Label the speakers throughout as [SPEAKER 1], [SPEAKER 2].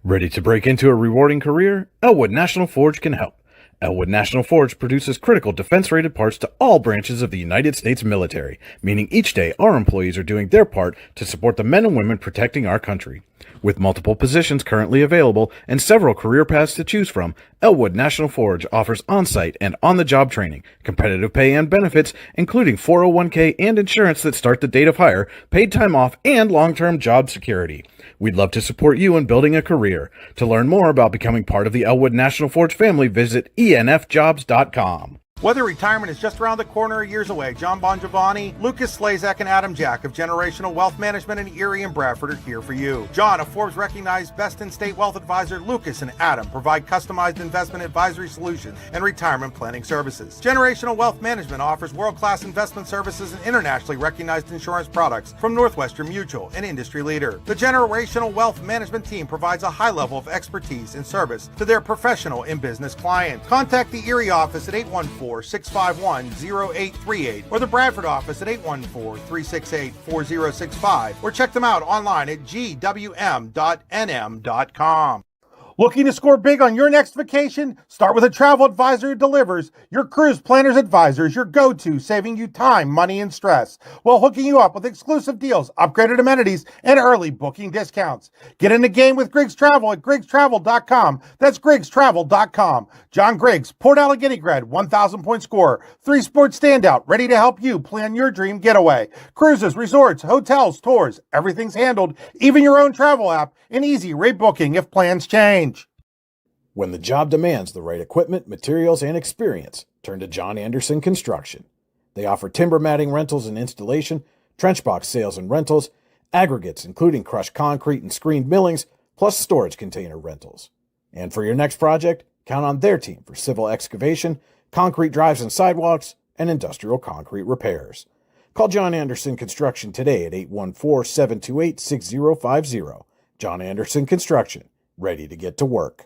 [SPEAKER 1] Ready to break into a rewarding career? Elwood National Forge can help. Elwood National Forge produces critical defense-rated parts to all branches of the United States military, meaning each day our employees are doing their part to support the men and women protecting our country. With multiple positions currently available and several career paths to choose from, Elwood National Forge offers on-site and on-the-job training, competitive pay and benefits, including 401k and insurance that start the date of hire, paid time off, and long-term job security. We'd love to support you in building a career. To learn more about becoming part of the Elwood National Forge family, visit enfjobs.com.
[SPEAKER 2] Whether retirement is just around the corner or years away, John Bongiovanni, Lucas Slazak, and Adam Jack of Generational Wealth Management in Erie and Bradford are here for you. John, a Forbes-recognized best-in-state wealth advisor, Lucas and Adam provide customized investment advisory solutions and retirement planning services. Generational Wealth Management offers world-class investment services and internationally recognized insurance products from Northwestern Mutual, an industry leader. The Generational Wealth Management team provides a high level of expertise and service to their professional and business clients. Contact the Erie office at 814-651-0838 or the Bradford office at 814-368-4065 or check them out online at gwm.nm.com. Looking to score big on your next vacation? Start with a travel advisor who delivers. Your Cruise Planners Advisor is your go-to, saving you time, money, and stress, while hooking you up with exclusive deals, upgraded amenities, and early booking discounts. Get in the game with Griggs Travel at GriggsTravel.com. That's GriggsTravel.com. John Griggs, Port Allegheny grad, 1,000-point scorer, 3-sport standout, ready to help you plan your dream getaway. Cruises, resorts, hotels, tours, everything's handled, even your own travel app, and easy rate booking if plans change.
[SPEAKER 1] When the job demands the right equipment, materials, and experience, turn to John Anderson Construction. They offer timber matting rentals and installation, trench box sales and rentals, aggregates including crushed concrete and screened millings, plus storage container rentals. And for your next project, count on their team for civil excavation, concrete drives and sidewalks, and industrial concrete repairs. Call John Anderson Construction today at 814-728-6050. John Anderson Construction, ready to get to work.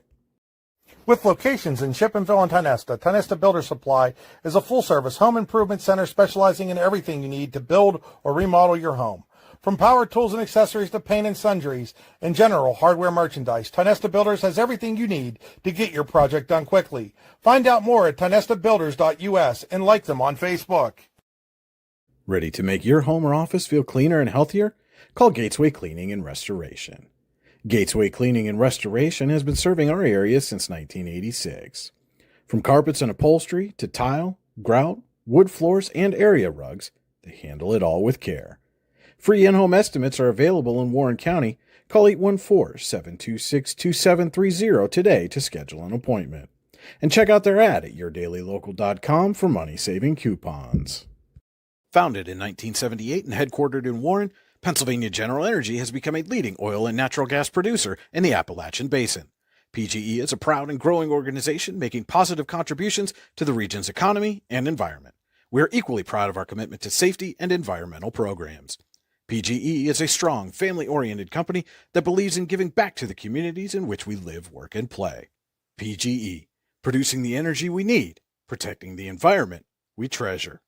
[SPEAKER 2] With locations in Shippenville and Tionesta, Tionesta Builder Supply is a full-service home improvement center specializing in everything you need to build or remodel your home. From power tools and accessories to paint and sundries and general hardware merchandise, Tionesta Builders has everything you need to get your project done quickly. Find out more at tionestabuilders.us and like them on Facebook.
[SPEAKER 1] Ready to make your home or office feel cleaner and healthier? Call Gatesway Cleaning and Restoration. Gatesway Cleaning and Restoration has been serving our area since 1986. From carpets and upholstery to tile, grout, wood floors, and area rugs, they handle it all with care. Free in-home estimates are available in Warren County. Call 814-726-2730 today to schedule an appointment. And check out their ad at yourdailylocal.com for money-saving coupons. Founded in 1978 and headquartered in Warren, Pennsylvania General Energy has become a leading oil and natural gas producer in the Appalachian Basin. PGE is a proud and growing organization making positive contributions to the region's economy and environment. We are equally proud of our commitment to safety and environmental programs. PGE is a strong, family-oriented company that believes in giving back to the communities in which we live, work, and play. PGE, producing the energy we need, protecting the environment we treasure.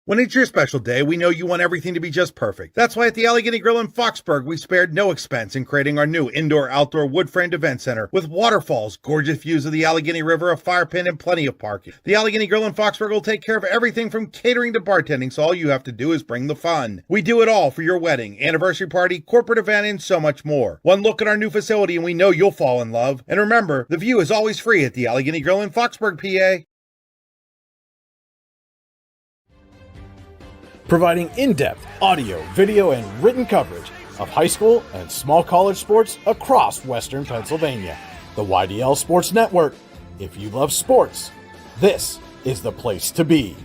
[SPEAKER 2] When it's your special day, we know you want everything to be just perfect. That's why at the Allegheny Grill in Foxburg, we spared no expense in creating our new indoor-outdoor wood-framed event center with waterfalls, gorgeous views of the Allegheny River, a fire pit, and plenty of parking. The Allegheny Grill in Foxburg will take care of everything from catering to bartending, so all you have to do is bring the fun. We do it all for your wedding, anniversary party, corporate event, and so much more. One look at our new facility and we know you'll fall in love. And remember, the view is always free at the Allegheny Grill in Foxburg, PA.
[SPEAKER 1] Providing in-depth audio, video, and written coverage of high school and small college sports across Western Pennsylvania. The YDL Sports Network. If you love sports, this is the place to be.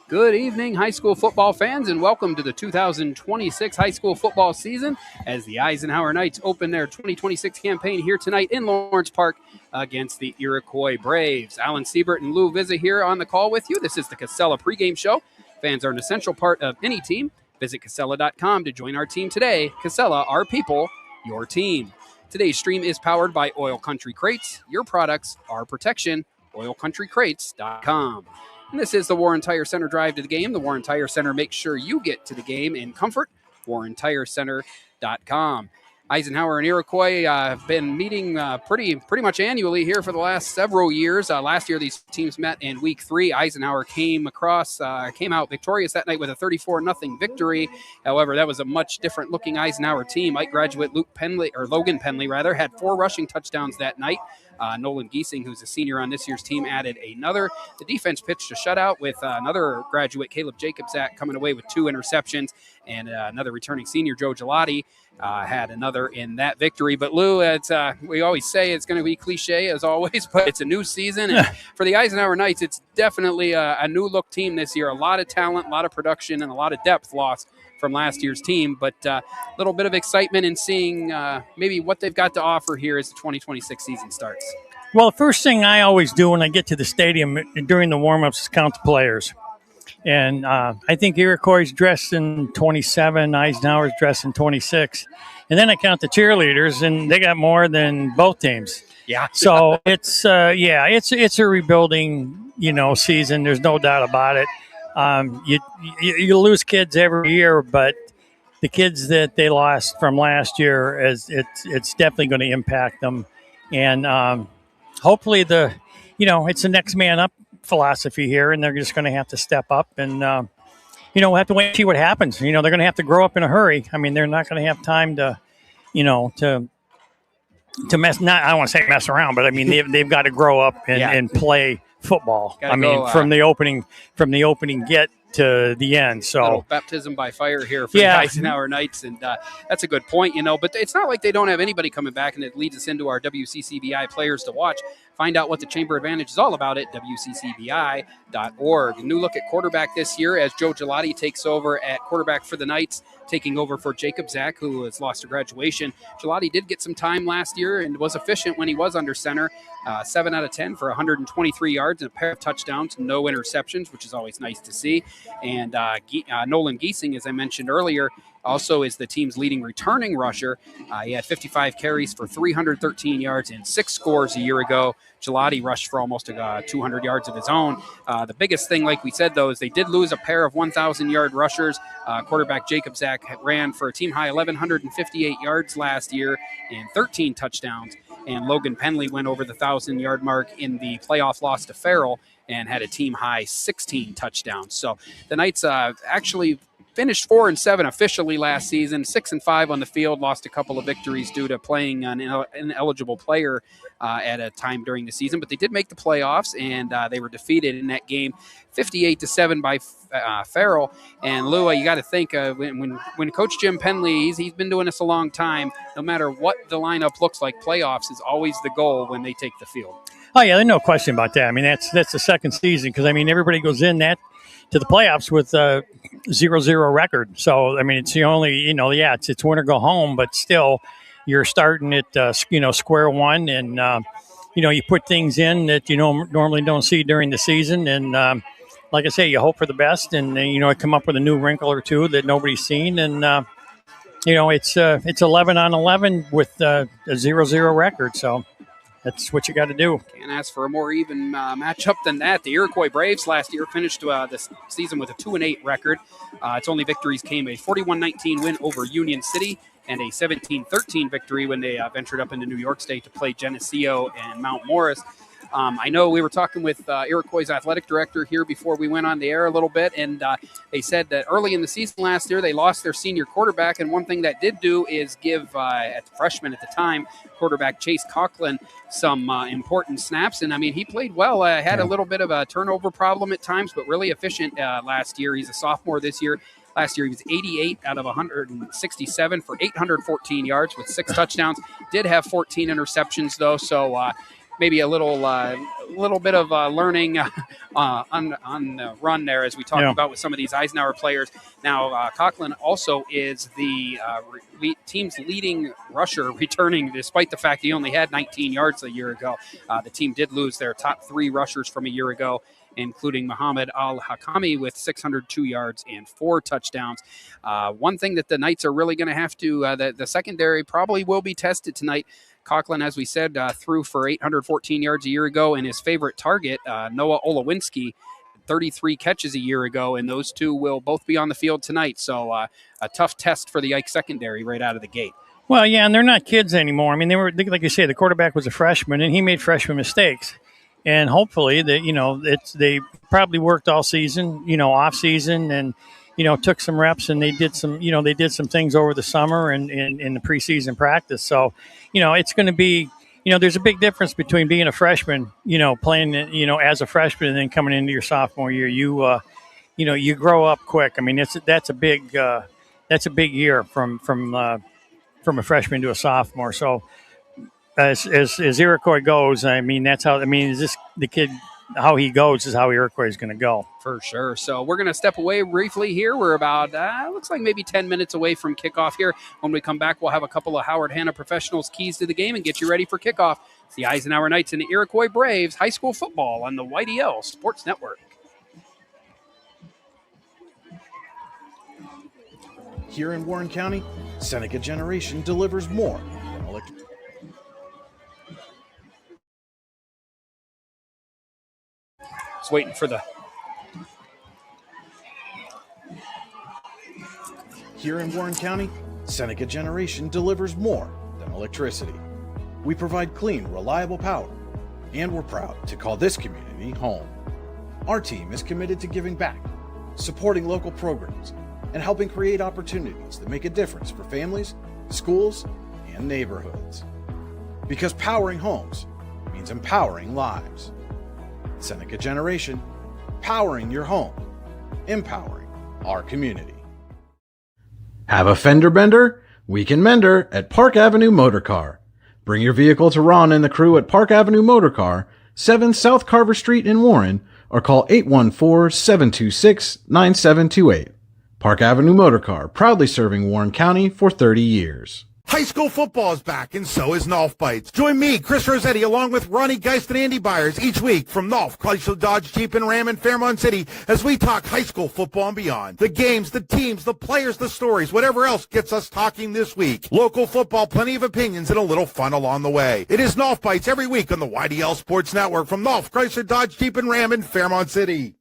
[SPEAKER 3] Good evening, high school football fans, and welcome to the 2026 high school football season as the Eisenhower Knights open their 2026 campaign here tonight in Lawrence Park against the Iroquois Braves. Alan Siebert and Lou Vizza here on the call with you. This is the Casella pregame show. Fans are an essential part of any team. Visit Casella.com to join our team today. Casella, our people, your team. Today's stream is powered by Oil Country Crates. Your products, our protection. OilCountryCrates.com. And this is the Warren Tire Center drive to the game. The Warren Tire Center makes sure you get to the game in comfort WarrenTireCenter.com. Eisenhower and Iroquois have been meeting pretty much annually here for the last several years. Last year, these teams met in Week 3. Eisenhower came out victorious that night with a 34-0 victory. However, that was a much different-looking Eisenhower team. Mike graduate Logan Penley had 4 rushing touchdowns that night. Nolan Giesing, who's a senior on this year's team, added another. The defense pitched a shutout with another graduate, Caleb Jacobzak, coming away with 2 interceptions, and another returning senior, Joe Gelati, had another in that victory. But Lou, we always say it's going to be cliche as always, but it's a new season. And for the Eisenhower Knights, it's definitely a new-look team this year. A lot of talent, a lot of production, and a lot of depth lost from last year's team, but a little bit of excitement in seeing maybe what they've got to offer here as the 2026 season starts.
[SPEAKER 4] Well, the first thing I always do when I get to the stadium during the warm-ups is count the players. And I think Iroquois is dressed in 27, Eisenhower's dressed in 26. And then I count the cheerleaders, and they got more than both teams.
[SPEAKER 3] Yeah.
[SPEAKER 4] So it's a rebuilding, season. There's no doubt about it. You lose kids every year, but the kids that they lost from last year, it's definitely going to impact them. And hopefully it's the next man up philosophy here, and they're just going to have to step up. And, we'll have to wait and see what happens. They're going to have to grow up in a hurry. I mean, they're not going to have time to mess. Not I don't want to say mess around, but I mean they've got to grow up and play football. From the opening get to the end. So
[SPEAKER 3] baptism by fire here for the Eisenhower Knights, and that's a good point. But it's not like they don't have anybody coming back, and it leads us into our WCCBI players to watch. Find out what the Chamber Advantage is all about at WCCBI.org. A new look at quarterback this year as Joe Gelati takes over at quarterback for the Knights, taking over for Jacob Zach, who has lost to graduation. Gelati did get some time last year and was efficient when he was under center. 7 out of 10 for 123 yards and a pair of touchdowns, no interceptions, which is always nice to see. And Nolan Giesing, as I mentioned earlier, also is the team's leading returning rusher. He had 55 carries for 313 yards and 6 scores a year ago. Gelati rushed for almost 200 yards of his own. The biggest thing, like we said, though, is they did lose a pair of 1,000-yard rushers. Quarterback Jacob Zach ran for a team-high 1,158 yards last year and 13 touchdowns. And Logan Penley went over the 1,000-yard mark in the playoff loss to Farrell and had a team-high 16 touchdowns. So the Knights actually finished 4-7 officially last season, 6-5 on the field, lost a couple of victories due to playing an ineligible player at a time during the season, but they did make the playoffs, and they were defeated in that game 58-7 by Farrell. And Lou, you got to think when Coach Jim Penley, he's been doing this a long time, no matter what the lineup looks like, playoffs is always the goal when they take the field.
[SPEAKER 4] Oh yeah, there's no question about that. I mean, that's the second season, because I mean everybody goes in to the playoffs with a 0-0 record. So I mean, it's the only it's win or go home, but still you're starting at square one, and you put things in that normally don't see during the season, and like I say, you hope for the best, and come up with a new wrinkle or two that nobody's seen, and it's 11-11 with a 0-0 record. So that's what you got to do.
[SPEAKER 3] Can't ask for a more even matchup than that. The Iroquois Braves last year finished this season with a 2-8 record. Its only victories came a 41-19 win over Union City and a 17-13 victory when they ventured up into New York State to play Geneseo and Mount Morris. I know we were talking with Iroquois' athletic director here before we went on the air a little bit, and they said that early in the season last year they lost their senior quarterback, and one thing that did do is give freshman at the time, quarterback Chase Coughlin, some important snaps. And I mean, he played well, had a little bit of a turnover problem at times, but really efficient last year. He's a sophomore this year. Last year, he was 88 out of 167 for 814 yards with 6 touchdowns. Did have 14 interceptions, though, so maybe a little bit of learning on the run there, as we talked about with some of these Eisenhower players. Now, Coughlin also is the team's leading rusher returning, despite the fact he only had 19 yards a year ago. The team did lose their top 3 rushers from a year ago, including Muhammad Al-Hakami with 602 yards and 4 touchdowns. One thing that the Knights are really going to have to, the secondary probably will be tested tonight. Coughlin, as we said, threw for 814 yards a year ago, and his favorite target, Noah Olowinski, 33 catches a year ago, and those two will both be on the field tonight. So a tough test for the Ike secondary right out of the gate.
[SPEAKER 4] Well, yeah, and they're not kids anymore. I mean, they were, like you say, the quarterback was a freshman, and he made freshman mistakes. And hopefully, they probably worked all season, off season, and took some reps, and they did some things over the summer and in the preseason practice. So, it's going to be, there's a big difference between being a freshman, playing, as a freshman, and then coming into your sophomore year. You grow up quick. I mean, that's a big year from a freshman to a sophomore. So as Iroquois goes, I mean, is this the kid, how he goes is how Iroquois is going to go.
[SPEAKER 3] For sure. So we're going to step away briefly here. We're about, looks like maybe 10 minutes away from kickoff here. When we come back, we'll have a couple of Howard Hanna Professionals keys to the game and get you ready for kickoff. It's the Eisenhower Knights and the Iroquois Braves high school football on the YDL Sports Network.
[SPEAKER 1] Here in Warren County, Seneca Generation delivers more than electricity.
[SPEAKER 3] Just waiting for the...
[SPEAKER 1] Here in Warren County, Seneca Generation delivers more than electricity. We provide clean, reliable power, and we're proud to call this community home. Our team is committed to giving back, supporting local programs, and helping create opportunities that make a difference for families, schools, and neighborhoods. Because powering homes means empowering lives. Seneca Generation, powering your home, empowering our community. Have a fender bender? We can mender at Park Avenue Motor Car. Bring your vehicle to Ron and the crew at Park Avenue Motor Car, 7 South Carver Street in Warren, or call 814-726-9728. Park Avenue Motor Car, proudly serving Warren County for 30 years.
[SPEAKER 2] High school football is back, and so is Nolf Bites. Join me, Chris Rossetti, along with Ronnie Geist and Andy Byers each week from Nolf, Chrysler, Dodge, Jeep, and Ram in Fairmont City as we talk high school football and beyond. The games, the teams, the players, the stories, whatever else gets us talking this week. Local football, plenty of opinions, and a little fun along the way. It is Nolf Bites every week on the YDL Sports Network from Nolf, Chrysler, Dodge, Jeep, and Ram in Fairmont City.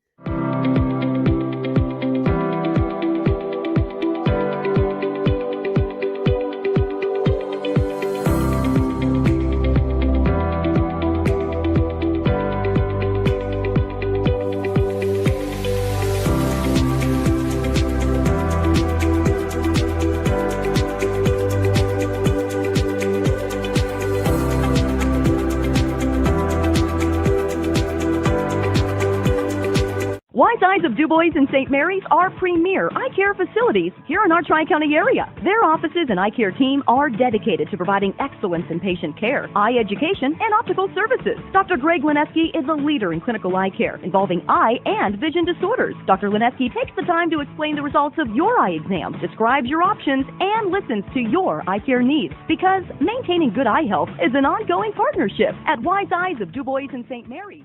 [SPEAKER 5] Wise Eyes of DuBois and St. Mary's are premier eye care facilities here in our Tri-County area. Their offices and eye care team are dedicated to providing excellence in patient care, eye education, and optical services. Dr. Greg Lineski is a leader in clinical eye care involving eye and vision disorders. Dr. Lineski takes the time to explain the results of your eye exam, describes your options, and listens to your eye care needs. Because maintaining good eye health is an ongoing partnership at Wise Eyes of DuBois and St. Mary's.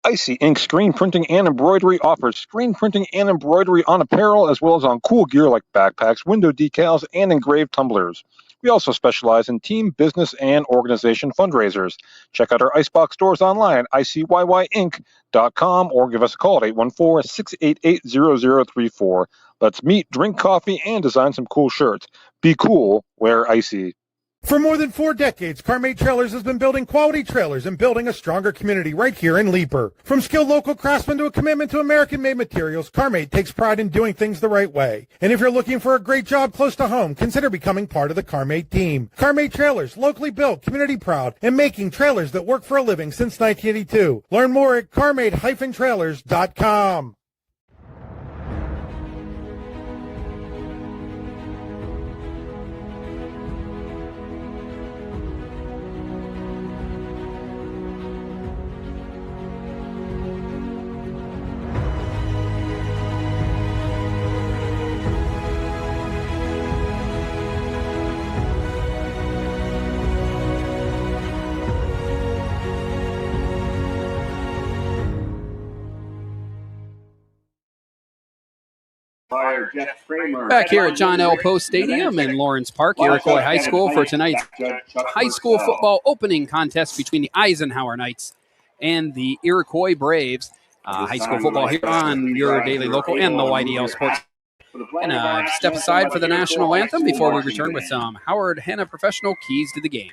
[SPEAKER 6] Icy Ink Screen Printing and Embroidery offers screen printing and embroidery on apparel as well as on cool gear like backpacks, window decals, and engraved tumblers. We also specialize in team, business, and organization fundraisers. Check out our Icebox stores online at icyyyinc.com or give us a call at 814-688-0034. Let's meet, drink coffee, and design some cool shirts. Be cool, wear Icy.
[SPEAKER 2] For more than 4 decades, Carmate Trailers has been building quality trailers and building a stronger community right here in Leeper. From skilled local craftsmen to a commitment to American-made materials, Carmate takes pride in doing things the right way. And if you're looking for a great job close to home, consider becoming part of the Carmate team. Carmate Trailers, locally built, community proud, and making trailers that work for a living since 1982. Learn more at carmate-trailers.com.
[SPEAKER 3] Back here at John L. Post Stadium in Lawrence Park, Iroquois High School for tonight's high school football opening contest between the Eisenhower Knights and the Iroquois Braves. high school football here on your daily local and the YDL Sports. And step aside for the national anthem before we return with some Howard Hanna Professional keys to the game.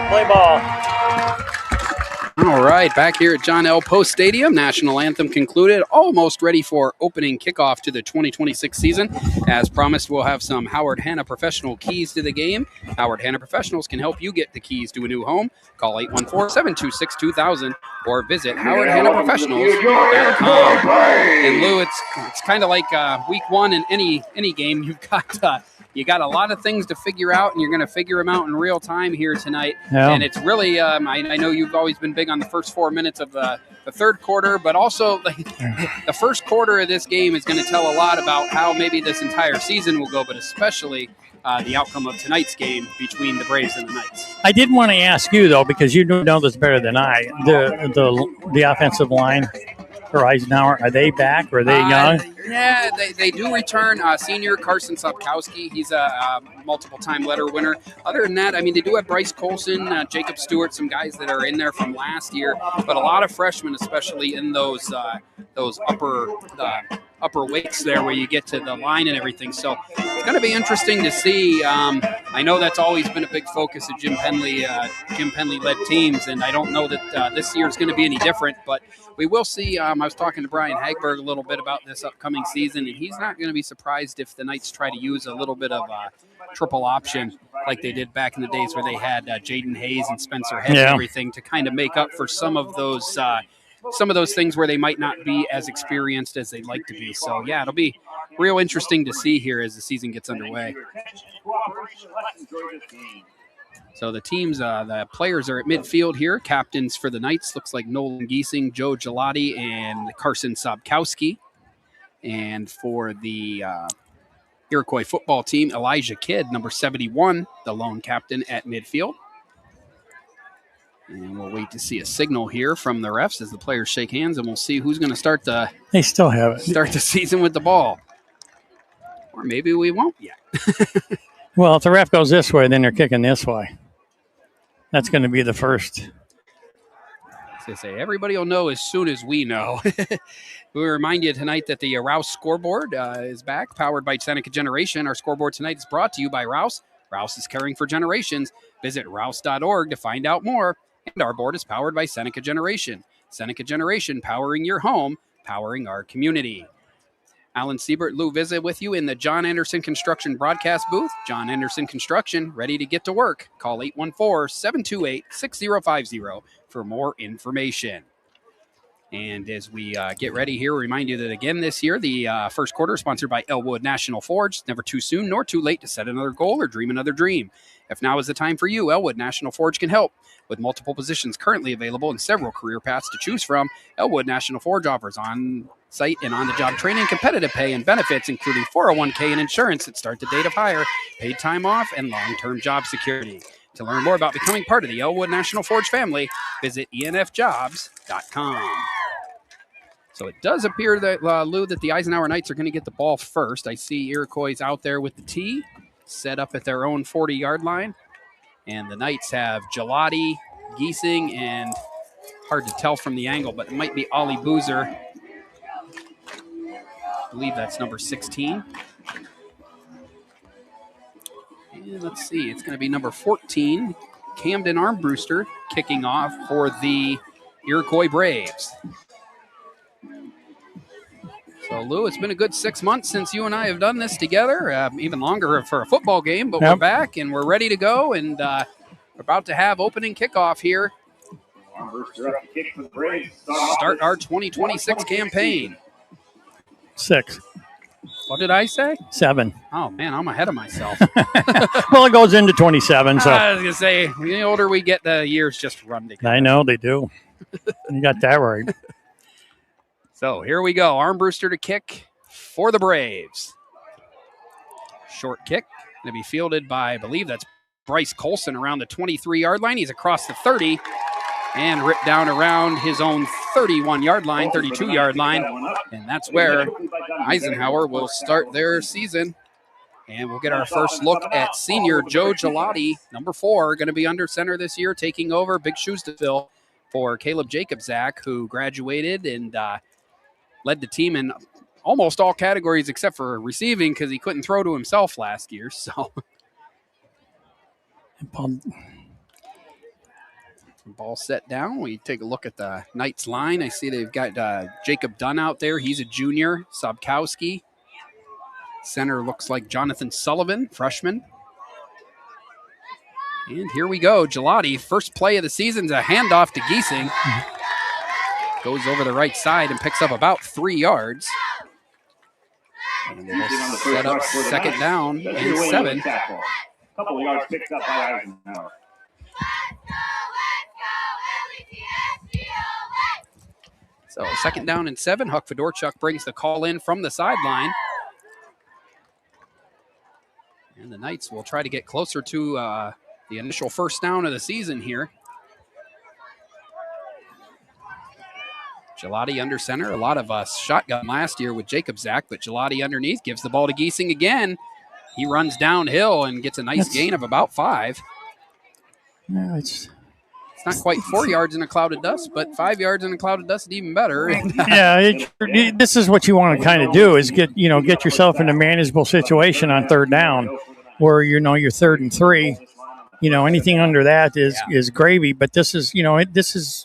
[SPEAKER 4] Play ball.
[SPEAKER 3] All right, back here at John L. Post Stadium, national anthem concluded, almost ready for opening kickoff to the 2026 season. As promised, we'll have some Howard Hanna Professional keys to the game. Howard Hanna Professionals can help you get the keys to a new home. Call 814-726-2000 or visit howardhannaprofessionals.com. And Lou, it's kind of like week one in any game. You got a lot of things to figure out, and you're going to figure them out in real time here tonight.
[SPEAKER 4] Yeah.
[SPEAKER 3] And it's really, I know you've always been big on the first 4 minutes of the third quarter, but also the first quarter of this game is going to tell a lot about how maybe this entire season will go, but especially the outcome of tonight's game between the Braves and the Knights.
[SPEAKER 4] I did want to ask you, though, because you know this better than I, the offensive line for Eisenhower, are they back? Or are they young?
[SPEAKER 3] Yeah, they do return senior Carson Sapkowski. He's a multiple-time letter winner. Other than that, I mean, they do have Bryce Colson, Jacob Stewart, some guys that are in there from last year, but a lot of freshmen, especially in those upper weights there where you get to the line and everything. So it's going to be interesting to see. I know that's always been a big focus of Jim Penley-led teams, and I don't know that this year is going to be any different, but we will see. I was talking to Brian Hagberg a little bit about this upcoming season, and he's not going to be surprised if the Knights try to use a little bit of triple option like they did back in the days where they had Jaden Hayes and Spencer Head and everything to kind of make up for some of those things where they might not be as experienced as they'd like to be. So, yeah, it'll be real interesting to see here as the season gets underway. So the teams, the players are at midfield here. Captains for the Knights looks like Nolan Giesing, Joe Gelati, and Carson Sapkowski. And for the Iroquois football team, Elijah Kidd, number 71, the lone captain at midfield. And we'll wait to see a signal here from the refs as the players shake hands, and we'll see who's going to start the season with the ball. Or maybe we won't yet.
[SPEAKER 4] Well, if the ref goes this way, then they're kicking this way. That's going to be the first.
[SPEAKER 3] As I say, everybody will know as soon as we know. We remind you tonight that the Rouse scoreboard is back, powered by Seneca Generation. Our scoreboard tonight is brought to you by Rouse. Rouse is caring for generations. Visit rouse.org to find out more. And our board is powered by Seneca Generation. Seneca Generation, powering your home, powering our community. Alan Siebert, Lou Vizza with you in the John Anderson Construction broadcast booth. John Anderson Construction, ready to get to work. Call 814-728-6050 for more information. And as we get ready here, remind you that again this year, the first quarter is sponsored by Elwood National Forge. It's never too soon nor too late to set another goal or dream another dream. If now is the time for you, Elwood National Forge can help. With multiple positions currently available and several career paths to choose from, Elwood National Forge offers on-site and on-the-job training, competitive pay and benefits, including 401k and insurance that start the date of hire, paid time off, and long-term job security. To learn more about becoming part of the Elwood National Forge family, visit enfjobs.com. So it does appear that, Lou, that the Eisenhower Knights are going to get the ball first. I see Iroquois out there with the tee, set up at their own 40-yard line. And the Knights have Gelati, Giesing, and hard to tell from the angle, but it might be Ollie Boozer. I believe that's number 16. And let's see, it's going to be number 14, Camden Armbruster, kicking off for the Iroquois Braves. So, Lou, it's been a good 6 months since you and I have done this together, even longer for a football game, but we're back and we're ready to go, and we're about to have opening kickoff here. Start our 2026 campaign.
[SPEAKER 4] 6.
[SPEAKER 3] What did I say?
[SPEAKER 4] 7.
[SPEAKER 3] Oh, man, I'm ahead of myself.
[SPEAKER 4] Well, it goes into 27. So
[SPEAKER 3] I was going to say, the older we get, the years just run together.
[SPEAKER 4] I know they do. You got that right.
[SPEAKER 3] So here we go. Armbruster to kick for the Braves. Short kick. Going to be fielded by, I believe that's Bryce Colson around the 23-yard line. He's across the 30 and ripped down around his own 31-yard line, 32-yard line. And that's where Eisenhower will start their season. And we'll get our first look at senior Joe Gelati, number 4, going to be under center this year, taking over. Big shoes to fill for Caleb Jacobzak, who graduated and led the team in almost all categories except for receiving because he couldn't throw to himself last year. So, ball set down. We take a look at the Knights line. I see they've got Jacob Dunn out there. He's a junior. Sobkowski. Center looks like Jonathan Sullivan, freshman. And here we go. Gelati, first play of the season's a handoff to Giesing. Goes over the right side and picks up about 3 yards. And we'll set up second down and 7.
[SPEAKER 7] Couple of yards picked up by Eisenhower.
[SPEAKER 3] So second down and 7. Huck Fedorchuk brings the call in from the sideline. And the Knights will try to get closer to the initial first down of the season here. Gelati under center. A lot of shotgun last year with Jacobzak, but Gelati underneath gives the ball to Giesing again. He runs downhill and gets a nice gain of about 5.
[SPEAKER 4] No, it's
[SPEAKER 3] not quite 4 yards in a cloud of dust, but 5 yards in a cloud of dust is even better.
[SPEAKER 4] This is what you want to kind of do is get yourself in a manageable situation on third down, where you're 3rd and 3. Anything under that is gravy. But this is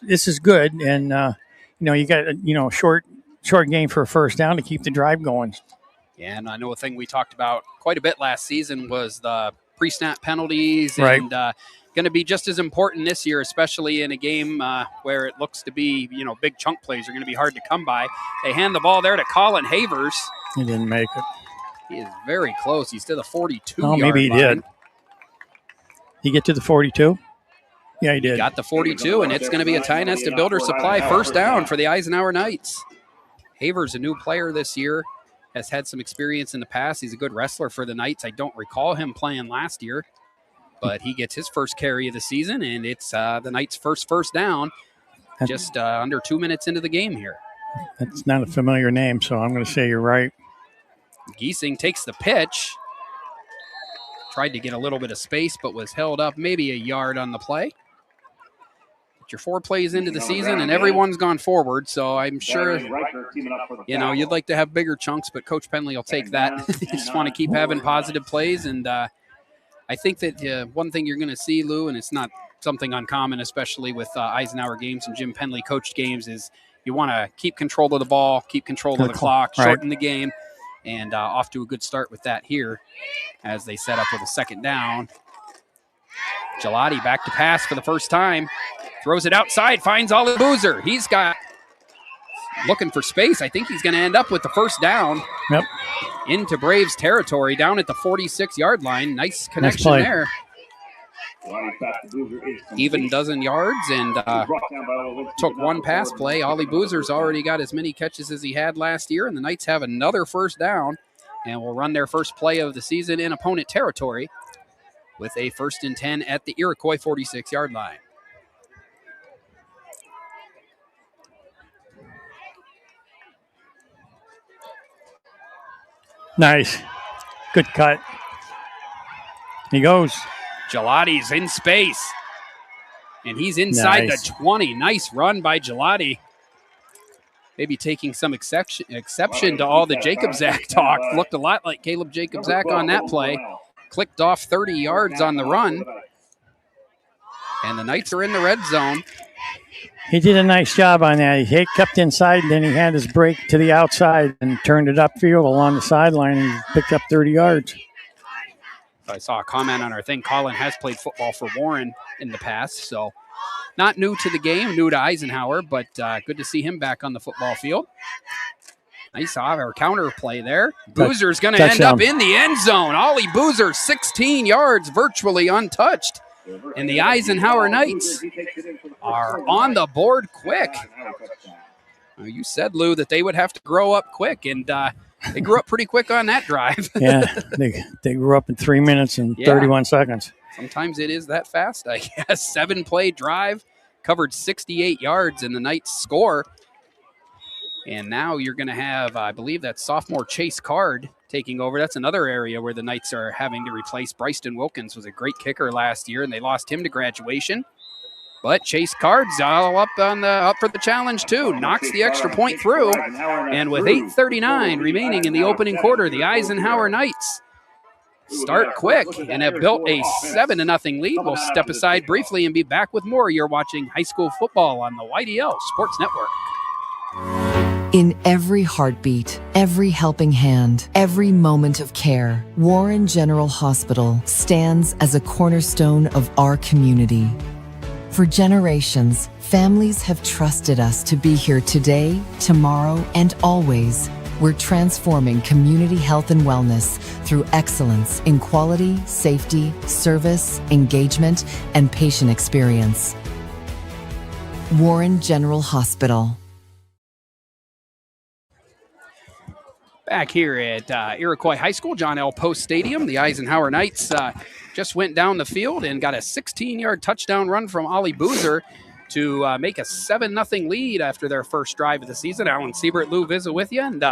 [SPEAKER 4] this is good, and you got a short game for a first down to keep the drive going.
[SPEAKER 3] Yeah, and I know a thing we talked about quite a bit last season was the pre-snap penalties,
[SPEAKER 4] right.
[SPEAKER 3] And going to be just as important this year, especially in a game where it looks to be, big chunk plays are going to be hard to come by. They hand the ball there to Colin Havers.
[SPEAKER 4] He didn't make it.
[SPEAKER 3] He is very close. He's to the 42-yard line.
[SPEAKER 4] Oh, maybe he did. He get to the 42? Yeah, he did.
[SPEAKER 3] Got the 42, and it's going to be a Tie Nest to Builder Supply first down for the Eisenhower Knights. Havers, a new player this year, has had some experience in the past. He's a good wrestler for the Knights. I don't recall him playing last year, but he gets his first carry of the season, and it's the Knights' first down just under 2 minutes into the game here.
[SPEAKER 4] That's not a familiar name, so I'm going to say you're right.
[SPEAKER 3] Giesing takes the pitch. Tried to get a little bit of space, but was held up maybe a yard on the play. But you're 4 plays into the season, and everyone's gone forward, so I'm sure, you'd like to have bigger chunks, but Coach Penley will take that. You just want to keep having positive plays, and I think that one thing you're going to see, Lou, and it's not something uncommon, especially with Eisenhower games and Jim Penley coached games, is you want to keep control of the ball, keep control of the clock, shorten the game, and off to a good start with that here as they set up with a second down. Gelati back to pass for the first time. Throws it outside, finds Ollie Boozer. He's got looking for space. I think he's going to end up with the first down.
[SPEAKER 4] Yep.
[SPEAKER 3] Into Braves territory, down at the 46-yard line. Nice connection there. Even dozen yards, and took one pass play. Ollie Boozer's already got as many catches as he had last year, and the Knights have another first down and will run their first play of the season in opponent territory with a 1st and 10 at the Iroquois 46-yard line.
[SPEAKER 4] Nice. Good cut. He goes.
[SPEAKER 3] Gelati's in space. And he's inside the 20. Nice run by Gelati. Maybe taking some exception to all the Jacobzak talk. Looked a lot like Caleb Jacobzak on that play. Clicked off 30 yards on the run. And the Knights are in the red zone.
[SPEAKER 4] He did a nice job on that. He kept inside, and then he had his break to the outside and turned it upfield along the sideline and picked up 30 yards.
[SPEAKER 3] I saw a comment on our thing. Colin has played football for Warren in the past, so not new to the game, new to Eisenhower, but good to see him back on the football field. Nice counter play there. Boozer's going to end up in the end zone. Ollie Boozer, 16 yards, virtually untouched. And the Eisenhower Knights are on the board quick. You said, Lou, that they would have to grow up quick, and they grew up pretty quick on that drive.
[SPEAKER 4] Yeah, they grew up in 3 minutes and 31 seconds.
[SPEAKER 3] Sometimes it is that fast, I guess. 7-play drive, covered 68 yards, and the Knights score. And now you're going to have, I believe that's sophomore Chase Card taking over. That's another area where the Knights are having to replace. Bryson Wilkins was a great kicker last year, and they lost him to graduation. But Chase Card's all up for the challenge, too. Knocks the extra point through. And with 8:39 remaining in the opening quarter, the Eisenhower Knights start quick and have built a 7-0 lead. We'll step aside briefly and be back with more. You're watching high school football on the YDL Sports Network.
[SPEAKER 8] In every heartbeat, every helping hand, every moment of care, Warren General Hospital stands as a cornerstone of our community. For generations, families have trusted us to be here today, tomorrow, and always. We're transforming community health and wellness through excellence in quality, safety, service, engagement, and patient experience. Warren General Hospital.
[SPEAKER 3] Back here at Iroquois High School, John L. Post Stadium, the Eisenhower Knights just went down the field and got a 16-yard touchdown run from Ollie Boozer to make a 7-0 lead after their first drive of the season. Alan Siebert, Lou Vizza with you, and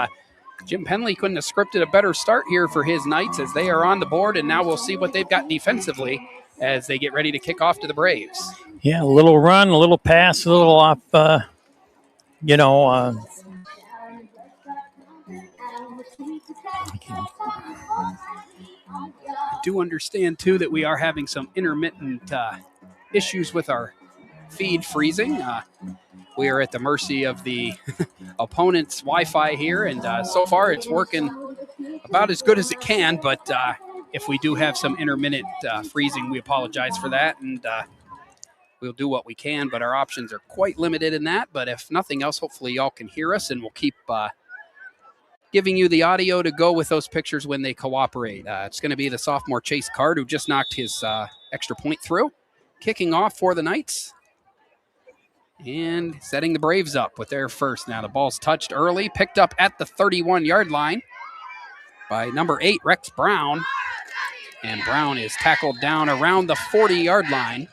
[SPEAKER 3] Jim Penley couldn't have scripted a better start here for his Knights as they are on the board, and now we'll see what they've got defensively as they get ready to kick off to the Braves.
[SPEAKER 4] Yeah, a little run, a little pass, a little off,
[SPEAKER 3] I do understand, too, that we are having some intermittent issues with our feed freezing. We are at the mercy of the opponent's Wi-Fi here, and so far it's working about as good as it can, but if we do have some intermittent freezing, we apologize for that, and we'll do what we can, but our options are quite limited in that. But if nothing else, hopefully y'all can hear us, and we'll keep giving you the audio to go with those pictures when they cooperate. It's going to be the sophomore Chase Card, who just knocked his extra point through, kicking off for the Knights and setting the Braves up with their first. Now the ball's touched early, picked up at the 31-yard line by number 8, Rex Brown. And Brown is tackled down around the 40-yard line.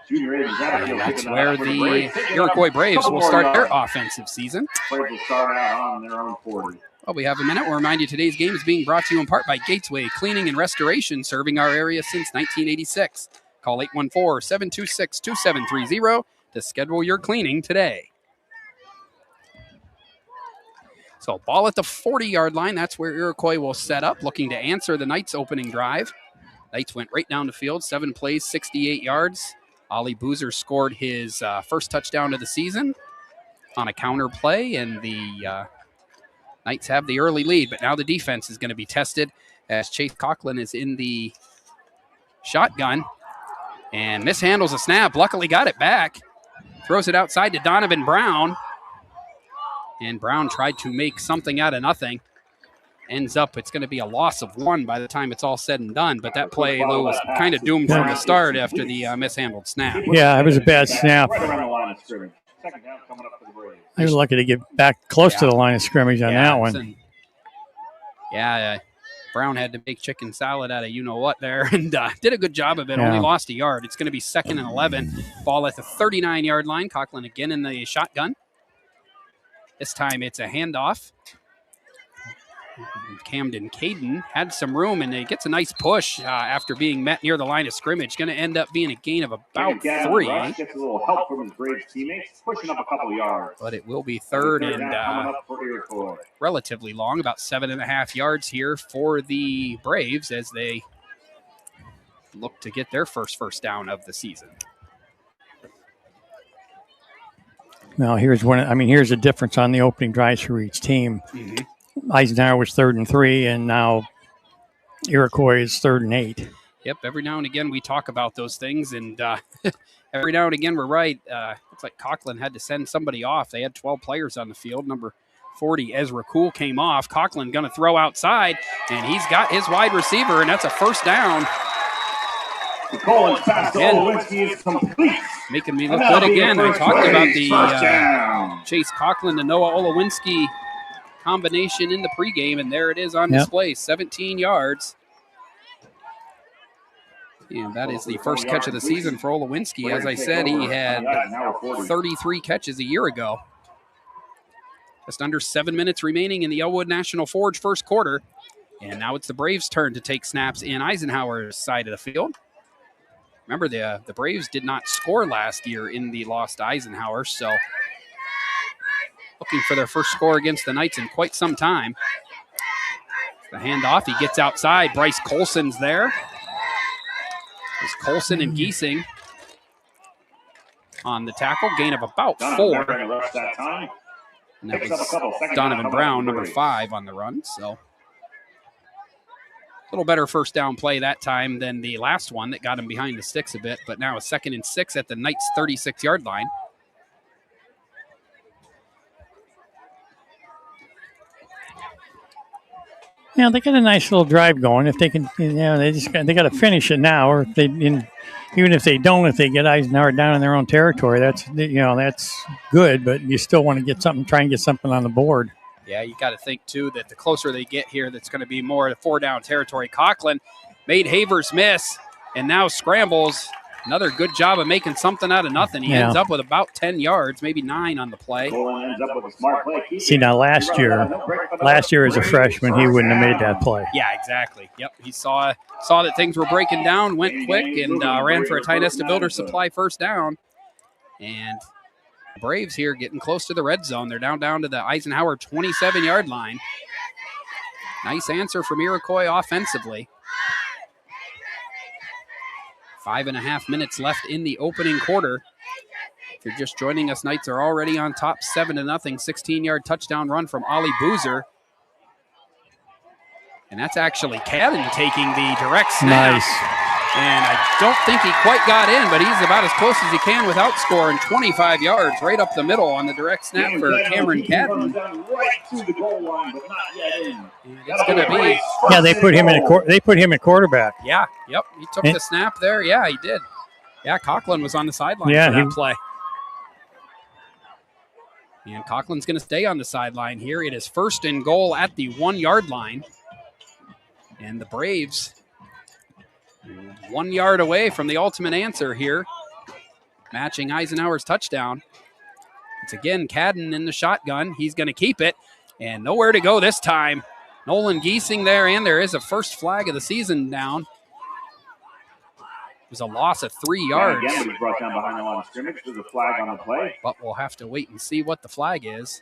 [SPEAKER 3] And that's where the Iroquois Braves will start their offensive season.
[SPEAKER 7] Braves will start out on their own 40.
[SPEAKER 3] Well, we have a minute. We'll remind you today's game is being brought to you in part by Gatesway Cleaning and Restoration, serving our area since 1986. Call 814-726-2730 to schedule your cleaning today. So ball at the 40-yard line. That's where Iroquois will set up, looking to answer the Knights' opening drive. Knights went right down the field, 7 plays, 68 yards. Ollie Boozer scored his first touchdown of the season on a counter play, and the Knights have the early lead. But now the defense is going to be tested as Chase Coughlin is in the shotgun and mishandles a snap. Luckily got it back. Throws it outside to Donovan Brown. And Brown tried to make something out of nothing. Ends up, it's going to be a loss of 1 by the time it's all said and done. But that play, Lou, was kind of doomed from the start after the mishandled snap.
[SPEAKER 4] Yeah, it was a bad snap.
[SPEAKER 7] Right around the line of scrimmage. Second down coming up for the Braves.
[SPEAKER 4] They were lucky to get back close to the line of scrimmage on that one.
[SPEAKER 3] Brown had to make chicken salad out of you-know-what there and did a good job of it. Only lost a yard. It's going to be 2nd and 11. Ball at the 39-yard line. Coughlin again in the shotgun. This time it's a handoff. Camden Caden had some room, and it gets a nice push after being met near the line of scrimmage. Going to end up being a gain of about 3.
[SPEAKER 7] Gets a little help from his Braves teammates, pushing up a couple of yards.
[SPEAKER 3] But it will be third and
[SPEAKER 7] coming up for Iroquois.
[SPEAKER 3] relatively long, about 7.5 yards here for the Braves as they look to get their first down of the season.
[SPEAKER 4] Now, here's here's a difference on the opening drives for each team.
[SPEAKER 3] Mm-hmm.
[SPEAKER 4] Eisenhower was 3rd and 3, and now Iroquois is 3rd and 8.
[SPEAKER 3] Yep, every now and again we talk about those things, and every now and again we're right. Looks like Coughlin had to send somebody off. They had 12 players on the field. Number 40, Ezra Kuhl, came off. Coughlin going to throw outside, and he's got his wide receiver, and that's a first down.
[SPEAKER 7] Colin's pass to Olowinski is complete.
[SPEAKER 3] Making me look good again. I talked about the Chase Coughlin to Noah Olowinski combination in the pregame, and there it is on display, 17 yards. And that is the first catch of the season for Olowinski. As I said, he had 33 catches a year ago. Just under 7 minutes remaining in the Elwood National Forge first quarter. And now it's the Braves' turn to take snaps in Eisenhower's side of the field. Remember, the Braves did not score last year in the loss to Eisenhower, so looking for their first score against the Knights in quite some time. The handoff, he gets outside. Bryce Colson's there. It's Colson and Giesing on the tackle. Gain of about 4. And that was Donovan Brown, number 5, on the run. So a little better first down play that time than the last one that got him behind the sticks a bit. But now a 2nd and 6 at the Knights' 36-yard line.
[SPEAKER 4] Yeah, they got a nice little drive going. If they can, they got to finish it now. Or if even if they don't, if they get Eisenhower down in their own territory, that's good. But you still want to get something, try and get something on the board.
[SPEAKER 3] Yeah, you got to think too that the closer they get here, that's going to be more 4-down territory. Coughlin made Havers miss, and now scrambles. Another good job of making something out of nothing. He ends up with about 10 yards, maybe 9 on the play.
[SPEAKER 4] See, now last year as a freshman, he wouldn't have made that play.
[SPEAKER 3] Yeah, exactly. Yep, he saw that things were breaking down, went quick, and ran for a Ty Nesta Builder Supply first down. And the Braves here getting close to the red zone. They're down to the Eisenhower 27-yard line. Nice answer from Iroquois offensively. 5.5 minutes left in the opening quarter. If you're just joining us, Knights are already on top 7-0. 16-yard touchdown run from Ollie Boozer. And that's actually Cadden taking the direct snap.
[SPEAKER 4] Nice.
[SPEAKER 3] And I don't think he quite got in, but he's about as close as he can without scoring 25 yards right up the middle on the direct snap for Cameron Cadden. It's going to be...
[SPEAKER 4] Yeah, they put him at quarterback.
[SPEAKER 3] Yeah, yep. He took the snap there. Yeah, he did. Yeah, Coughlin was on the sideline for that play. And Coughlin's going to stay on the sideline here. It is 1st and goal at the 1-yard line. And the Braves 1 yard away from the ultimate answer here, matching Eisenhower's touchdown. It's again Cadden in the shotgun. He's going to keep it, and nowhere to go this time. Nolan Giesing there, and there is a first flag of the season down. It was a loss of 3 yards.
[SPEAKER 7] Again, he was brought down behind the line of scrimmage. There's a flag on the play.
[SPEAKER 3] But we'll have to wait and see what the flag is.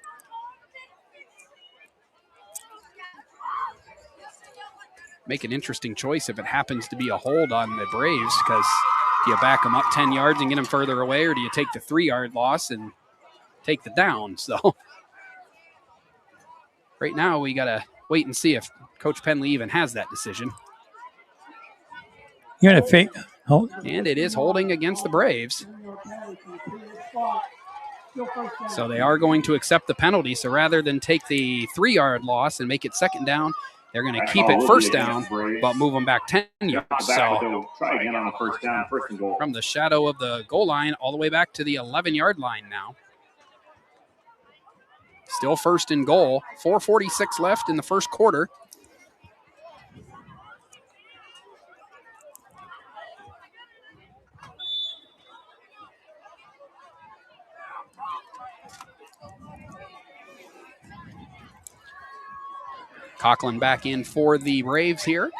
[SPEAKER 3] Make an interesting choice if it happens to be a hold on the Braves, because do you back them up 10 yards and get them further away, or do you take the 3-yard loss and take the down? So right now we got to wait and see if Coach Penley even has that decision.
[SPEAKER 4] You're going to fake. Oh.
[SPEAKER 3] And it is holding against the Braves. So they are going to accept the penalty. So rather than take the 3-yard loss and make it 2nd down, they're going to keep it 1st down, but move them back 10 yards. So
[SPEAKER 7] try again on the 1st down, 1st and goal.
[SPEAKER 3] From the shadow of the goal line all the way back to the 11-yard line now. Still 1st and goal. 4:46 left in the first quarter. Coughlin back in for the Braves here.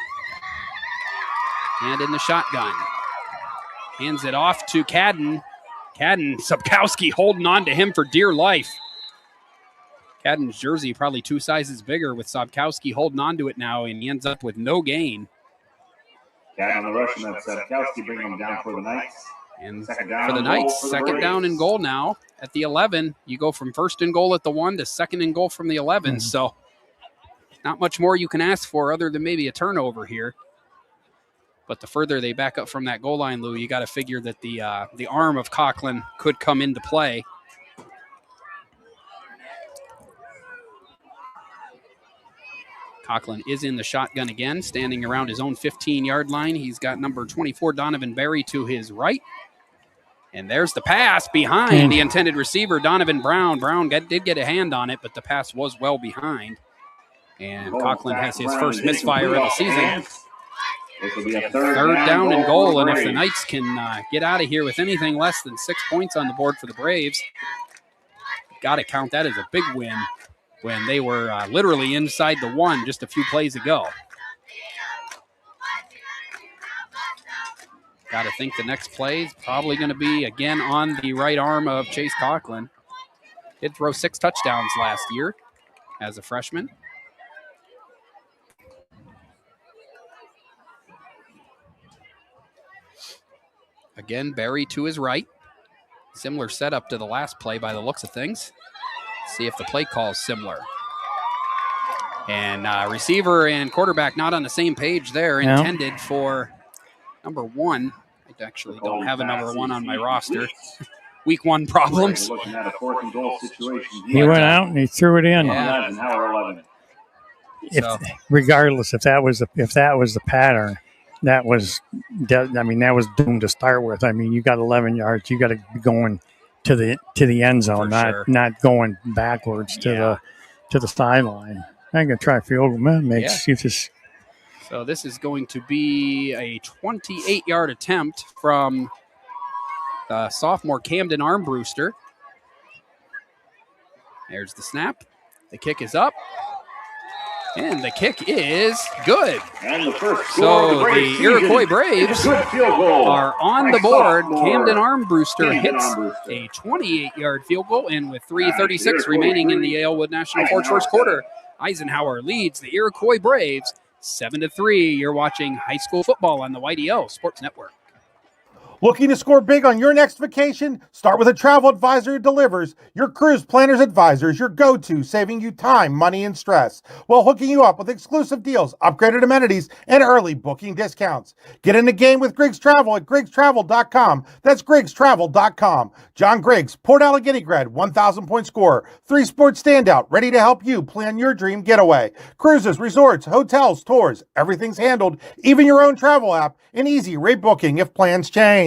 [SPEAKER 3] And in the shotgun. Hands it off to Cadden. Sapkowski holding on to him for dear life. Cadden's jersey probably 2 sizes bigger with Sapkowski holding on to it now, and he ends up with no gain.
[SPEAKER 7] Cadden on the rush, and that's Sapkowski bringing him down for the Knights.
[SPEAKER 3] And for the Knights, second down and goal now at the 11. You go from first and goal at the 1 to second and goal from the 11. So not much more you can ask for other than maybe a turnover here. But the further they back up from that goal line, Lou, you got to figure that the arm of Coughlin could come into play. Coughlin is in the shotgun again, standing around his own 15-yard line. He's got number 24, Donovan Berry, to his right. And there's the pass behind the intended receiver, Donovan Brown. Brown did get a hand on it, but the pass was well behind. And Coughlin has his first misfire of the season. Third down and goal, and if the Knights can get out of here with anything less than 6 points on the board for the Braves, got to count that as a big win when they were literally inside the 1 just a few plays ago. Got to think the next play is probably going to be again on the right arm of Chase Coughlin. Did throw 6 touchdowns last year as a freshman. Again, Berry to his right. Similar setup to the last play by the looks of things. See if the play call is similar. And receiver and quarterback not on the same page there. No. Intended for number 1. I actually don't have a number 1 on my roster. Week 1 problems.
[SPEAKER 4] He went out and he threw it in.
[SPEAKER 3] Yeah.
[SPEAKER 4] Regardless if that was the pattern, that was doomed to start with. I mean, you got 11 yards. You got to be going to the end zone, not going backwards to the sideline. I'm gonna try a field goal, man.
[SPEAKER 3] So this is going to be a 28-yard attempt from sophomore Camden Armbruster. There's the snap. The kick is up. And the kick is good.
[SPEAKER 7] And the first
[SPEAKER 3] so the Iroquois Braves are on the board. Camden Armbruster hits a 28-yard field goal, and with 3:36 remaining in the Aylwood National Forge first quarter, Eisenhower leads the Iroquois Braves 7-3. You're watching high school football on the YDO Sports Network.
[SPEAKER 2] Looking to score big on your next vacation? Start with a travel advisor who delivers. Your cruise planner's advisor is your go-to, saving you time, money, and stress, while hooking you up with exclusive deals, upgraded amenities, and early booking discounts. Get in the game with Griggs Travel at GriggsTravel.com. That's GriggsTravel.com. John Griggs, Port Allegany grad, 1,000-point scorer, 3-sport standout, ready to help you plan your dream getaway. Cruises, resorts, hotels, tours, everything's handled, even your own travel app, and easy rate booking if plans change.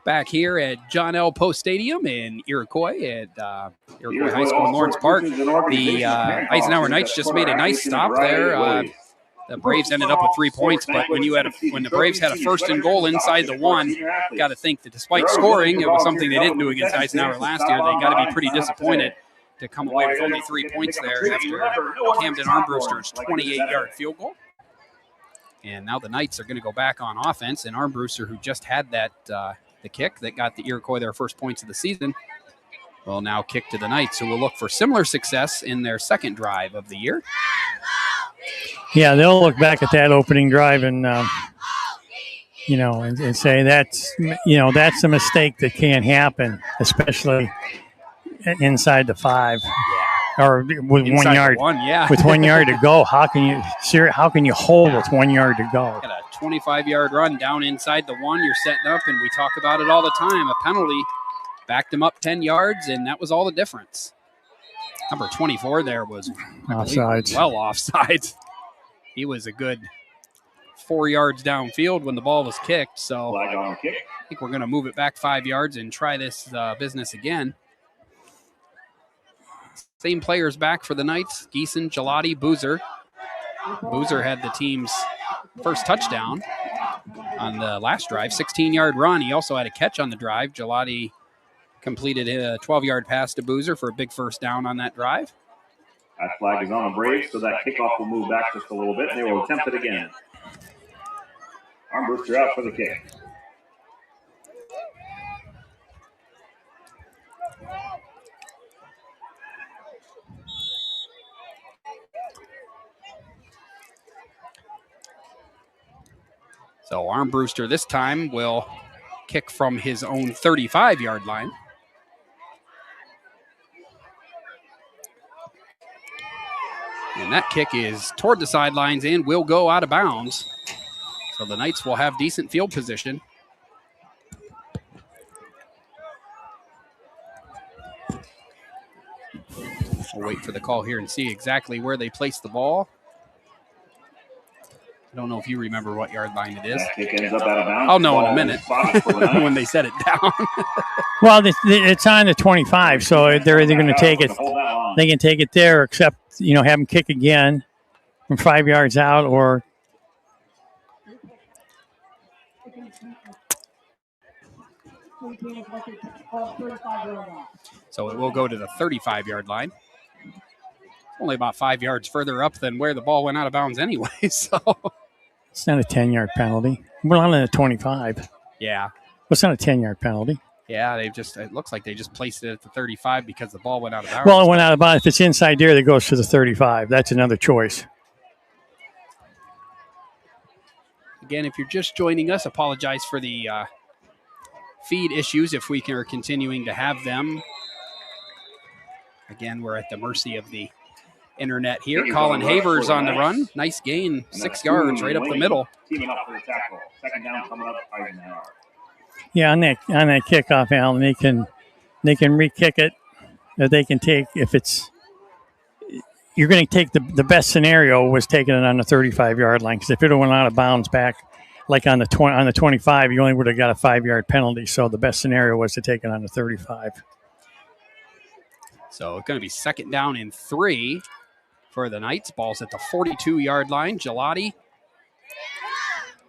[SPEAKER 3] Back here at John L. Post Stadium in Iroquois at Iroquois High School in Lawrence Park. The Eisenhower Knights just made a nice stop there. The Braves ended up with 3 points, but when the Braves had a first and goal inside the 1, got to think that despite scoring, it was something they didn't do against Eisenhower last year. They got to be pretty disappointed to come away with only 3 points there after Camden Armbruster's 28-yard field goal. And now the Knights are going to go back on offense, and Armbruster, who just had that the kick that got the Iroquois their first points of the season, will now kick to the Knights, who will look for similar success in their second drive of the year.
[SPEAKER 4] Yeah, they'll look back at that opening drive and and say that's a mistake that can't happen, especially inside the 5. Or with
[SPEAKER 3] inside
[SPEAKER 4] 1 yard, with 1 yard to go, how can you hold with 1 yard to go?
[SPEAKER 3] Got a 25-yard run down inside the 1. You're setting up, and we talk about it all the time. A penalty backed him up 10 yards, and that was all the difference. Number 24 there was
[SPEAKER 4] offsides.
[SPEAKER 3] Well offsides. He was a good 4 yards downfield when the ball was kicked. So I think we're going to move it back 5 yards and try this business again. Same players back for the Knights: Geeson, Gelati, Boozer. Boozer had the team's first touchdown on the last drive, 16-yard run. He also had a catch on the drive. Gelati completed a 12-yard pass to Boozer for a big first down on that drive.
[SPEAKER 7] That flag is on the Braves, so that kickoff will move back just a little bit, and they will attempt it again. Armbruster out for the kick.
[SPEAKER 3] So Armbruster this time will kick from his own 35-yard line. And that kick is toward the sidelines and will go out of bounds. So the Knights will have decent field position. We'll wait for the call here and see exactly where they place the ball. I don't know if you remember what yard line it is.
[SPEAKER 7] That kick ends up out of bounds.
[SPEAKER 3] I'll know in a minute when they set it down.
[SPEAKER 4] Well, it's on the 25, so they're either going to take it. They can take it there, except have them kick again from 5 yards out, or
[SPEAKER 3] so it will go to the 35-yard line. Only about 5 yards further up than where the ball went out of bounds anyway. So
[SPEAKER 4] it's not a 10-yard penalty. We're on a 25.
[SPEAKER 3] Yeah.
[SPEAKER 4] It's not a 10-yard penalty.
[SPEAKER 3] Yeah, it looks like they just placed it at the 35 because the ball went out of bounds.
[SPEAKER 4] Well, it went out of bounds. If it's inside there, that goes to the 35. That's another choice.
[SPEAKER 3] Again, if you're just joining us, apologize for the feed issues if we are continuing to have them. Again, we're at the mercy of the internet here. Colin Havers on the run. Nice gain, 6 yards right up the middle.
[SPEAKER 7] Teaming up for the tackle. Second down coming up, Eisenhower.
[SPEAKER 4] Yeah, on that kickoff, Alan, they can re-kick it. They can take, if it's, you're going to take the best scenario was taking it on the 35-yard line, because if it went out of bounds back like on the 25, you only would have got a 5-yard penalty. So the best scenario was to take it on the 35.
[SPEAKER 3] So it's going to be second down and 3 for the Knights. Ball's at the 42-yard line. Gelati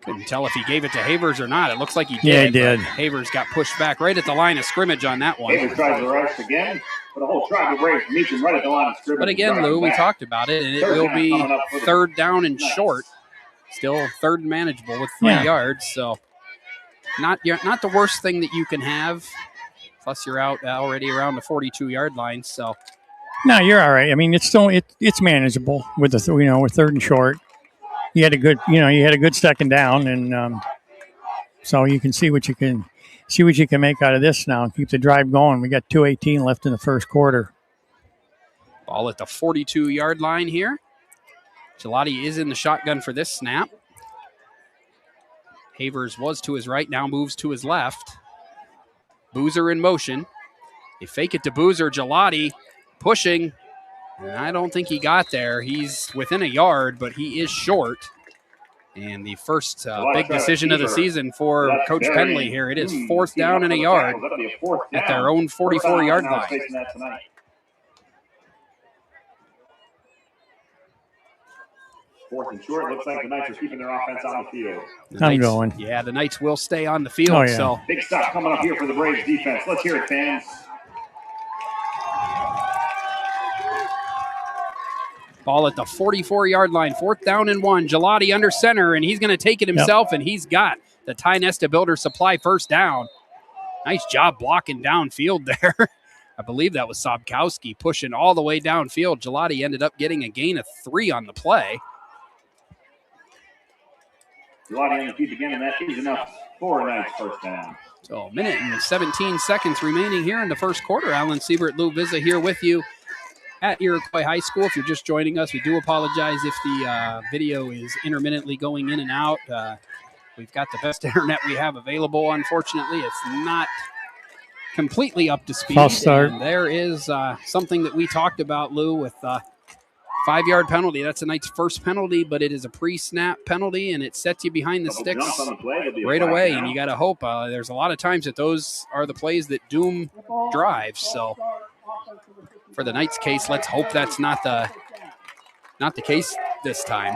[SPEAKER 3] couldn't tell if he gave it to Havers or not. It looks like he did.
[SPEAKER 4] Yeah, he did.
[SPEAKER 3] Havers got pushed back right at the line of scrimmage on that one.
[SPEAKER 7] Havers tries to rush again, but the whole tribe of Braves meets him right at the line of scrimmage.
[SPEAKER 3] But again, Lou, we talked about it, and it will be third down and short. Still third and manageable with 3 yards. So not the worst thing that you can have. Plus, you're out already around the 42-yard line. So
[SPEAKER 4] no, you're all right. I mean, it's still it's manageable with with third and short. You had a good second down, and so you can see what you can make out of this now and keep the drive going. We got 2:18 left in the first quarter.
[SPEAKER 3] Ball at the 42-yard line here. Gelati is in the shotgun for this snap. Havers was to his right, now moves to his left. Boozer in motion. They fake it to Boozer. Gelati pushing. And I don't think he got there. He's within a yard, but he is short. And the first big decision of the season for Coach Penley here. It is fourth down and a yard at their own 44-yard line.
[SPEAKER 7] Fourth and short. Looks like the Knights are keeping their offense on the field.
[SPEAKER 4] I'm going.
[SPEAKER 3] Yeah, the Knights will stay on the field.
[SPEAKER 4] Oh, yeah.
[SPEAKER 3] So
[SPEAKER 7] big stop coming up here for the Braves defense. Let's hear it, fans.
[SPEAKER 3] Ball at the 44-yard line. Fourth down and 1. Gelati under center, and he's going to take it himself, and he's got the Ty Nesta Builder Supply first down. Nice job blocking downfield there. I believe that was Sobkowski pushing all the way downfield. Gelati ended up getting a gain of 3 on the play.
[SPEAKER 7] Gelati on the feet again, and that is enough for a nice first down.
[SPEAKER 3] So a minute and 17 seconds remaining here in the first quarter. Alan Siebert, Lou Vizza here with you at Iroquois High School. If you're just joining us, we do apologize if the video is intermittently going in and out. We've got the best internet we have available. Unfortunately, it's not completely up to speed.
[SPEAKER 4] I'll start.
[SPEAKER 3] And there is something that we talked about, Lou, with 5-yard penalty. That's a Knight's first penalty, but it is a pre-snap penalty, and it sets you behind the sticks right away. And you got to hope. There's a lot of times that those are the plays that doom drives. So for the Knights' case, let's hope that's not the case this time.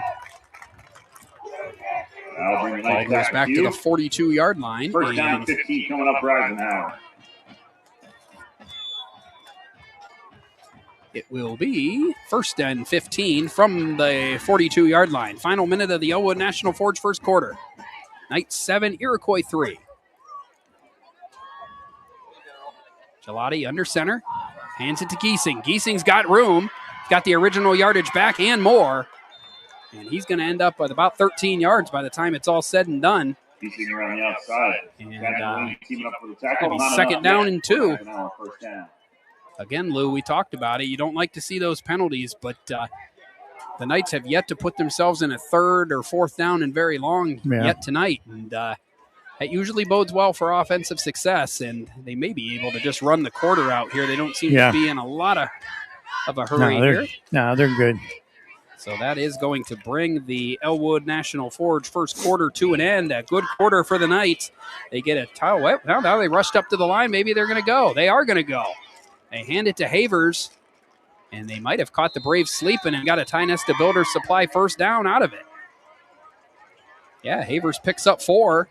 [SPEAKER 3] Ball goes back to the 42-yard line.
[SPEAKER 7] First down, 15 coming up for Eisenhower.
[SPEAKER 3] It will be 1st and 15 from the 42-yard line. Final minute of the Elwood National Forge first quarter. Knights 7, Iroquois 3. Gelati under center. Hands it to Giesing. Giesing's got room. He's got the original yardage back and more. And he's going to end up with about 13 yards by the time it's all said and done.
[SPEAKER 7] Giesing around the outside.
[SPEAKER 3] And
[SPEAKER 7] teaming up for the tackle.
[SPEAKER 3] maybe second down and 2.
[SPEAKER 7] First down.
[SPEAKER 3] Again, Lou, we talked about it. You don't like to see those penalties, but the Knights have yet to put themselves in a 3rd or 4th down and very long yet tonight. And that usually bodes well for offensive success, and they may be able to just run the quarter out here. They don't seem to be in a lot of a hurry here.
[SPEAKER 4] No, they're good.
[SPEAKER 3] So that is going to bring the Elwood National Forge first quarter to an end. A good quarter for the Knights. They get a towel. Well, now they rushed up to the line. Maybe they're going to go. They are going to go. They hand it to Havers, and they might have caught the Braves sleeping and got a Ty Nesta Builders Supply first down out of it. Yeah, Havers picks up 4.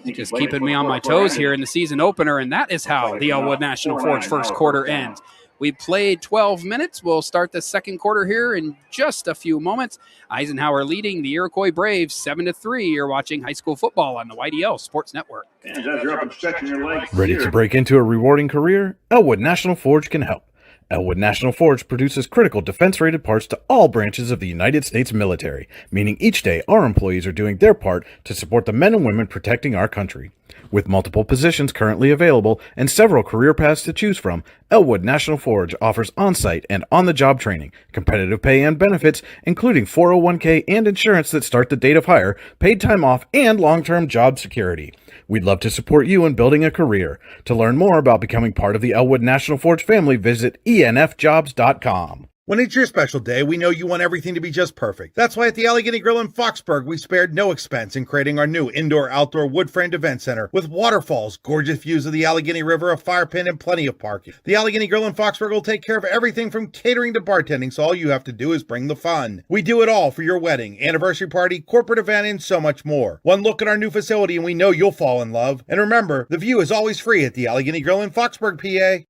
[SPEAKER 3] Just keeping me on my toes here in the season opener, and that is how the Elwood National Forge first quarter ends. We played 12 minutes. We'll start the second quarter here in just a few moments. Eisenhower leading the Iroquois Braves 7-3. You're watching high school football on the YDL Sports Network.
[SPEAKER 7] And as you're up and stretching your legs,
[SPEAKER 1] Ready to break into a rewarding career? Elwood National Forge can help. Elwood National Forge produces critical defense-rated parts to all branches of the United States military, meaning each day our employees are doing their part to support the men and women protecting our country. With multiple positions currently available and several career paths to choose from, Elwood National Forge offers on-site and on-the-job training, competitive pay and benefits, including 401k and insurance that start the date of hire, paid time off, and long-term job security. We'd love to support you in building a career. To learn more about becoming part of the Elwood National Forge family, visit enfjobs.com.
[SPEAKER 2] When it's your special day, we know you want everything to be just perfect. That's why at the Allegheny Grill in Foxburg, we spared no expense in creating our new indoor-outdoor wood-framed event center with waterfalls, gorgeous views of the Allegheny River, a fire pit, and plenty of parking. The Allegheny Grill in Foxburg will take care of everything from catering to bartending, so all you have to do is bring the fun. We do it all for your wedding, anniversary party, corporate event, and so much more. One look at our new facility and we know you'll fall in love. And remember, the view is always free at the Allegheny Grill in Foxburg, PA.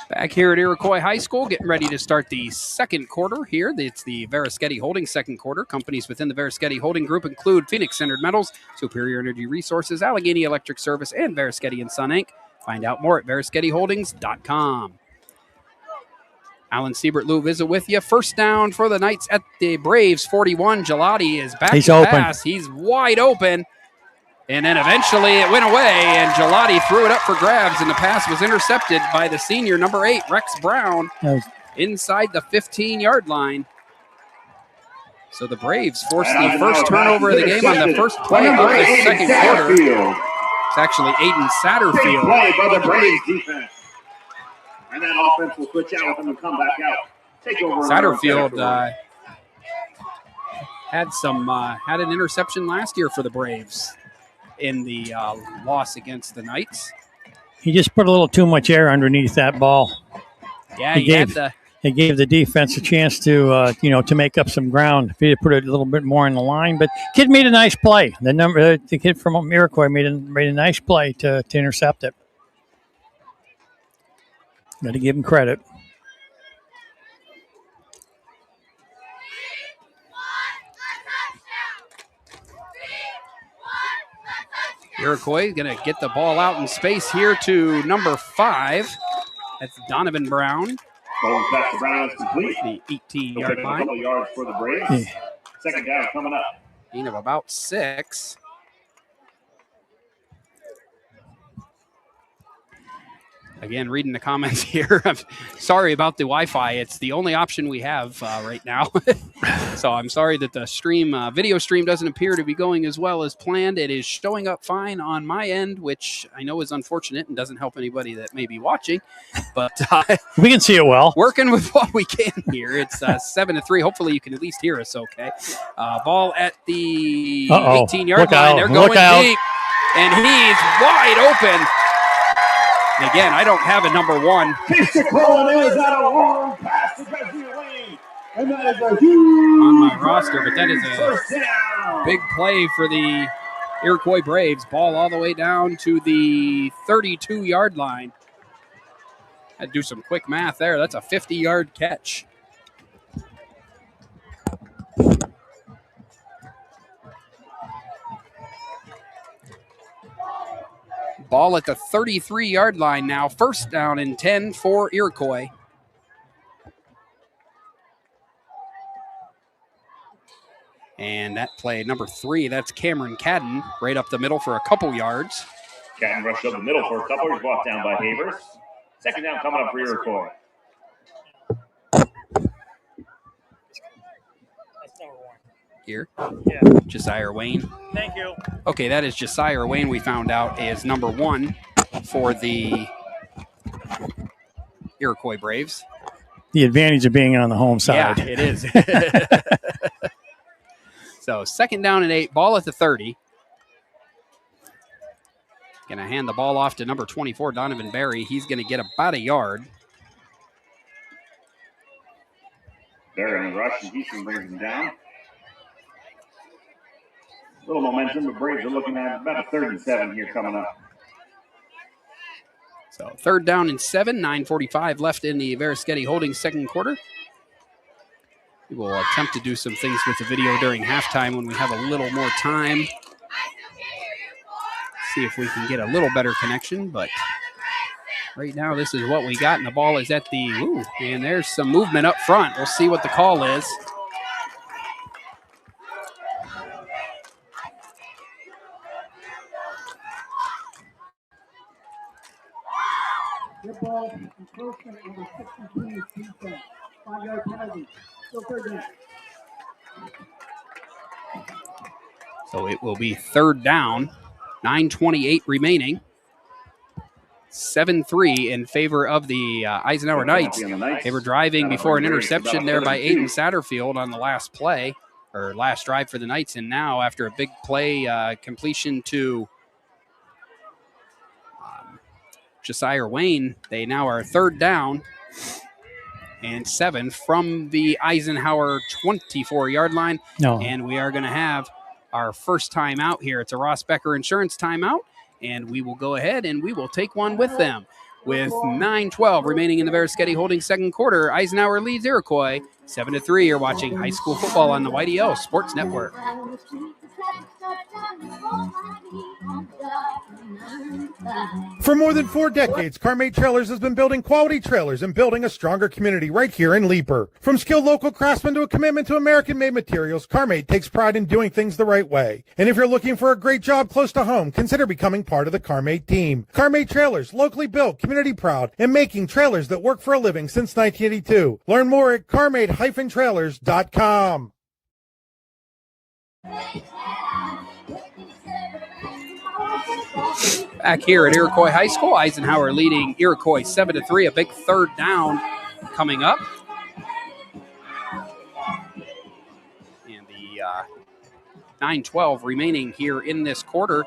[SPEAKER 3] Back here at Iroquois High School, getting ready to start the second quarter here. It's the Verischetti Holding second quarter. Companies within the Verischetti Holding Group include Phoenix Centered Metals, Superior Energy Resources, Allegheny Electric Service, and Verischetti & Son, Inc. Find out more at verischettiholdings.com. Alan Siebert, Lou Vizza with you. First down for the Knights at the Braves, 41. Gelati is back to pass. He's wide open. And then eventually it went away, and Gelati threw it up for grabs, and the pass was intercepted by the senior, number 8, Rex Brown, inside the 15-yard line. So the Braves forced the first turnover of the game on the first play of the second quarter. It's actually Aiden Satterfield.
[SPEAKER 7] Play by the Braves defense. And that offense will switch out with them and come back out. Take over.
[SPEAKER 3] Satterfield had an interception last year for the Braves in the loss against the Knights.
[SPEAKER 4] He just put a little too much air underneath that ball.
[SPEAKER 3] Yeah,
[SPEAKER 4] it gave the defense a chance to make up some ground. If he had put it a little bit more in the line, but kid made a nice play. The kid from Iroquois made a nice play to intercept it. Got to give him credit.
[SPEAKER 3] Iroquois going to get the ball out in space here to number 5. That's Donovan Brown.
[SPEAKER 7] Going back to Brown is complete.
[SPEAKER 3] The 18-yard line.
[SPEAKER 7] A couple yards for the Braves. Second down coming up.
[SPEAKER 3] Gain of about 6. Again, reading the comments here. I'm sorry about the Wi-Fi. It's the only option we have right now. So I'm sorry that the video stream doesn't appear to be going as well as planned. It is showing up fine on my end, which I know is unfortunate and doesn't help anybody that may be watching. But
[SPEAKER 4] we can see it well.
[SPEAKER 3] Working with what we can here. It's 7-3. Hopefully you can at least hear us okay. Ball at the 18-yard line. They're going deep. And he's wide open. And again, I don't have a number 1
[SPEAKER 7] is out a long pass to Gregory Lane. And that is a huge
[SPEAKER 3] on my roster, but that is a big play for the Iroquois Braves. Ball all the way down to the 32-yard line. Had to do some quick math there. That's a 50-yard catch. Ball at the 33-yard line now. First down and 10 for Iroquois. And that play, number 3, that's Cameron Cadden, right up the middle for a couple yards.
[SPEAKER 7] Cadden rushed up the middle for a couple yards, brought down by Havers. Second down coming up for Iroquois.
[SPEAKER 3] Here.
[SPEAKER 4] Yeah.
[SPEAKER 3] Josiah Wayne.
[SPEAKER 4] Thank you.
[SPEAKER 3] Okay, that is Josiah Wayne, we found out, is number 1 for the Iroquois Braves.
[SPEAKER 4] The advantage of being on the home side.
[SPEAKER 3] Yeah, it is. So second down and 8, ball at the 30. Going to hand the ball off to number 24, Donovan Berry. He's going to get about a yard.
[SPEAKER 7] Berry on the rush, and Houston brings him down. A little momentum, but Braves are looking at about a 3rd and 7 here coming up.
[SPEAKER 3] So third down and 7, 9:45 left in the Verischetti Holdings second quarter. We will attempt to do some things with the video during halftime when we have a little more time. See if we can get a little better connection, but right now this is what we got, and the ball is at the, and there's some movement up front. We'll see what the call is. So it will be third down, 9:28 remaining. 7-3 in favor of the Eisenhower Knights. They were driving before an interception there by Aiden Satterfield on the last play, or last drive for the Knights, and now after a big play completion to Josiah Wayne, they now are third down and 7 from the Eisenhower 24-yard line.
[SPEAKER 4] No.
[SPEAKER 3] And we are going to have our first timeout here. It's a Ross Becker Insurance timeout, and we will go ahead and we will take one with them. With 9:12 remaining in the Verischetti Holdings second quarter, Eisenhower leads Iroquois 7-3. You're watching high school football on the YDO Sports Network.
[SPEAKER 2] For more than 4 decades, Carmate Trailers has been building quality trailers and building a stronger community right here in Leeper. From skilled local craftsmen to a commitment to American-made materials, Carmate takes pride in doing things the right way. And if you're looking for a great job close to home, consider becoming part of the Carmate team. Carmate Trailers, locally built, community proud, and making trailers that work for a living since 1982. Learn more at carmate-trailers.com.
[SPEAKER 3] Back here at Iroquois High School, Eisenhower leading Iroquois 7-3. A big third down coming up. And the 9:12 remaining here in this quarter.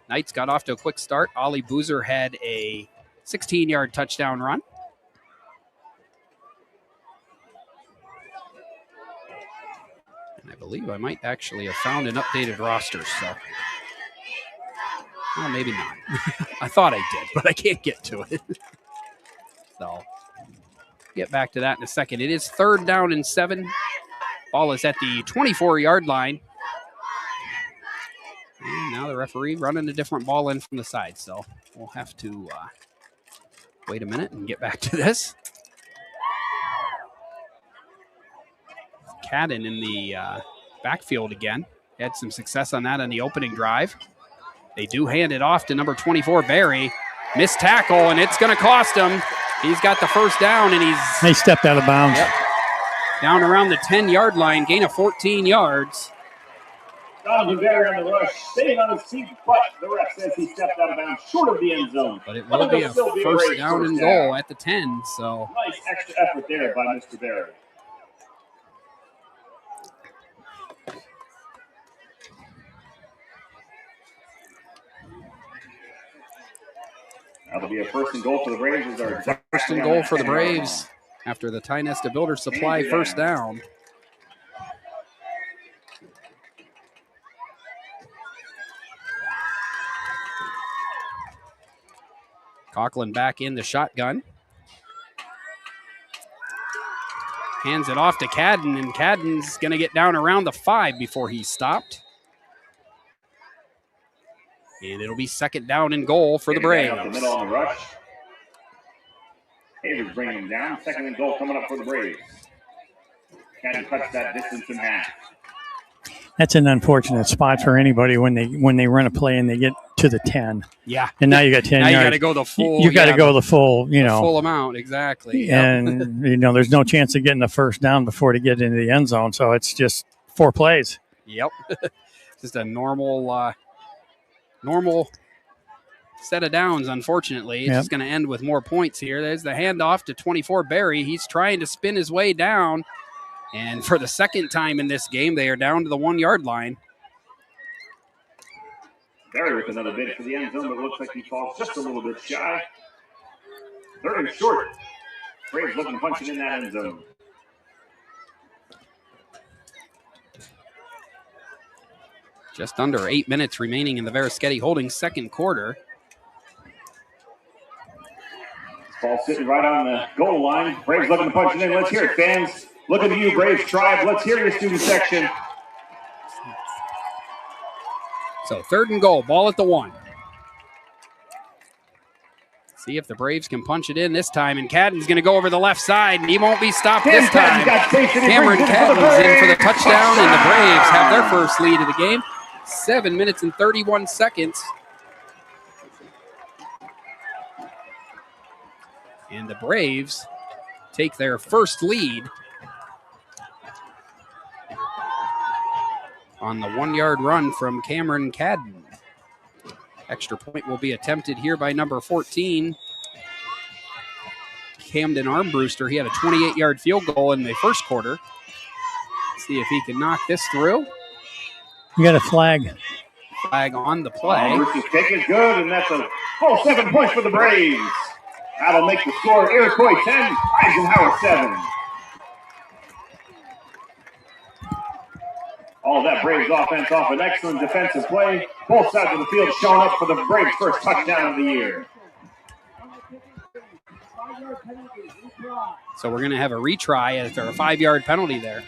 [SPEAKER 3] Knights got off to a quick start. Ollie Boozer had a 16-yard touchdown run. And I believe I might actually have found an updated roster, so... Well, maybe not. I thought I did, but I can't get to it. So, get back to that in a second. It is third down and 7. Ball is at the 24-yard line. And now the referee running a different ball in from the side, so we'll have to wait a minute and get back to this. Cadden in the backfield again. Had some success on that on the opening drive. They do hand it off to number 24, Barry. Missed tackle, and it's going to cost him. He's got the first down, and
[SPEAKER 4] They stepped out of bounds.
[SPEAKER 3] Yep, down around the 10-yard line, gain of 14 yards.
[SPEAKER 7] Donovan Barry on the rush, staying on his feet, but the ref says he stepped out of bounds short of the end zone.
[SPEAKER 3] But it will be a first down and goal at the 10, so.
[SPEAKER 7] Nice extra effort there by Mr. Barry. That'll be a first and goal for the Braves.
[SPEAKER 3] First and goal for the Braves after the Tynesta Builder Supply first down. Coughlin back in the shotgun. Hands it off to Cadden, and Cadden's going to get down around the 5 before he's stopped. And it'll be second down and goal for the Braves.
[SPEAKER 7] Up the middle on the rush. Havers bringing him down. Second and goal coming up for the Braves. Cadden cuts that distance in half.
[SPEAKER 4] That's an unfortunate spot for anybody when they run a play and they get to the 10.
[SPEAKER 3] Yeah.
[SPEAKER 4] And now you got 10
[SPEAKER 3] now
[SPEAKER 4] yards.
[SPEAKER 3] You got to go the full.
[SPEAKER 4] You got to go the full,
[SPEAKER 3] full amount, exactly.
[SPEAKER 4] And, there's no chance of getting the first down before to get into the end zone. So it's just 4 plays.
[SPEAKER 3] Yep. Just a normal set of downs, unfortunately. It's just going to end with more points here. There's the handoff to 24 Barry. He's trying to spin his way down. And for the second time in this game, they are down to the 1-yard line.
[SPEAKER 7] Barry with another bid for the end zone, but it looks like he falls just a little bit shy. Third and short. Braves looking punching in that end zone.
[SPEAKER 3] Just under 8 minutes remaining in the Verischetti Holdings second quarter.
[SPEAKER 7] Ball sitting right on the goal line. Braves looking to punch it in. Let's hear it, fans. Looking to you, Braves Tribe. Let's hear your student section.
[SPEAKER 3] So third and goal, ball at the 1. See if the Braves can punch it in this time. And Cadden's going to go over the left side, and he won't be stopped this time. Cameron Cadden's in for the touchdown, and the Braves have their first lead of the game. 7 minutes and 31 seconds. And the Braves take their first lead on the 1-yard run from Cameron Cadden. Extra point will be attempted here by number 14, Camden Armbruster. He had a 28-yard field goal in the first quarter. See if he can knock this through.
[SPEAKER 4] You got a flag.
[SPEAKER 3] Flag on the play.
[SPEAKER 7] Armbruster's kick is good, and that's a full 7 points for the Braves. That'll make the score Iroquois 10, Eisenhower 7. All of that Braves offense off an excellent defensive play. Both sides of the field showing up for the Braves' first touchdown of the year.
[SPEAKER 3] So we're going to have a retry after a 5-yard penalty there.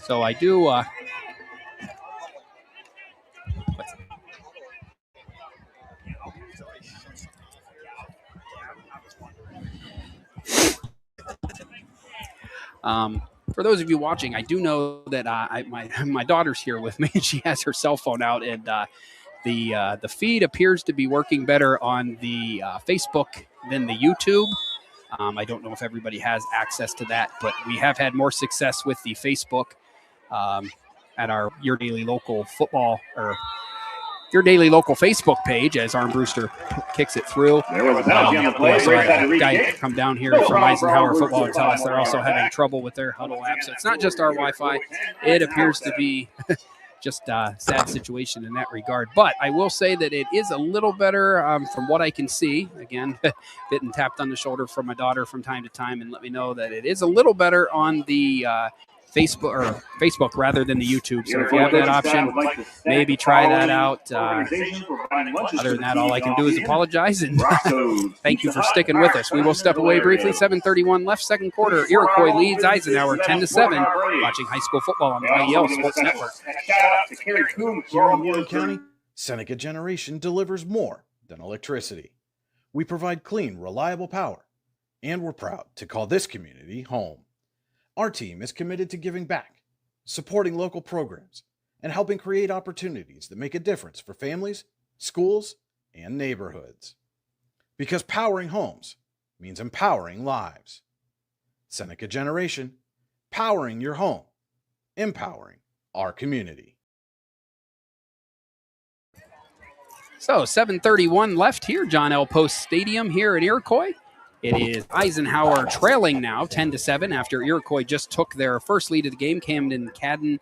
[SPEAKER 3] So I do... For those of you watching, I do know that my daughter's here with me, and she has her cell phone out, and the feed appears to be working better on the Facebook than the YouTube. I don't know if everybody has access to that, but we have had more success with the Facebook at our Your Daily Local Football or Your Daily Local Facebook page as Armbruster kicks it through.
[SPEAKER 7] There was a penalty on the play.
[SPEAKER 3] So I had a guy come down here from Eisenhower Football and tell us they're also having trouble with their huddle app. So it's not just our Wi-Fi. It appears to be just a sad situation in that regard. But I will say that it is a little better from what I can see. Again, bit and tapped on the shoulder from my daughter from time to time and let me know that it is a little better on the Facebook rather than the YouTube. So if you have that option, maybe try that out. Other than that, all I can do is apologize and thank you for sticking with us. We will step away briefly. 7:31 left, second quarter. Iroquois leads Eisenhower 10-7. Watching high school football on the IEL Sports Network.
[SPEAKER 1] Here in Warren County, Seneca Generation delivers more than electricity. We provide clean, reliable power, and we're proud to call this community home. Our team is committed to giving back, supporting local programs, and helping create opportunities that make a difference for families, schools, and neighborhoods. Because powering homes means empowering lives. Seneca Generation, powering your home, empowering our community.
[SPEAKER 3] So 7:31 left here, John L. Post Stadium here at Iroquois. It is Eisenhower trailing now 10-7 after Iroquois just took their first lead of the game. Cameron Cadden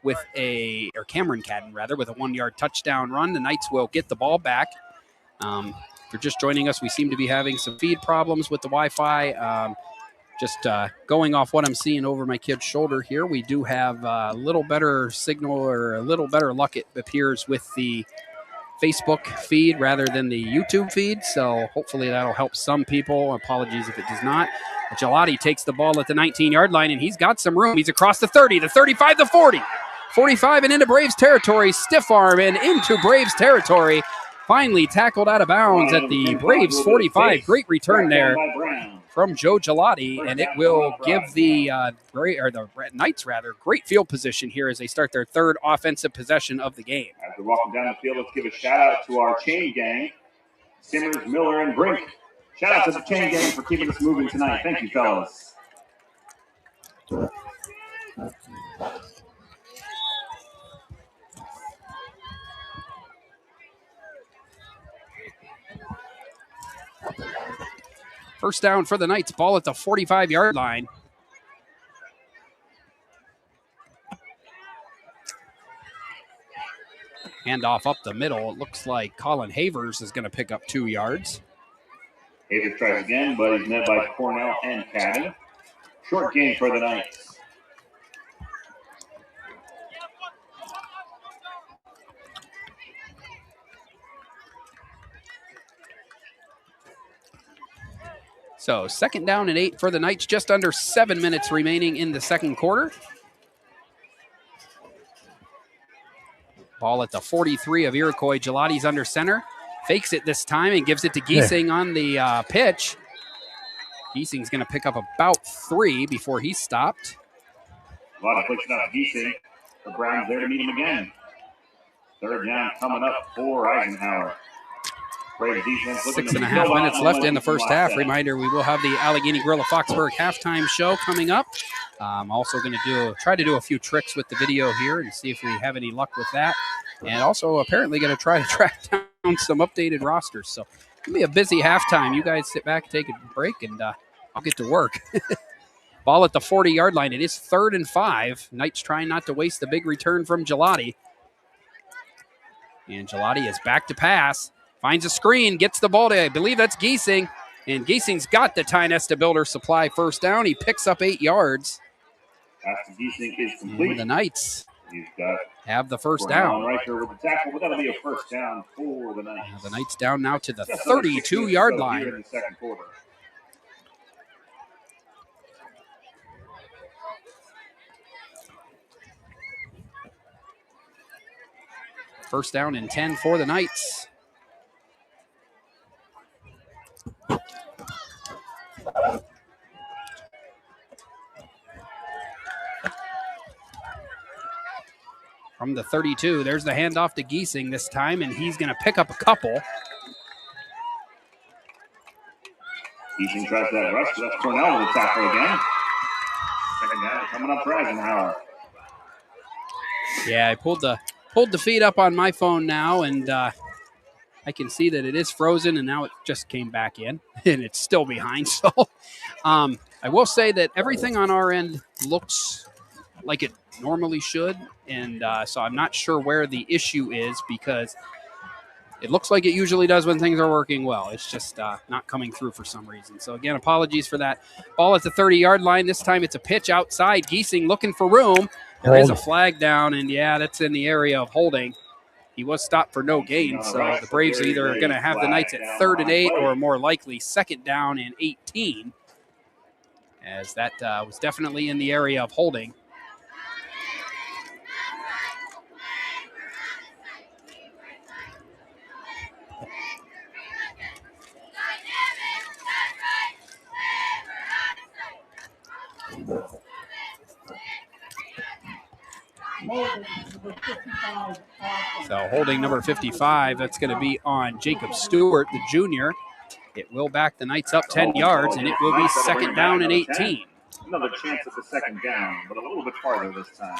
[SPEAKER 3] with a 1-yard touchdown run. The Knights will get the ball back. If you're just joining us, we seem to be having some feed problems with the Wi-Fi. Just going off what I'm seeing over my kid's shoulder here, we do have a little better signal or a little better luck, it appears, with the Facebook feed rather than the YouTube feed. So hopefully that'll help some people. Apologies if it does not. But Gelati takes the ball at the 19-yard line, and he's got some room. He's across the 30, the 35, the 40. 45 and into Braves territory. Stiff arm and into Braves territory. Finally tackled out of bounds at the Braves 45. Great return there from Joe Gelati, and it will give the Knights great field position here as they start their third offensive possession of the game.
[SPEAKER 7] As we're walking down the field, let's give a shout out to our chain gang, Simmers, Miller, and Brink. Shout out to the chain gang for keeping us moving tonight. Thank you, fellas.
[SPEAKER 3] First down for the Knights, ball at the 45-yard line. Handoff up the middle. It looks like Colin Havers is going to pick up 2 yards.
[SPEAKER 7] Havers tries again, but he's met by Cornell and Cadden. Short gain for the Knights.
[SPEAKER 3] So 2nd down and 8 for the Knights, just under 7 minutes remaining in the second quarter. Ball at the 43 of Iroquois. Gelati's under center. Fakes it this time and gives it to Giesing on the pitch. Giesing's going to pick up about 3 before he's stopped.
[SPEAKER 7] A lot of pushing out Giesing. The Browns there to meet him again. 3rd down coming up for Eisenhower.
[SPEAKER 3] 6.5 minutes left in the first half. Reminder, we will have the Allegheny Grill of Foxburg halftime show coming up. I'm also going to try to do a few tricks with the video here and see if we have any luck with that. And also apparently going to try to track down some updated rosters. So it's going to be a busy halftime. You guys sit back, take a break, and I'll get to work. Ball at the 40-yard line. It is 3rd and 5. Knights trying not to waste the big return from Gelati. And Gelati is back to pass. Finds a screen, gets the ball to, I believe that's Giesing. And Giesing's got the Ty Nesta Builder Supply first down. He picks up 8 yards.
[SPEAKER 7] Pass to Giesing is complete.
[SPEAKER 3] And the Knights
[SPEAKER 7] He's got
[SPEAKER 3] have the first down.
[SPEAKER 7] Right here with the tackle, but that'll be a first down for the Knights.
[SPEAKER 3] The Knights down now to the 32-yard line.
[SPEAKER 7] Here in the second quarter.
[SPEAKER 3] First down and 10 for the Knights. From the 32, there's the handoff to Giesing this time, and he's going to pick up a couple.
[SPEAKER 7] Giesing tries that rush, so that's Cornell with the tackle again. 2nd down coming up for Eisenhower.
[SPEAKER 3] Yeah, I pulled the feed up on my phone now, and I can see that it is frozen, and now it just came back in, and it's still behind. So I will say that everything on our end looks like it normally should, and so I'm not sure where the issue is because it looks like it usually does when things are working well. It's just not coming through for some reason. So, again, apologies for that. Ball at the 30-yard line. This time it's a pitch outside. Giesing looking for room. There is a flag down, and, yeah, that's in the area of holding. He was stopped for no gain, so the Braves are either going to have the Knights at 3rd and 8 or more likely 2nd down and 18, as that was definitely in the area of holding. So holding number 55, that's going to be on Jacob Stewart, the junior. It will back the Knights up 10 yards, and it will be 2nd down and 18.
[SPEAKER 7] Another chance at the 2nd down, but a little bit farther this time.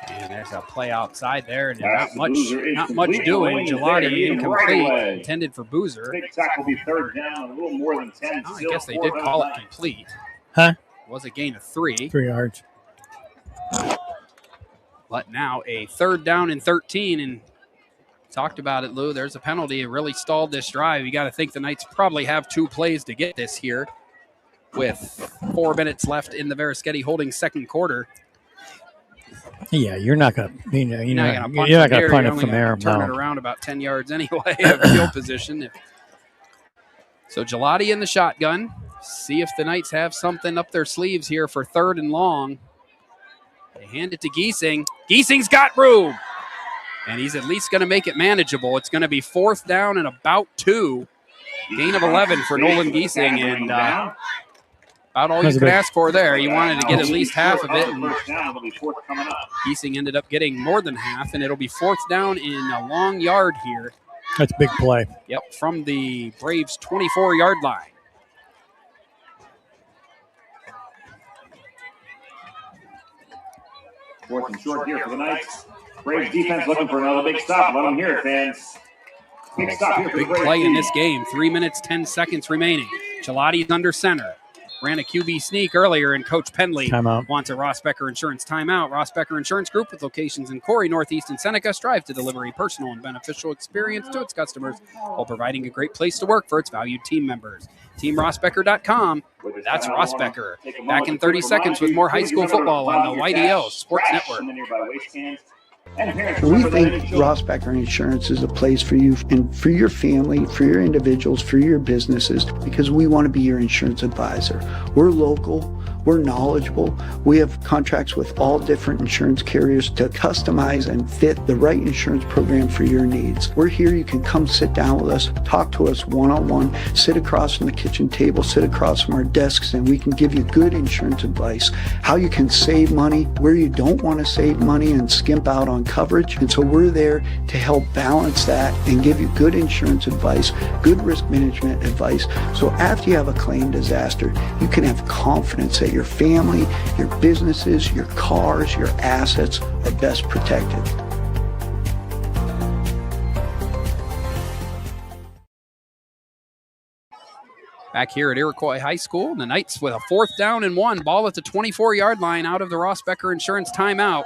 [SPEAKER 3] And there's a play outside there, and not much doing. Gelati incomplete, intended for Boozer.
[SPEAKER 7] Big tackle will be 3rd down, a little more than 10.
[SPEAKER 3] I guess they did call it complete.
[SPEAKER 4] Huh?
[SPEAKER 3] Was a gain of 3.
[SPEAKER 4] 3 yards.
[SPEAKER 3] But now a 3rd down and 13, and talked about it, Lou. There's a penalty. It really stalled this drive. You got to think the Knights probably have 2 plays to get this here with 4 minutes left in the Verischetti Holdings second quarter.
[SPEAKER 4] Yeah, you're not going to you're not going to
[SPEAKER 3] punt
[SPEAKER 4] it from there.
[SPEAKER 3] Turn it around about 10 yards anyway of field position. So Gelati in the shotgun. See if the Knights have something up their sleeves here for 3rd and long. They hand it to Giesing. Giesing's got room. And he's at least going to make it manageable. It's going to be 4th down and about 2. Gain of 11 for Nolan Giesing. And about all you could ask for there. You wanted to get at least half of it. And Giesing ended up getting more than half. And it'll be 4th down in a long yard here.
[SPEAKER 4] That's a big play.
[SPEAKER 3] Yep, from the Braves' 24-yard line.
[SPEAKER 7] Fourth and short here for the Knights. Braves defense looking for another big stop. Let them hear it, fans. Big stop here for
[SPEAKER 3] Big play in this game. 3 minutes, 10 seconds remaining. Gelati's under center. Ran a QB sneak earlier, and Coach Penley wants a Ross Becker Insurance timeout. Ross Becker Insurance Group, with locations in Corey, Northeast, and Seneca, strives to deliver a personal and beneficial experience to its customers while providing a great place to work for its valued team members. TeamRossBecker.com. That's Ross Becker. Back in 30 seconds with more high school football on the YDO Sports Network.
[SPEAKER 9] We think Ross Becker Insurance is a place for you and for your family, for your individuals, for your businesses, because we want to be your insurance advisor. We're local. We're knowledgeable. We have contracts with all different insurance carriers to customize and fit the right insurance program for your needs. We're here. You can come sit down with us, talk to us one-on-one, sit across from the kitchen table, sit across from our desks, and we can give you good insurance advice, how you can save money, where you don't want to save money and skimp out on coverage. And so we're there to help balance that and give you good insurance advice, good risk management advice. So after you have a claim disaster, you can have confidence that your family, your businesses, your cars, your assets are best protected.
[SPEAKER 3] Back here at Iroquois High School, the Knights with a 4th down and 1. Ball at the 24-yard line out of the Ross Becker Insurance timeout.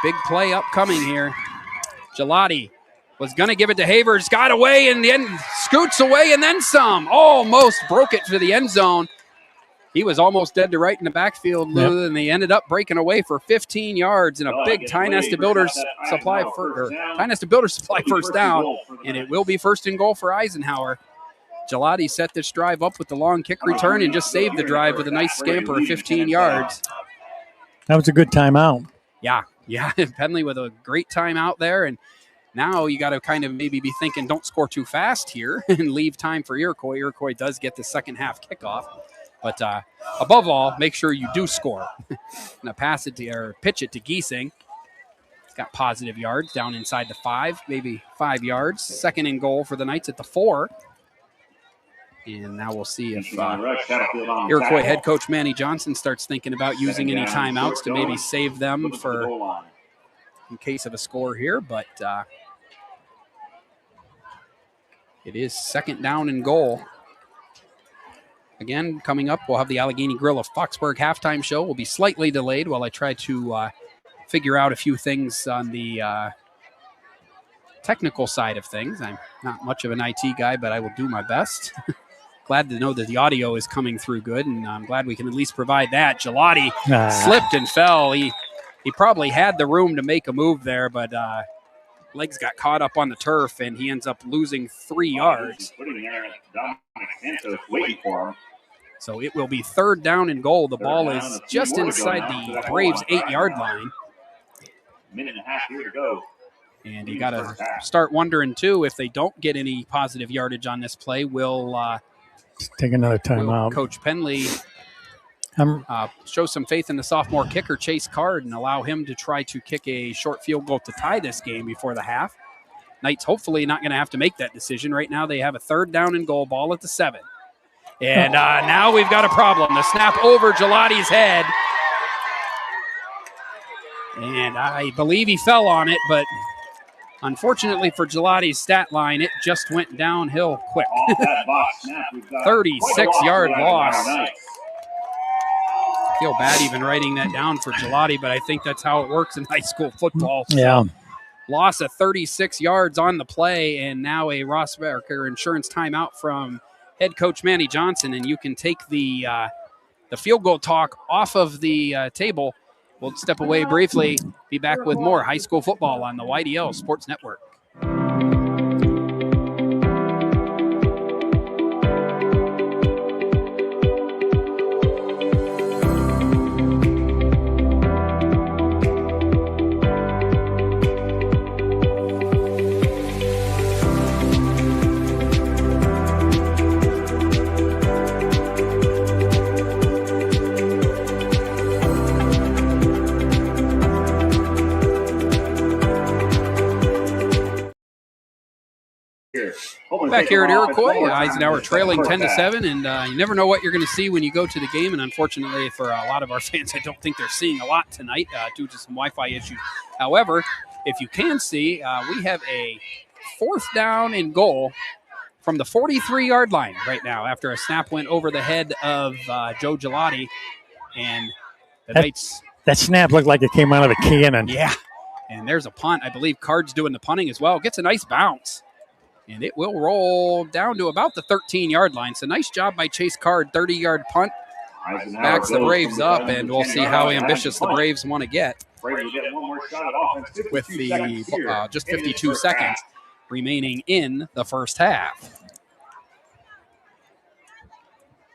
[SPEAKER 3] Big play upcoming here. Gelati was going to give it to Havers, got away and then scoots away and then some. Almost broke it for the end zone. He was almost dead to right in the backfield, Lou, and they ended up breaking away for 15 yards and a big Ty Nesta Builders Supply first down, and it will be 1st and goal for Eisenhower. Gelati set this drive up with the long kick return and just saved the drive with a nice scamper of 15 yards.
[SPEAKER 4] That was a good timeout.
[SPEAKER 3] Yeah, Penley with a great timeout there, and now you got to kind of maybe be thinking don't score too fast here and leave time for Iroquois. Iroquois does get the second half kickoff. But above all, make sure you do score. Now pass it to, or pitch it to Giesing. He's got positive yards down inside the 5, maybe 5 yards. 2nd and goal for the Knights at the 4. And now we'll see if Iroquois head coach Manny Johnson starts thinking about using any timeouts to maybe save them for in case of a score here. But it is 2nd down and goal. Again, coming up, we'll have the Allegheny Grill of Foxburg halftime show. Will be slightly delayed while I try to figure out a few things on the technical side of things. I'm not much of an IT guy, but I will do my best. Glad to know that the audio is coming through good, and I'm glad we can at least provide that. Gelati slipped and fell. He probably had the room to make a move there, but legs got caught up on the turf, and he ends up losing 3 yards. So it will be 3rd down and goal. The ball is just inside the Braves' 8-yard line.
[SPEAKER 7] Minute and a half here to go.
[SPEAKER 3] And you got to start wondering, too, if they don't get any positive yardage on this play, will
[SPEAKER 4] take another timeout.
[SPEAKER 3] Coach Penley show some faith in the sophomore kicker, Chase Card, and allow him to try to kick a short field goal to tie this game before the half. Knights hopefully not going to have to make that decision. Right now they have a 3rd down and goal, ball at the 7. And now we've got a problem. The snap over Gelati's head. And I believe he fell on it, but Unfortunately for Gelati's stat line, it just went downhill quick.
[SPEAKER 7] Off that box snap, we've got
[SPEAKER 3] 36-yard loss.
[SPEAKER 7] Nice.
[SPEAKER 3] I feel bad even writing that down for Gelati, but I think that's how it works in high school football. So
[SPEAKER 4] Yeah.
[SPEAKER 3] loss of 36 yards on the play, and now a Ross Becker Insurance timeout from head coach Manny Johnson, and you can take the field goal talk off of the table. We'll step away briefly, be back with more high school football on the YDL Sports Network. Back here at Iroquois, Eisenhower trailing 10-7, and you never know what you're going to see when you go to the game. And unfortunately, for a lot of our fans, I don't think they're seeing a lot tonight due to some Wi-Fi issues. However, if you can see, we have a 4th down and goal from the 43-yard line right now after a snap went over the head of Joe Gelati, and the Knights.
[SPEAKER 4] That snap looked like it came out of a cannon.
[SPEAKER 3] Yeah, and there's a punt. I believe Card's doing the punting as well. Gets a nice bounce. And it will roll down to about the 13-yard line. So nice job by Chase Card, 30-yard punt. Backs the Braves up, and we'll see how ambitious the Braves want to get.
[SPEAKER 7] Braves will get one more shot at offense.
[SPEAKER 3] With the just 52 seconds remaining in the first half.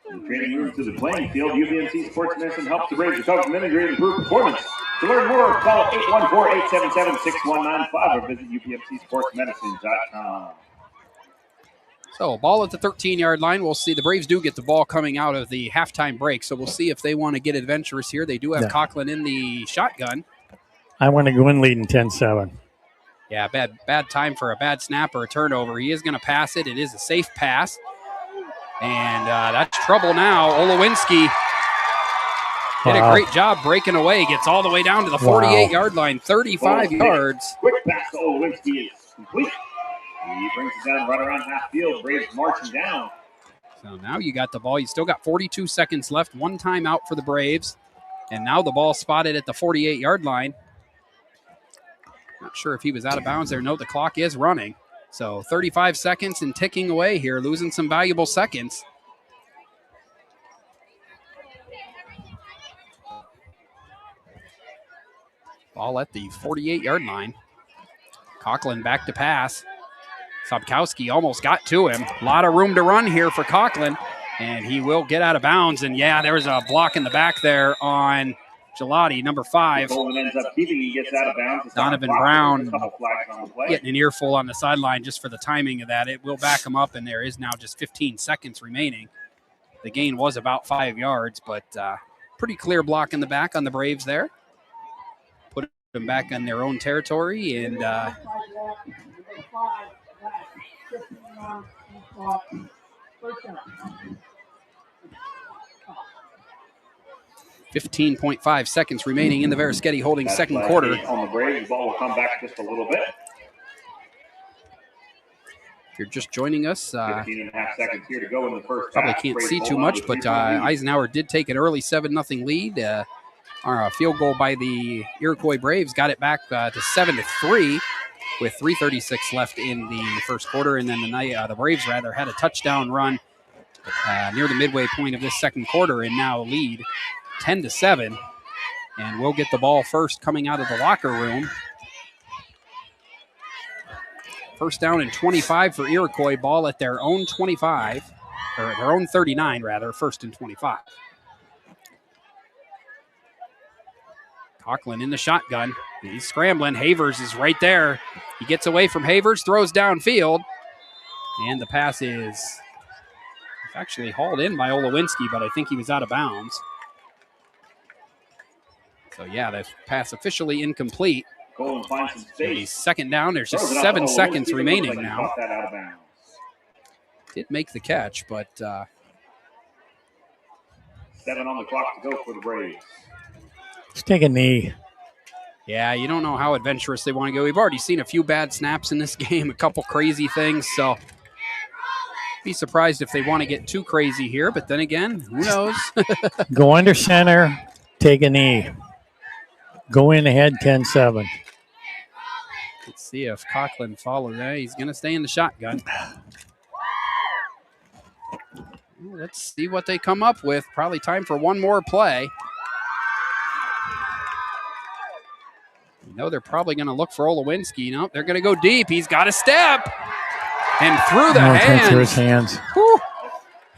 [SPEAKER 7] Training room to the playing field. UPMC Sports Medicine helps the Braves recover from injury and improve performance. To learn more, call 814-877-6195 or visit upmcsportsmedicine.com.
[SPEAKER 3] So ball at the 13-yard line. We'll see. The Braves do get the ball coming out of the halftime break, so we'll see if they want to get adventurous here. They do have Coughlin in the shotgun.
[SPEAKER 4] I want to go in leading 10-7.
[SPEAKER 3] Yeah, bad time for a bad snap or a turnover. He is going to pass it. It is a safe pass. And that's trouble now. Olowinski did a great job breaking away. Gets all the way down to the 48-yard line, 35 yards.
[SPEAKER 7] Quick pass to Olowinski is complete. He brings it down right around half field. Braves marching down.
[SPEAKER 3] So now you got the ball. You still got 42 seconds left. One timeout for the Braves. And now the ball spotted at the 48-yard line. Not sure if he was out of bounds there. No, the clock is running. So 35 seconds and ticking away here, losing some valuable seconds. Ball at the 48-yard line. Coughlin back to pass. Sobkowski almost got to him. A lot of room to run here for Coughlin, and he will get out of bounds. And, yeah, there was a block in the back there on Gelati, number 5.
[SPEAKER 7] Ends up keeping, he gets out of bounds.
[SPEAKER 3] Donovan Brown getting an earful on the sideline just for the timing of that. It will back him up, and there is now just 15 seconds remaining. The gain was about 5 yards, but pretty clear block in the back on the Braves there. Put them back on their own territory, and 15.5 seconds remaining in the Verischetti Holdings second quarter.
[SPEAKER 7] On the Braves, the ball will come back just a little bit.
[SPEAKER 3] If you're just joining us,
[SPEAKER 7] 15 and a half seconds here to go in the first
[SPEAKER 3] probably
[SPEAKER 7] half.
[SPEAKER 3] Can't see too much, but Eisenhower did take an early 7-0 lead. A field goal by the Iroquois Braves got it back to 7-3 with 3:36 left in the first quarter, and then the Braves had a touchdown run near the midway point of this second quarter, and now lead 10-7. And we'll get the ball first coming out of the locker room. First down and 25 for Iroquois. Ball at their own 25, or their own 39 rather. First and 25. Coughlin in the shotgun. He's scrambling. Havers is right there. He gets away from Havers, throws downfield, and the pass is actually hauled in by Olowinski, but I think he was out of bounds. So, yeah, the pass officially incomplete. He's second down. There's just 7 seconds remaining now. Did make the catch, but
[SPEAKER 7] 7 on the clock to go for the Braves.
[SPEAKER 4] Let's take a knee.
[SPEAKER 3] Yeah, you don't know how adventurous they want to go. We've already seen a few bad snaps in this game, a couple crazy things, so be surprised if they want to get too crazy here, but then again, who knows?
[SPEAKER 4] Go under center, take a knee. Go in ahead 10-7.
[SPEAKER 3] Let's see if Conklin follows that. He's going to stay in the shotgun. Let's see what they come up with. Probably time for one more play. You know they're probably going to look for Olowinski. No, they're going to go deep. He's got a step. And through the hands.
[SPEAKER 4] Through his hands.
[SPEAKER 3] Whew.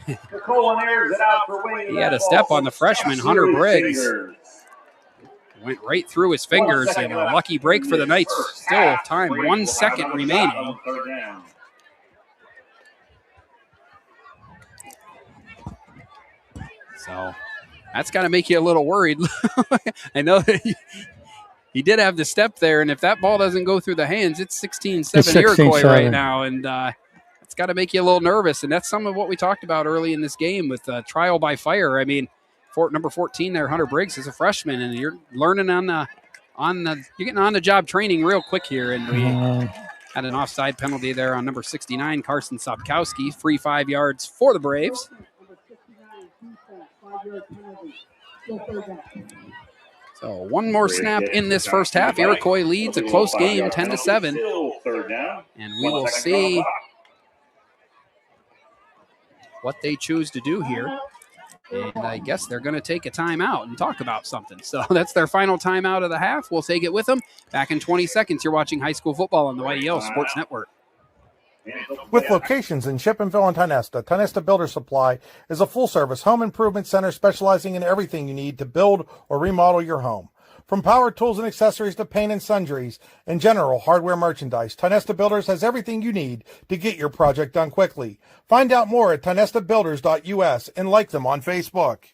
[SPEAKER 7] He
[SPEAKER 3] He had a step on the freshman, Hunter Briggs. Went right through his fingers, and a lucky break for the Knights. Still time, 1 second remaining. So that's got to make you a little worried. I know that he did have the step there, and if that ball doesn't go through the hands, it's 16-7 Iroquois right now, and it's got to make you a little nervous, and that's some of what we talked about early in this game with trial by fire. I mean, number 14 there, Hunter Briggs, is a freshman, and you're learning you're getting on the job training real quick here, and we had an offside penalty there on number 69, Carson Sobkowski, free 5 yards for the Braves. So one more snap in this first half. Iroquois leads a close game, 10-7, and we will see what they choose to do here. And I guess they're going to take a timeout and talk about something. So that's their final timeout of the half. We'll take it with them. Back in 20 seconds, you're watching high school football on the YDL Sports Network.
[SPEAKER 2] With locations in Shippenville and Tionesta, Tionesta Builder Supply is a full-service home improvement center specializing in everything you need to build or remodel your home. From power tools and accessories to paint and sundries and general hardware merchandise, Tionesta Builders has everything you need to get your project done quickly. Find out more at tionestabuilders.us and like them on Facebook.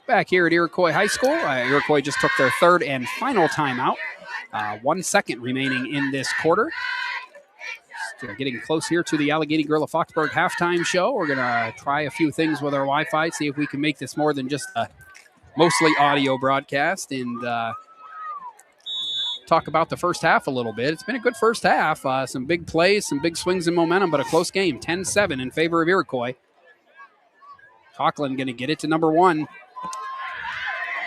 [SPEAKER 3] Back here at Iroquois High School, Iroquois just took their third and final timeout. 1 second remaining in this quarter. Still getting close here to the Allegheny Grill of Foxburg halftime show. We're going to try a few things with our Wi-Fi, see if we can make this more than just a mostly audio broadcast, and talk about the first half a little bit. It's been a good first half. Some big plays, some big swings and momentum, but a close game. 10-7 in favor of Iroquois. Conklin going to get it to number 1.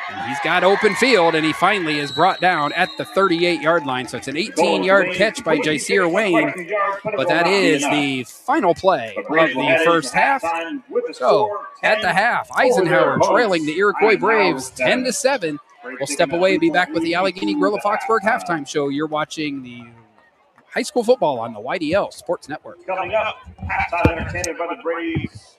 [SPEAKER 3] And he's got open field, and he finally is brought down at the 38-yard line. So it's an 18-yard catch by Jaceer Wayne, but that is the final play of the first half. So at the half, Eisenhower trailing the Iroquois Braves 10-7. We'll step away, be back with the Allegheny Grill of Foxburg halftime show. You're watching the high school football on the YDL Sports Network.
[SPEAKER 7] Coming up, halftime entertainment by the Braves.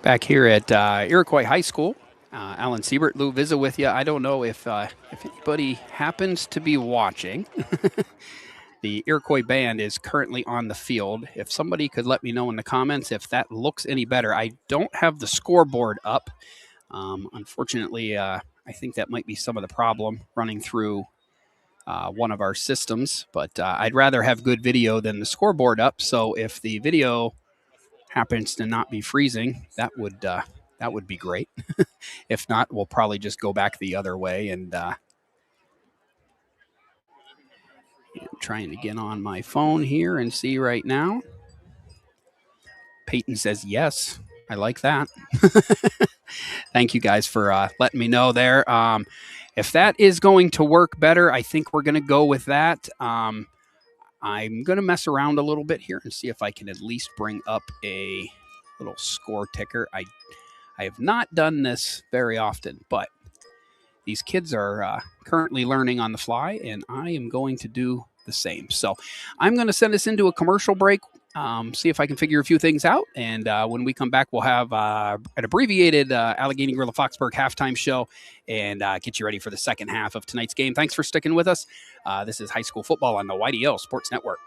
[SPEAKER 3] Back here at Iroquois High School, Alan Siebert, Lou Vizza with you. I don't know if anybody happens to be watching. The Iroquois band is currently on the field. If somebody could let me know in the comments if that looks any better. I don't have the scoreboard up. Unfortunately, I think that might be some of the problem running through one of our systems, but I'd rather have good video than the scoreboard up. So if the video happens to not be freezing, that would be great. If not, we'll probably just go back the other way and I'm trying to get on my phone here and see right now. Peyton says yes. I like that. Thank you guys for letting me know there. If that is going to work better, I think we're going to go with that. I'm going to mess around a little bit here and see if I can at least bring up a little score ticker. I have not done this very often, but these kids are currently learning on the fly, and I am going to do the same. So I'm going to send us into a commercial break, see if I can figure a few things out. And when we come back, we'll have an abbreviated Allegheny Gorilla Foxburg halftime show and get you ready for the second half of tonight's game. Thanks for sticking with us. This is high school football on the YDL Sports Network.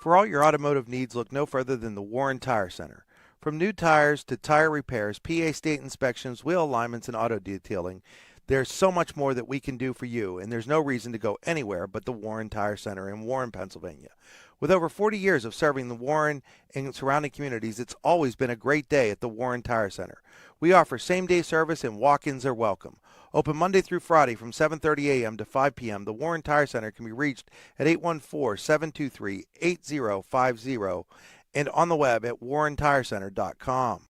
[SPEAKER 10] For all your automotive needs, look no further than the Warren Tire Center. From new tires to tire repairs, PA state inspections, wheel alignments, and auto detailing, there's so much more that we can do for you, and there's no reason to go anywhere but the Warren Tire Center in Warren, Pennsylvania. With over 40 years of serving the Warren and surrounding communities, it's always been a great day at the Warren Tire Center. We offer same-day service and walk-ins are welcome. Open Monday through Friday from 7:30 a.m. to 5 p.m., the Warren Tire Center can be reached at 814-723-8050 and on the web at warrentirecenter.com.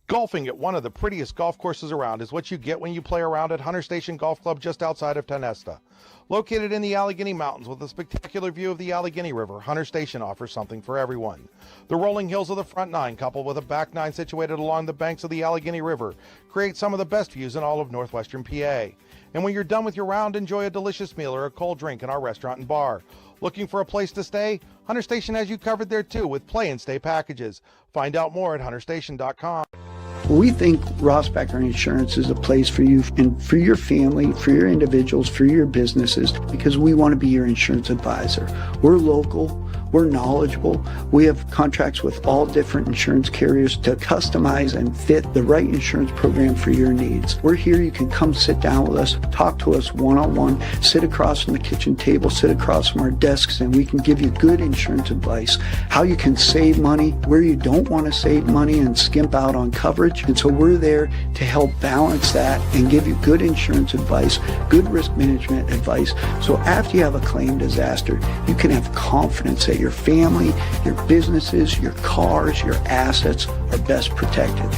[SPEAKER 2] Golfing at one of the prettiest golf courses around is what you get when you play around at Hunter Station Golf Club just outside of Tonesta. Located in the Allegheny Mountains with a spectacular view of the Allegheny River, Hunter Station offers something for everyone. The rolling hills of the front nine, coupled with a back nine situated along the banks of the Allegheny River, create some of the best views in all of northwestern PA. And when you're done with your round, enjoy a delicious meal or a cold drink in our restaurant and bar. Looking for a place to stay? Hunter Station has you covered there too with play and stay packages. Find out more at hunterstation.com.
[SPEAKER 9] We think Ross Becker Insurance is a place for you and for your family, for your individuals, for your businesses, because we want to be your insurance advisor. We're local, we're knowledgeable, we have contracts with all different insurance carriers to customize and fit the right insurance program for your needs. We're here, you can come sit down with us, talk to us one-on-one, sit across from the kitchen table, sit across from our desks, and we can give you good insurance advice, how you can save money, where you don't want to save money and skimp out on coverage. And so we're there to help balance that and give you good insurance advice, good risk management advice. So after you have a claim disaster, you can have confidence that your family, your businesses, your cars, your assets are best protected.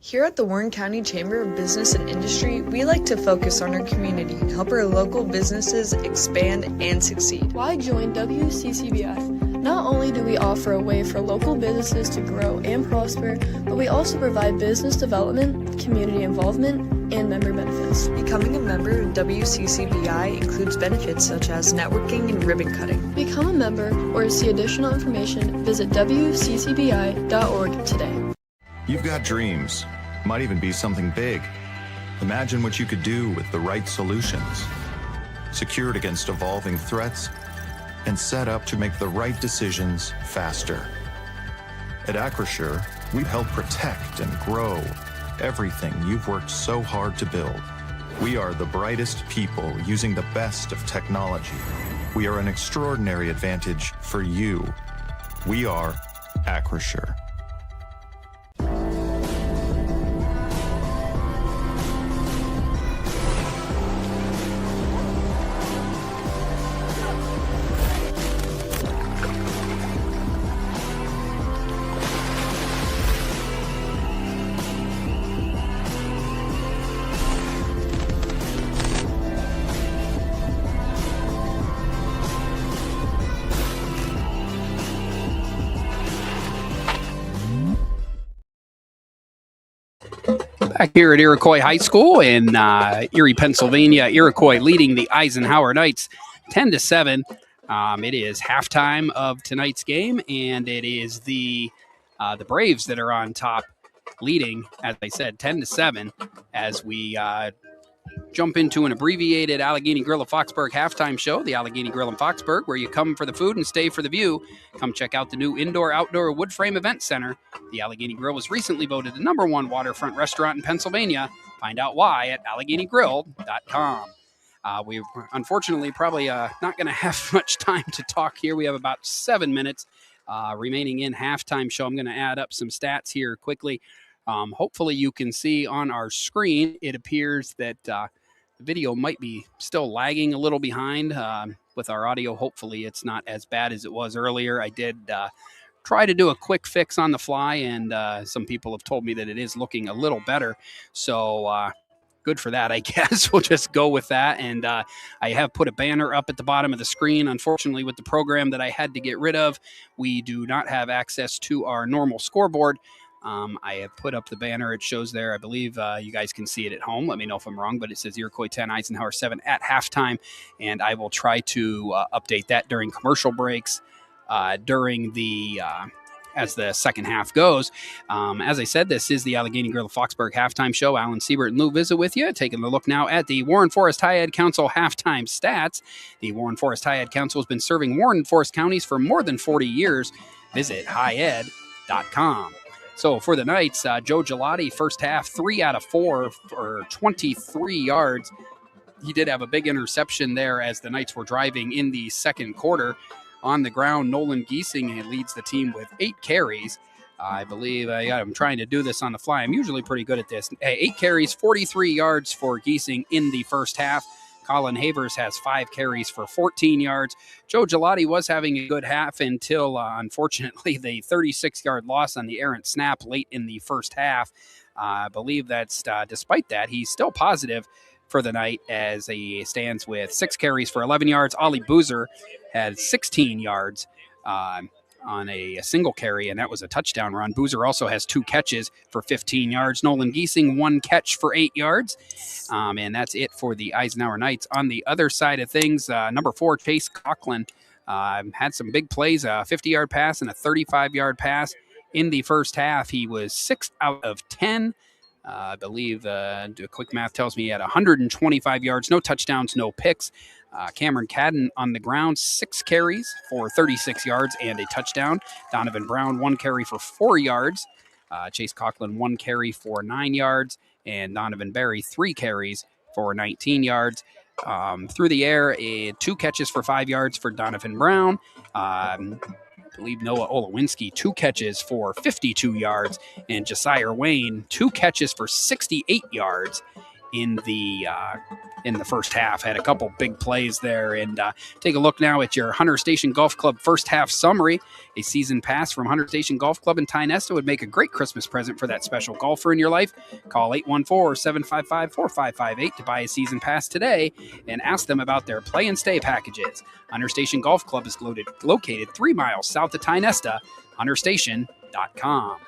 [SPEAKER 11] Here at the Warren County Chamber of Business and Industry, we like to focus on our community and help our local businesses expand and succeed.
[SPEAKER 12] Why join WCCBI? Not only do we offer a way for local businesses to grow and prosper, but we also provide business development, community involvement, and member benefits.
[SPEAKER 11] Becoming a member of WCCBI includes benefits such as networking and ribbon cutting.
[SPEAKER 12] Become a member or to see additional information, visit WCCBI.org today.
[SPEAKER 13] You've got dreams. Might even be something big. Imagine what you could do with the right solutions. Secured against evolving threats and set up to make the right decisions faster. At Acrisure, we help protect and grow everything you've worked so hard to build. We are the brightest people using the best of technology. We are an extraordinary advantage for you. We are Acrisure.
[SPEAKER 3] Back here at Iroquois High School in Erie, Pennsylvania. Iroquois leading the Eisenhower Knights 10-7. It is halftime of tonight's game, and it is the Braves that are on top, leading, as I said, 10-7, as we jump into an abbreviated Allegheny Grill of Foxburg halftime show, the Allegheny Grill in Foxburg, where you come for the food and stay for the view. Come check out the new indoor-outdoor wood frame event center. The Allegheny Grill was recently voted the #1 waterfront restaurant in Pennsylvania. Find out why at AlleghenyGrill.com. We unfortunately probably not going to have much time to talk here. We have about 7 minutes remaining in halftime show. I'm going to add up some stats here quickly. Hopefully you can see on our screen, it appears that the video might be still lagging a little behind with our audio. Hopefully it's not as bad as it was earlier. I did try to do a quick fix on the fly, and some people have told me that it is looking a little better. So good for that, I guess. We'll just go with that. And I have put a banner up at the bottom of the screen. Unfortunately, with the program that I had to get rid of, we do not have access to our normal scoreboard. I have put up the banner. It shows there. I believe you guys can see it at home. Let me know if I'm wrong, but it says Iroquois 10, Eisenhower 7 at halftime. And I will try to update that during commercial breaks during the as the second half goes. As I said, this is the Allegheny Grill of Foxburg halftime show. Alan Siebert and Lou Vizza with you, taking a look now at the Warren Forest High Ed Council halftime stats. The Warren Forest High Ed Council has been serving Warren and Forest counties for more than 40 years. Visit highed.com. So for the Knights, Joe Gelati, first half, 3 out of 4 for 23 yards. He did have a big interception there as the Knights were driving in the second quarter. On the ground, Nolan Giesing leads the team with 8 carries. I believe I'm trying to do this on the fly. I'm usually pretty good at this. 8 carries, 43 yards for Giesing in the first half. Colin Havers has 5 carries for 14 yards. Joe Gelati was having a good half until, unfortunately, the 36-yard loss on the errant snap late in the first half. I believe that's, despite that, he's still positive for the night as he stands with 6 carries for 11 yards. Ollie Boozer had 16 yards on a single carry, and that was a touchdown run. Boozer also has 2 catches for 15 yards. Nolan Giesing, 1 catch for 8 yards. And that's it for the Eisenhower Knights. On the other side of things, number 4, Chase Coughlin, had some big plays, a 50-yard pass and a 35-yard pass in the first half. He was 6 out of 10. I believe quick math tells me he had 125 yards, no touchdowns, no picks. Cameron Cadden on the ground, 6 carries for 36 yards and a touchdown. Donovan Brown, 1 carry for 4 yards. Chase Coughlin, 1 carry for 9 yards. And Donovan Berry, 3 carries for 19 yards. Through the air, 2 catches for 5 yards for Donovan Brown. I believe Noah Olowinski, 2 catches for 52 yards. And Josiah Wayne, 2 catches for 68 yards in the first half. Had a couple big plays there. And take a look now at your Hunter Station Golf Club first half summary. A season pass from Hunter Station Golf Club in Tynesta would make a great Christmas present for that special golfer in your life. Call 814-755-4558 to buy a season pass today and ask them about their play and stay packages. Hunter Station Golf Club is located 3 miles south of Tynesta. HunterStation.com.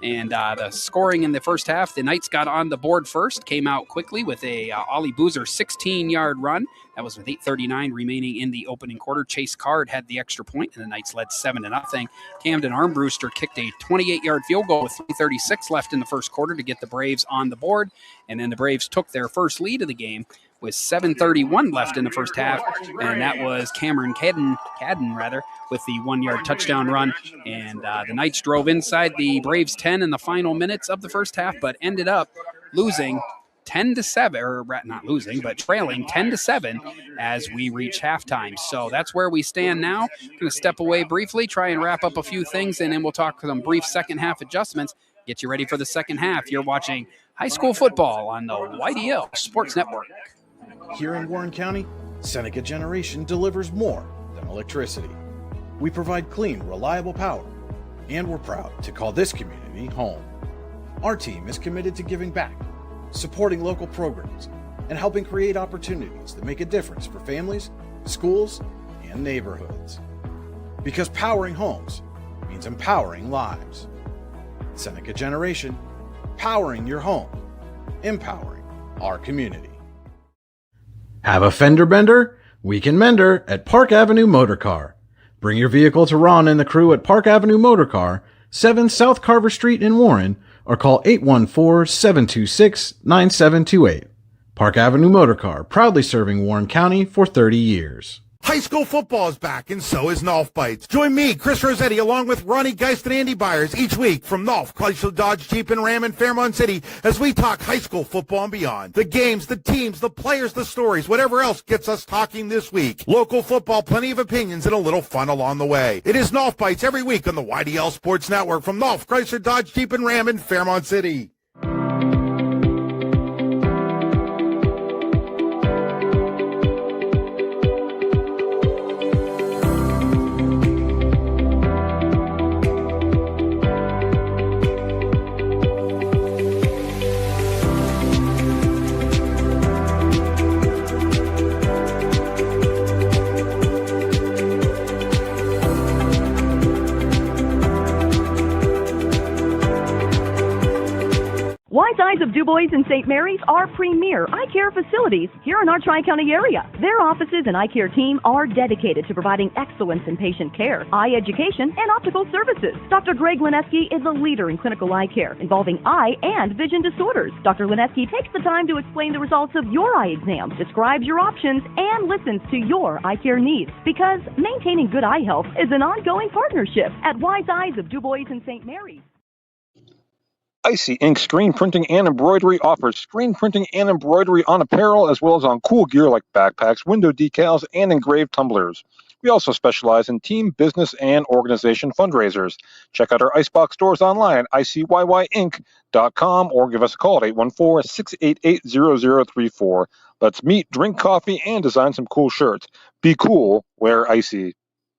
[SPEAKER 3] And the scoring in the first half, the Knights got on the board first, came out quickly with a Ollie Boozer 16-yard run. That was with 8:39 remaining in the opening quarter. Chase Card had the extra point, and the Knights led 7-0. Camden Armbruster kicked a 28-yard field goal with 3:36 left in the first quarter to get the Braves on the board. And then the Braves took their first lead of the game with 7:31 left in the first half, and that was Cameron Cadden with the 1-yard touchdown run. And the Knights drove inside the Braves 10 in the final minutes of the first half, but ended up losing 10-7, or not losing, but trailing 10-7 as we reach halftime. So that's where we stand now. Going to step away briefly, try and wrap up a few things, and then we'll talk some brief second half adjustments. Get you ready for the second half. You're watching high school football on the YDL Sports Network.
[SPEAKER 1] Here in Warren County, Seneca Generation delivers more than electricity. We provide clean, reliable power, and we're proud to call this community home. Our team is committed to giving back, supporting local programs, and helping create opportunities that make a difference for families, schools, and neighborhoods. Because powering homes means empowering lives. Seneca Generation, powering your home, empowering our community. Have a fender bender? Weekend Mender at Park Avenue Motor Car. Bring your vehicle to Ron and the crew at Park Avenue Motor Car, 7 South Carver Street in Warren, or call 814-726-9728. Park Avenue Motor Car, proudly serving Warren County for 30 years.
[SPEAKER 2] High school football is back, and so is Nolf Bites. Join me, Chris Rossetti, along with Ronnie Geist and Andy Byers each week from Nolf, Chrysler, Dodge, Jeep, and Ram in Fairmont City as we talk high school football and beyond. The games, the teams, the players, the stories, whatever else gets us talking this week. Local football, plenty of opinions, and a little fun along the way. It is Nolf Bites every week on the YDL Sports Network from Nolf, Chrysler, Dodge, Jeep, and Ram in Fairmont City.
[SPEAKER 5] Wise Eyes of DuBois and St. Mary's are premier eye care facilities here in our Tri-County area. Their offices and eye care team are dedicated to providing excellence in patient care, eye education, and optical services. Dr. Greg Lineski is a leader in clinical eye care involving eye and vision disorders. Dr. Lineski takes the time to explain the results of your eye exam, describes your options, and listens to your eye care needs. Because maintaining good eye health is an ongoing partnership at Wise Eyes of DuBois and St. Mary's.
[SPEAKER 6] Icy Ink Screen Printing and Embroidery offers screen printing and embroidery on apparel as well as on cool gear like backpacks, window decals, and engraved tumblers. We also specialize in team, business, and organization fundraisers. Check out our Icebox stores online at icyinc.com or give us a call at 814-688-0034. Let's meet, drink coffee, and design some cool shirts. Be cool, wear Icy.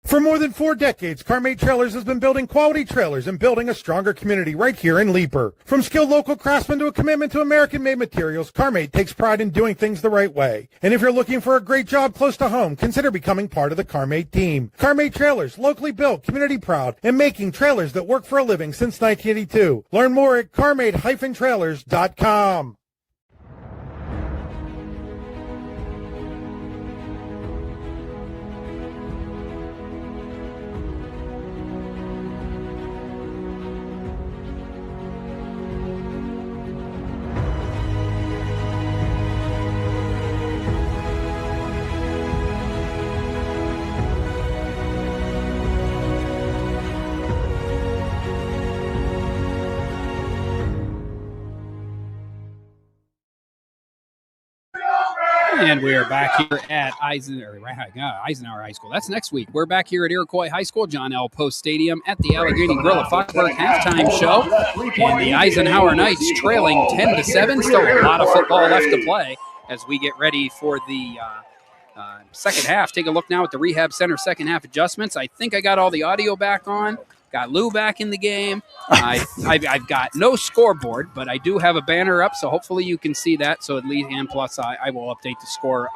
[SPEAKER 2] For more than 4 decades, Carmate Trailers has been building quality trailers and building a stronger community right here in Leeper. From skilled local craftsmen to a commitment to American-made materials, Carmate takes pride in doing things the right way. And if you're looking for a great job close to home, consider becoming part of the Carmate team. Carmate Trailers, locally built, community proud, and making trailers that work for a living since 1982. Learn more at carmate-trailers.com.
[SPEAKER 3] And we are back here at Eisenhower High School. That's next week. We're back here at Iroquois High School, John L. Post Stadium at the Allegheny Grill at Foxburg halftime show. And the Eisenhower Knights trailing 10-7. Still a lot of football left to play as we get ready for the second half. Take a look now at the Rehab Center second half adjustments. I think I got all the audio back on. Got Lou back in the game. I've got no scoreboard, but I do have a banner up, so hopefully you can see that. So at least, and plus I will update the score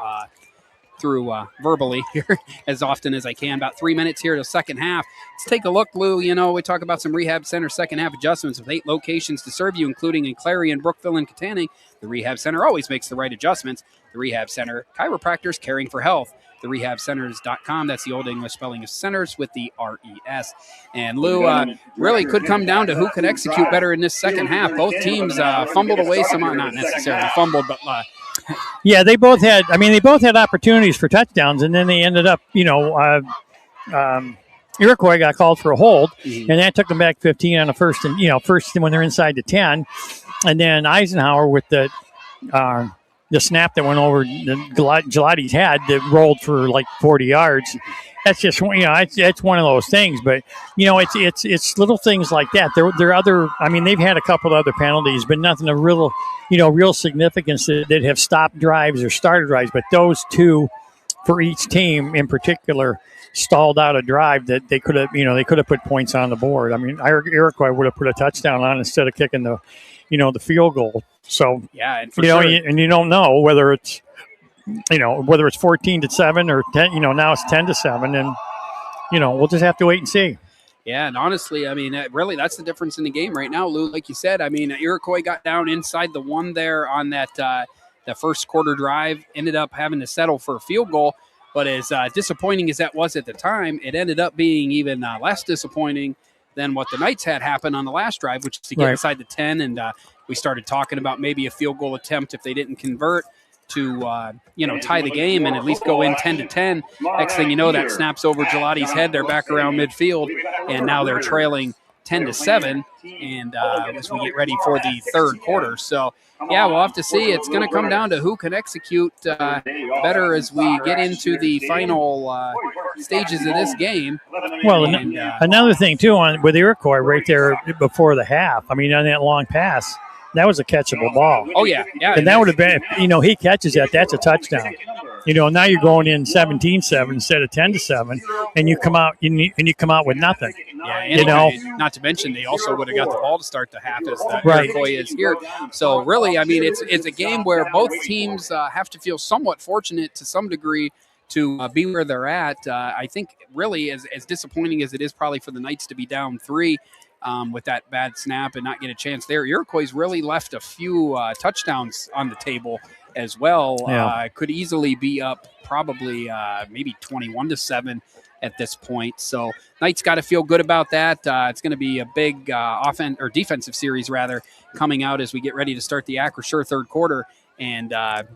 [SPEAKER 3] through verbally here as often as I can. About 3 minutes here to second half. Let's take a look, Lou. You know, we talk about some Rehab Center second half adjustments with 8 locations to serve you, including in Clarion, Brookville, and Katanning. The Rehab Center always makes the right adjustments. The Rehab Center, chiropractors caring for health. TheRehabCenters.com. That's the old English spelling of centers with the R-E-S. And Lou, really could come down to who could execute better in this second half. Both teams fumbled away some, not necessarily fumbled, but
[SPEAKER 4] yeah, they both had opportunities for touchdowns, and then they ended up, Iroquois got called for a hold, and that took them back 15 on the first when they're inside the 10, and then Eisenhower with the snap that went over Gelati's head that rolled for like 40 yards. That's just, it's one of those things. But, it's little things like that. There are other, they've had a couple of other penalties, but nothing of real significance that have stopped drives or started drives. But those two for each team in particular stalled out a drive that they could have put points on the board. Iroquois would have put a touchdown on instead of kicking the field goal. So,
[SPEAKER 3] yeah, and
[SPEAKER 4] and you don't know whether it's 14-7 or 10, now it's 10-7, and we'll just have to wait and see.
[SPEAKER 3] Yeah, and honestly, really that's the difference in the game right now, Lou. Like you said, Iroquois got down inside the 1 there on that the first quarter drive, ended up having to settle for a field goal. But as disappointing as that was at the time, it ended up being even less disappointing than what the Knights had happen on the last drive, which is to get inside the 10. And we started talking about maybe a field goal attempt if they didn't convert to, tie the game and at least go in 10-10. Next thing you know, that snaps over Gelati's head. They're back around midfield, and now they're trailing 10-7. And as we get ready for the third quarter. So, yeah, we'll have to see. It's going to come down to who can execute better as we get into the final stages of this game.
[SPEAKER 4] Well, another thing, too, with Iroquois right there before the half, I mean, on that long pass, that was a catchable ball.
[SPEAKER 3] Oh, yeah.
[SPEAKER 4] And that would have been, he catches that, that's a touchdown. Now you're going in 17-7 instead of 10-7, and you come out you come out with nothing.
[SPEAKER 3] Yeah, not to mention they also would have got the ball to start the half as the Iroquois is here. So really, I mean, it's a game where both teams have to feel somewhat fortunate to some degree to be where they're at. I think really as disappointing as it is probably for the Knights to be down 3 with that bad snap and not get a chance there, Iroquois really left a few touchdowns on the table as well. Could easily be up probably maybe 21-7 at this point. So Knights got to feel good about that. It's going to be a big defensive series rather coming out as we get ready to start the Acrisure third quarter. And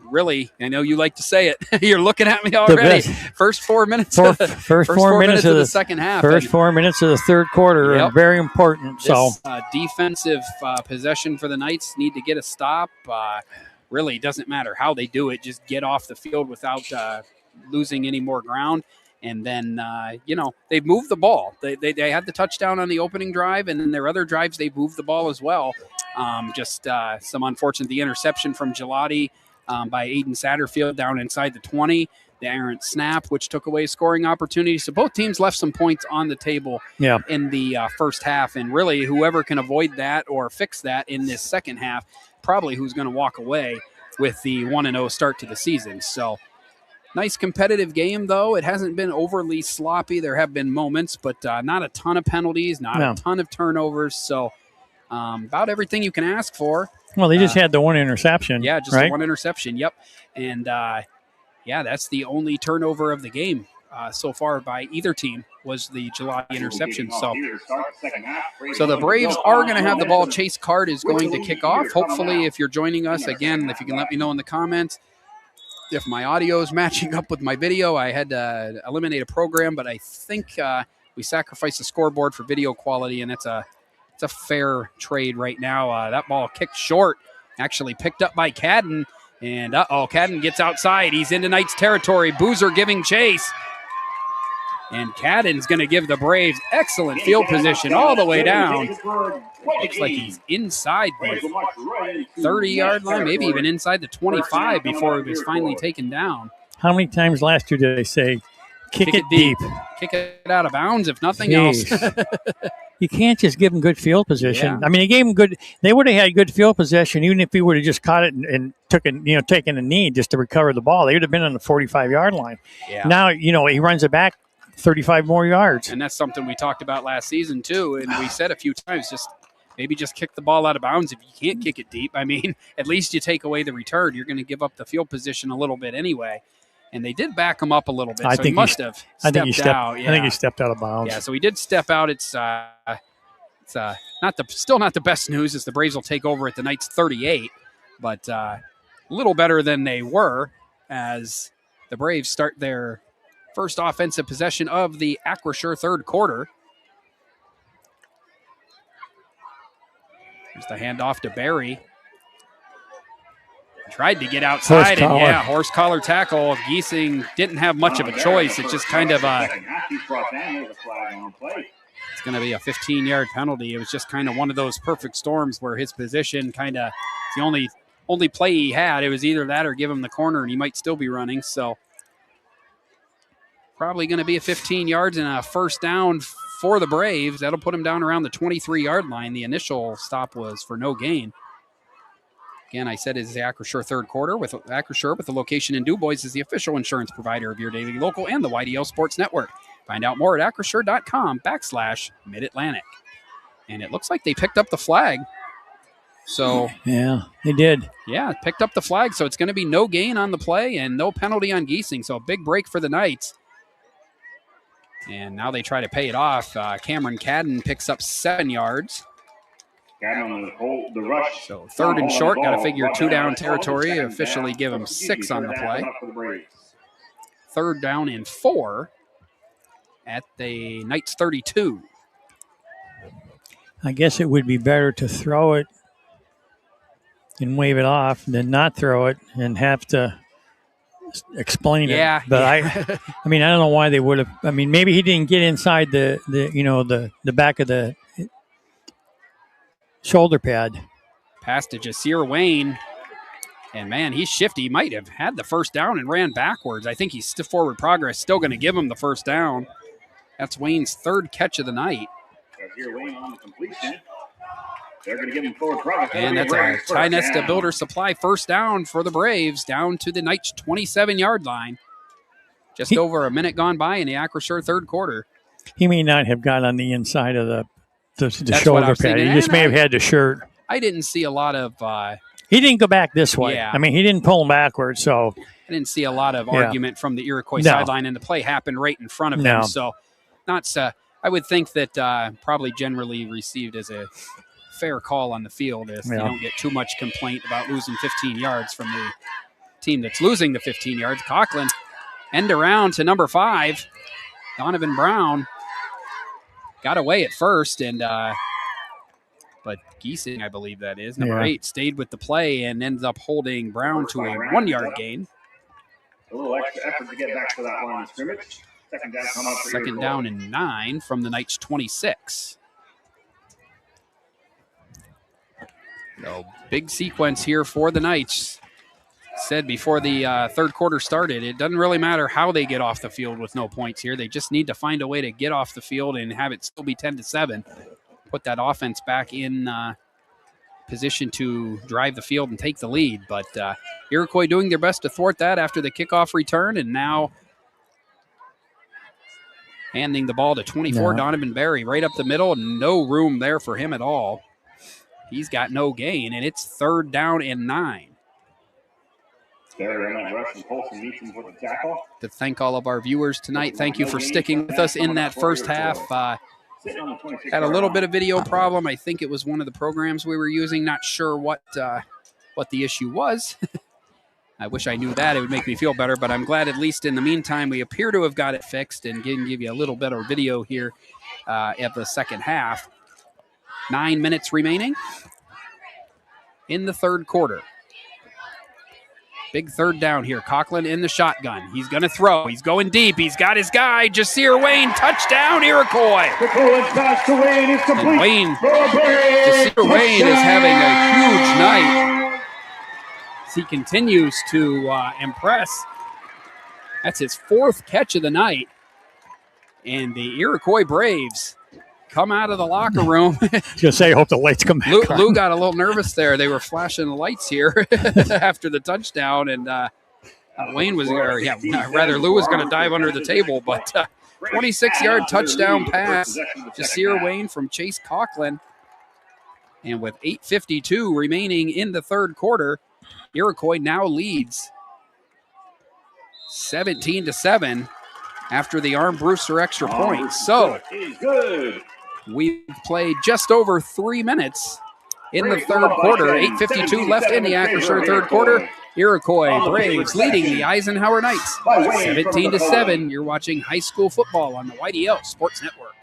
[SPEAKER 3] really, I know you like to say it. You're looking at me already. First 4 minutes.
[SPEAKER 4] First 4 minutes of the
[SPEAKER 3] second half.
[SPEAKER 4] First 4 minutes of the third quarter are very important.
[SPEAKER 3] This, defensive possession for the Knights need to get a stop. Really doesn't matter how they do it. Just get off the field without losing any more ground. And then, they've moved the ball. They had the touchdown on the opening drive, and then their other drives, they moved the ball as well. Some unfortunate, the interception from Gelati by Aiden Satterfield down inside the 20. The errant snap, which took away scoring opportunities. So both teams left some points on the table in the first half. And really, whoever can avoid that or fix that in this second half, probably who's going to walk away with the 1-0 start to the season. So nice competitive game, though. It hasn't been overly sloppy. There have been moments, but not a ton of penalties, not a ton of turnovers. So about everything you can ask for.
[SPEAKER 4] Well, they just had the one interception.
[SPEAKER 3] Yeah, just the one interception. Yep. And, that's the only turnover of the game so far by either team was the Gelati interception. So the Braves are going to have the ball. Chase Card is going to kick off. Hopefully, if you're joining us, again, if you can let me know in the comments, if my audio is matching up with my video. I had to eliminate a program, but I think we sacrificed the scoreboard for video quality, and it's a fair trade right now. That ball kicked short, actually picked up by Cadden, and Cadden gets outside. He's into Knights territory. Boozer giving chase, and Cadden's going to give the Braves excellent field position all the way down. Looks like he's inside the 30-yard line, maybe even inside the 25 before he was finally taken down.
[SPEAKER 4] How many times last year did they say, kick it deep?
[SPEAKER 3] Kick it out of bounds, if nothing else.
[SPEAKER 4] You can't just give them good field position.
[SPEAKER 3] Yeah.
[SPEAKER 4] I mean, they gave them good. They would have had good field position even if he would have just caught it and taken a knee just to recover the ball. They would have been on the 45-yard line.
[SPEAKER 3] Yeah.
[SPEAKER 4] Now, he runs it back 35 more yards.
[SPEAKER 3] And that's something we talked about last season too. And we said a few times, maybe just kick the ball out of bounds if you can't kick it deep. I mean, at least you take away the return. You're going to give up the field position a little bit anyway. And they did back him up a little bit. So he must have stepped out. Yeah.
[SPEAKER 4] I think he stepped out of bounds.
[SPEAKER 3] Yeah, so he did step out. It's still not the best news as the Braves will take over at the Knights 38, but a little better than they were as the Braves start their first offensive possession of the Acrisure third quarter. Here's the handoff to Barry. Tried to get outside, horse collar tackle. Giesing didn't have much of a choice. It's just kind of it's going to be a 15-yard penalty. It was just kind of one of those perfect storms where his position it's the only play he had. It was either that or give him the corner, and he might still be running. So probably going to be a 15 yards and a first down for the Braves. That'll put him down around the 23-yard line. The initial stop was for no gain. Again, I said it's the Acrisure third quarter with Acrisure with the location in DuBois is the official insurance provider of your daily local and the YDL Sports Network. Find out more at acrisure.com/Mid-Atlantic. And it looks like they picked up the flag. So
[SPEAKER 4] yeah, they did.
[SPEAKER 3] Yeah, picked up the flag, so it's going to be no gain on the play and no penalty on Giesing. So a big break for the Knights. And now they try to pay it off. Cameron Cadden picks up 7 yards.
[SPEAKER 7] Hold the rush.
[SPEAKER 3] So 3rd and short, got to figure 2 down territory. Officially give him 6 on the play. 3rd down and 4 at the Knights 32.
[SPEAKER 4] I guess it would be better to throw it and wave it off than not throw it and have to explain it. But I mean, I don't know why they would have. I mean, maybe he didn't get inside the back of the shoulder pad.
[SPEAKER 3] Pass to Jasir Wayne. And, man, he's shifty. He might have had the first down and ran backwards. I think he's still forward progress. Still going to give him the first down. That's Wayne's 3rd catch of the night.
[SPEAKER 7] Jasir Wayne on the completion. They're going to give him forward progress.
[SPEAKER 3] And that's a Ty Nesta Builder Supply first down for the Braves, down to the Knights' 27-yard line. Just over a minute gone by in the Acrisure 3rd quarter.
[SPEAKER 4] He may not have got on the inside of the shoulder pad. He just may have had the shirt.
[SPEAKER 3] I didn't see a lot of...
[SPEAKER 4] he didn't go back this way.
[SPEAKER 3] Yeah.
[SPEAKER 4] I mean, he didn't pull him backwards, so...
[SPEAKER 3] I didn't see a lot of argument from the Iroquois sideline, and the play happened right in front of him. So I would think that probably generally received as a fair call on the field if you don't get too much complaint about losing 15 yards from the team that's losing the 15 yards. Coughlin end around to number 5. Donovan Brown got away at first, and but Giesing, I believe that is, number 8, stayed with the play and ends up holding Brown to a 1-yard gain.
[SPEAKER 7] A little extra effort to get back to that line of scrimmage.
[SPEAKER 3] Second down and 9 from the Knights' 26. So big sequence here for the Knights. Said before the 3rd quarter started, it doesn't really matter how they get off the field with no points here. They just need to find a way to get off the field and have it still be 10-7. Put that offense back in position to drive the field and take the lead. But Iroquois doing their best to thwart that after the kickoff return, and now handing the ball to 24, Donovan Berry, right up the middle. No room there for him at all. He's got no gain, and it's 3rd down and 9. To thank all of our viewers tonight, thank you for sticking with us in that first half. Had a little bit of video problem. I think it was one of the programs we were using. Not sure what the issue was. I wish I knew that. It would make me feel better, but I'm glad at least in the meantime we appear to have got it fixed and can give you a little better video here at the second half. 9 minutes remaining in the 3rd quarter. Big 3rd down here. Coughlin in the shotgun. He's going to throw. He's going deep. He's got his guy. Jasir Wayne, touchdown, Iroquois. And Wayne, Jasir Wayne is having a huge night. He continues to impress. That's his 4th catch of the night. And the Iroquois Braves come out of the locker room.
[SPEAKER 4] I was going to say, I hope the lights come back on.
[SPEAKER 3] Lou got a little nervous there. They were flashing the lights here after the touchdown, and Wayne was, Lou was going to dive under the table, but 26-yard touchdown pass. Jasir Wayne from Chase Coughlin. And with 8:52 remaining in the 3rd quarter, Iroquois now leads 17-7 after the Armbruster extra point. So we've played just over 3 minutes in the 3rd quarter. 8:52 left in the Acrisure 3rd quarter. Iroquois Braves leading the Eisenhower Knights 17-7. You're watching high school football on the YDL Sports Network.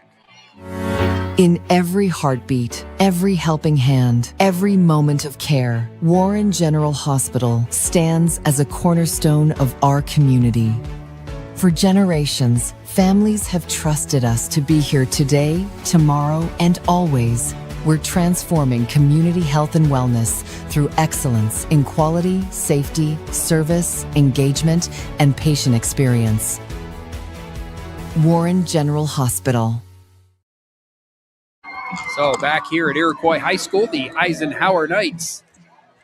[SPEAKER 8] In every heartbeat, every helping hand, every moment of care, Warren General Hospital stands as a cornerstone of our community. For generations, families have trusted us to be here today, tomorrow, and always. We're transforming community health and wellness through excellence in quality, safety, service, engagement, and patient experience. Warren General Hospital.
[SPEAKER 3] So back here at Iroquois High School, the Eisenhower Knights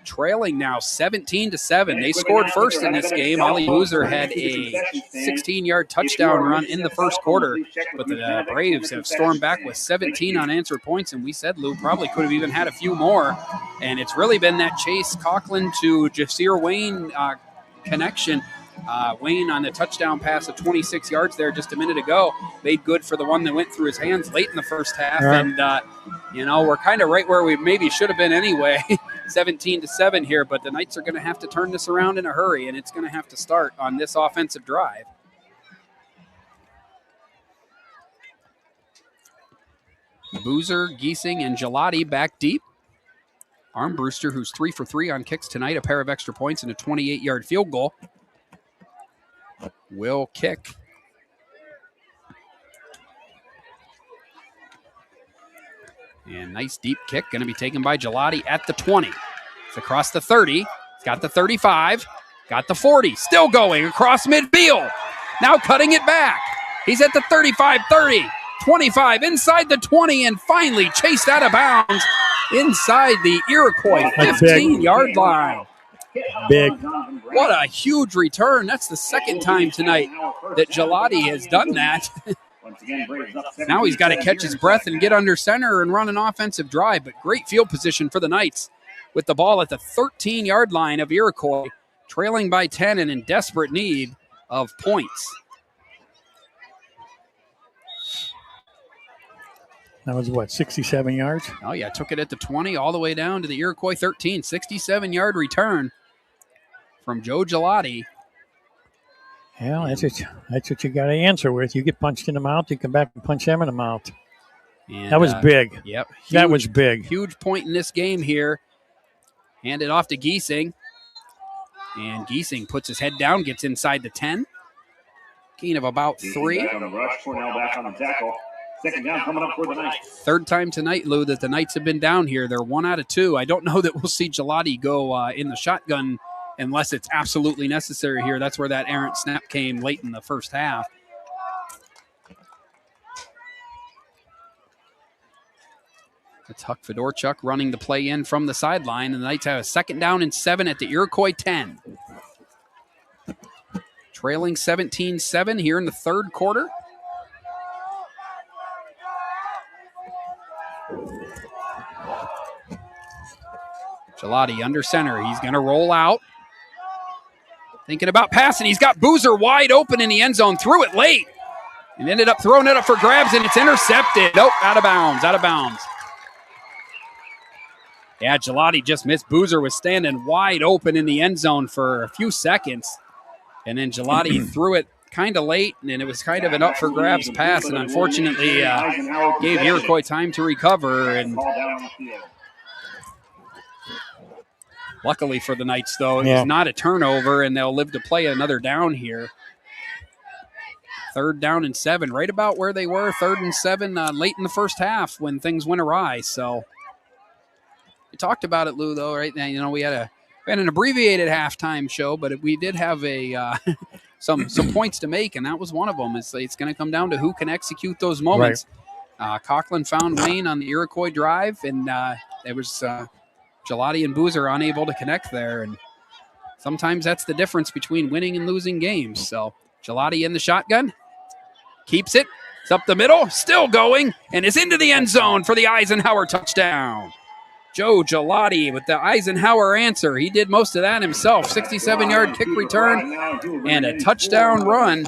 [SPEAKER 3] trailing now 17-7. They scored first in this game. Ollie Boozer had a 16-yard touchdown run in the first quarter, but the Braves have stormed back with 17 unanswered points, and we said, Lou, probably could have even had a few more. And it's really been that Chase Coughlin to Jasir Wayne connection. Wayne on the touchdown pass of 26 yards there just a minute ago made good for the one that went through his hands late in the first half.
[SPEAKER 4] Right.
[SPEAKER 3] And, we're kind of right where we maybe should have been anyway, 17-7 here. But the Knights are going to have to turn this around in a hurry, and it's going to have to start on this offensive drive. Boozer, Giesing, and Gelati back deep. Armbruster, who's 3 for 3 on kicks tonight, a pair of extra points and a 28-yard field goal, will kick. And nice deep kick, going to be taken by Gelati at the 20. It's across the 30. He's got the 35, got the 40, still going across midfield. Now cutting it back. He's at the 35, 30, 25, inside the 20, and finally chased out of bounds inside the Iroquois 15-yard line.
[SPEAKER 4] Big.
[SPEAKER 3] What a huge return. That's the second time tonight that Gelati has done that. Now he's got to catch his breath and get under center and run an offensive drive, but great field position for the Knights with the ball at the 13-yard line of Iroquois, trailing by 10 and in desperate need of points.
[SPEAKER 4] That was, 67 yards?
[SPEAKER 3] Oh, yeah, took it at the 20 all the way down to the Iroquois 13. 67-yard return from Joe Gelati.
[SPEAKER 4] Yeah, that's what you got to answer with. You get punched in the mouth, you come back and punch them in the mouth.
[SPEAKER 3] And,
[SPEAKER 4] that was big.
[SPEAKER 3] Yep.
[SPEAKER 4] That was big.
[SPEAKER 3] Huge point in this game here. Hand it off to Giesing. And Giesing puts his head down, gets inside the 10. Gain of about 3.
[SPEAKER 7] Back on the rush. Cornell back on the tackle. Second down coming up for the Knights.
[SPEAKER 3] Third time tonight, Lou, that the Knights have been down here. They're 1 out of 2. I don't know that we'll see Gelati go in the shotgun unless it's absolutely necessary here. That's where that errant snap came late in the first half. It's Huck Fedorchuk running the play in from the sideline, and the Knights have a second down and 7 at the Iroquois 10. Trailing 17-7 here in the third quarter. Gelati under center. He's going to roll out. Thinking about passing. He's got Boozer wide open in the end zone. Threw it late. And ended up throwing it up for grabs, and it's intercepted. Nope, out of bounds. Yeah, Gelati just missed. Boozer was standing wide open in the end zone for a few seconds. And then Gelati threw it kind of late, and it was kind of an up for grabs pass, and unfortunately gave Iroquois time to recover. And luckily for the Knights, though, it was not a turnover, and they'll live to play another down here. Third down and 7, right about where they were, 3rd and 7 late in the first half when things went awry. So we talked about it, Lou, though, right now. We had an abbreviated halftime show, but we did have a some points to make, and that was one of them. It's going to come down to who can execute those moments. Right. Coughlin found Wayne on the Iroquois drive, and it was Gelati and Boozer unable to connect there, and sometimes that's the difference between winning and losing games. So Gelati in the shotgun, keeps it, it's up the middle, still going, and is into the end zone for the Eisenhower touchdown. Joe Gelati with the Eisenhower answer. He did most of that himself. 67-yard kick return and a touchdown run.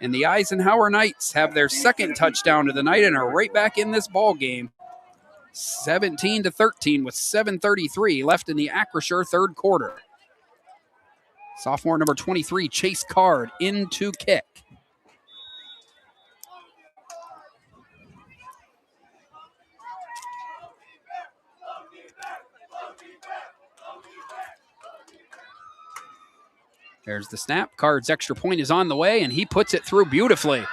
[SPEAKER 3] And the Eisenhower Knights have their second touchdown of the night and are right back in this ball game. 17-13 with 7:33 left in the Acrisure third quarter. Sophomore number 23, Chase Card, in to kick. There's the snap. Card's extra point is on the way, and he puts it through beautifully.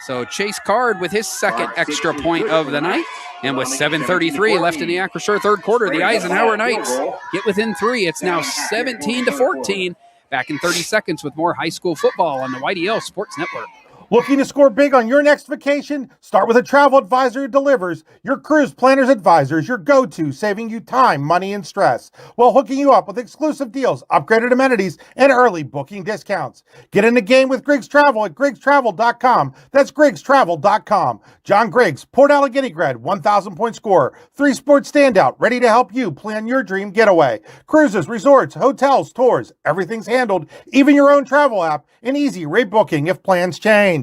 [SPEAKER 3] So Chase Card with his second extra point of the night. And with 7:33 left in the Acrisure third quarter, the Eisenhower Knights get within 3. It's now 17-14. Back in 30 seconds with more high school football on the YDL Sports Network.
[SPEAKER 2] Looking to score big on your next vacation? Start with a travel advisor who delivers. Your cruise planner's advisors, your go-to, saving you time, money, and stress, while hooking you up with exclusive deals, upgraded amenities, and early booking discounts. Get in the game with Griggs Travel at GriggsTravel.com. That's GriggsTravel.com. John Griggs, Port Allegany grad, 1,000-point scorer, 3-sport standout, ready to help you plan your dream getaway. Cruises, resorts, hotels, tours, everything's handled, even your own travel app, and easy rate booking if plans change.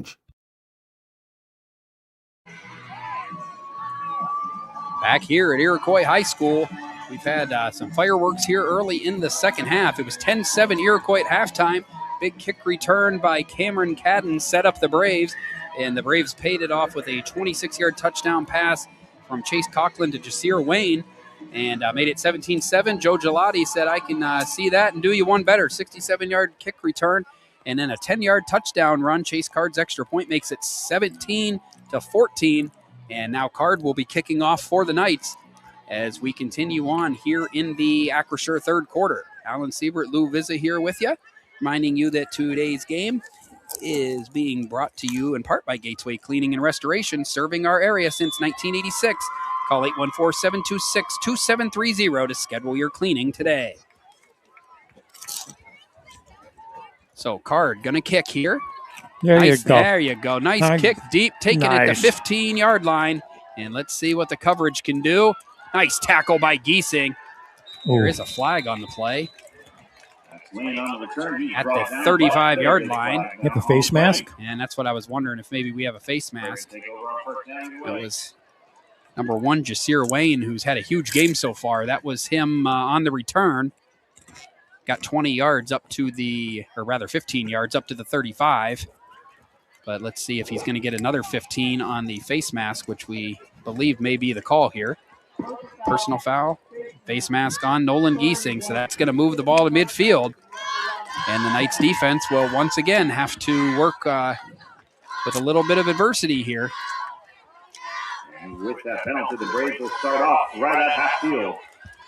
[SPEAKER 3] Back here at Iroquois High School, we've had some fireworks here early in the second half. It was 10-7 Iroquois at halftime. Big kick return by Cameron Cadden set up the Braves, and the Braves paid it off with a 26-yard touchdown pass from Chase Coughlin to Jasir Wayne, and made it 17-7. Joe Gelati said, I can see that and do you one better. 67-yard kick return, and then a 10-yard touchdown run. Chase Card's extra point makes it 17-14. And now Card will be kicking off for the Knights as we continue on here in the Acrisure third quarter. Alan Siebert, Lou Vizza here with you, reminding you that today's game is being brought to you in part by Gatesway Cleaning and Restoration, serving our area since 1986. Call 814-726-2730 to schedule your cleaning today. So Card going to kick here.
[SPEAKER 4] There
[SPEAKER 3] nice,
[SPEAKER 4] you go.
[SPEAKER 3] There you go. Nice kick deep, taking it to 15-yard line. And let's see what the coverage can do. Nice tackle by Giesing. There is a flag on the play. At the 35-yard line.
[SPEAKER 4] You have a face mask?
[SPEAKER 3] And that's what I was wondering, if maybe we have a face mask. It was number 1, Jasir Wayne, who's had a huge game so far. That was him on the return. Got 20 yards up to 15 yards up to the 35. But let's see if he's going to get another 15 on the face mask, which we believe may be the call here. Personal foul, face mask on Nolan Giesing, so that's going to move the ball to midfield. And the Knights defense will once again have to work with a little bit of adversity here.
[SPEAKER 7] And with that penalty, the Braves will start off right at half field.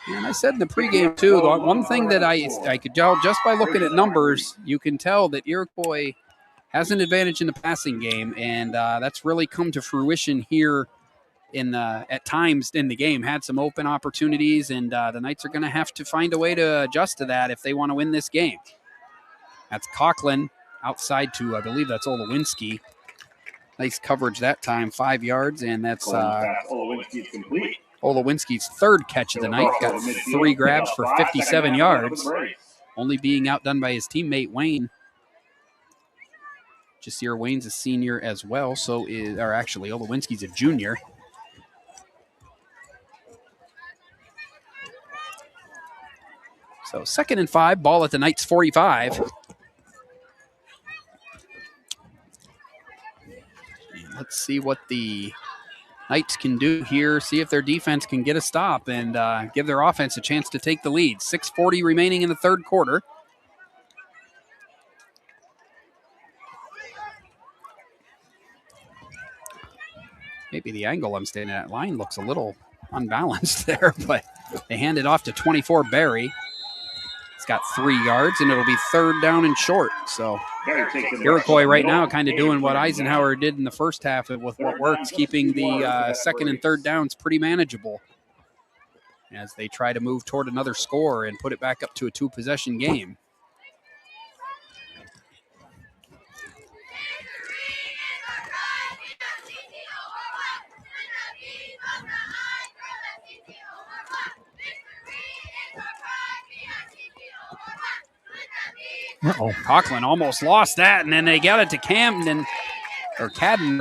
[SPEAKER 3] And I said in the pregame, too, one thing that I could tell just by looking at numbers, you can tell that Iroquois has an advantage in the passing game, and that's really come to fruition here at times in the game. Had some open opportunities, and the Knights are going to have to find a way to adjust to that if they want to win this game. That's Coughlin outside to, I believe that's Olowinski. Nice coverage that time, 5 yards, and that's
[SPEAKER 7] Olowinski's complete.
[SPEAKER 3] Olowinski's third catch of the night. Got 3 grabs for 57 yards, only being outdone by his teammate Wayne. Jasir Wayne's a senior as well, actually Olowinski's a junior. So 2nd and 5, ball at the Knights 45. And let's see what the Knights can do here, see if their defense can get a stop and give their offense a chance to take the lead. 6:40 remaining in the third quarter. Maybe the angle I'm standing at line looks a little unbalanced there, but they hand it off to 24 Barry. It's got 3 yards, and it'll be 3rd down and short. So Iroquois right now kind of doing what Eisenhower did in the first half with what works, keeping the 2nd and 3rd downs pretty manageable as they try to move toward another score and put it back up to a 2-possession game.
[SPEAKER 4] Uh-oh.
[SPEAKER 3] Coughlin almost lost that, and then they got it to Cameron Cadden.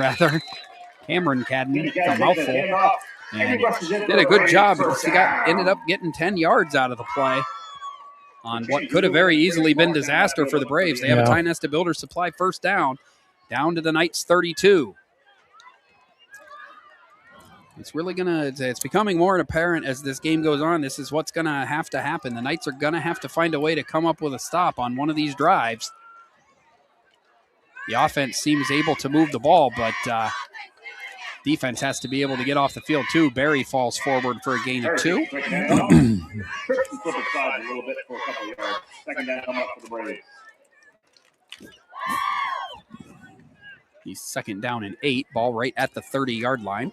[SPEAKER 3] It's a mouthful. And did a good job because he ended up getting 10 yards out of the play on what could have very easily been disaster for the Braves. They have a Ty-Nesta Builder Supply first down to the Knights 32. It's really it's becoming more apparent as this game goes on. This is what's going to happen. The Knights are going to have to find a way to come up with a stop on one of these drives. The offense seems able to move the ball, but defense has to be able to get off the field too. Barry falls forward for a gain of 2.
[SPEAKER 7] Trips and flip aside a little bit for a couple of yards. 2nd down coming up for the Braves.
[SPEAKER 3] He's 2nd down and 8. Ball right at the 30-yard line.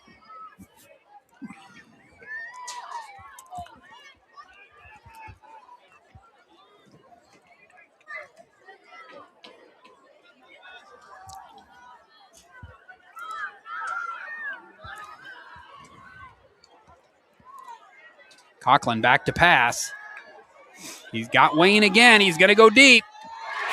[SPEAKER 3] Conklin back to pass. He's got Wayne again. He's going to go deep.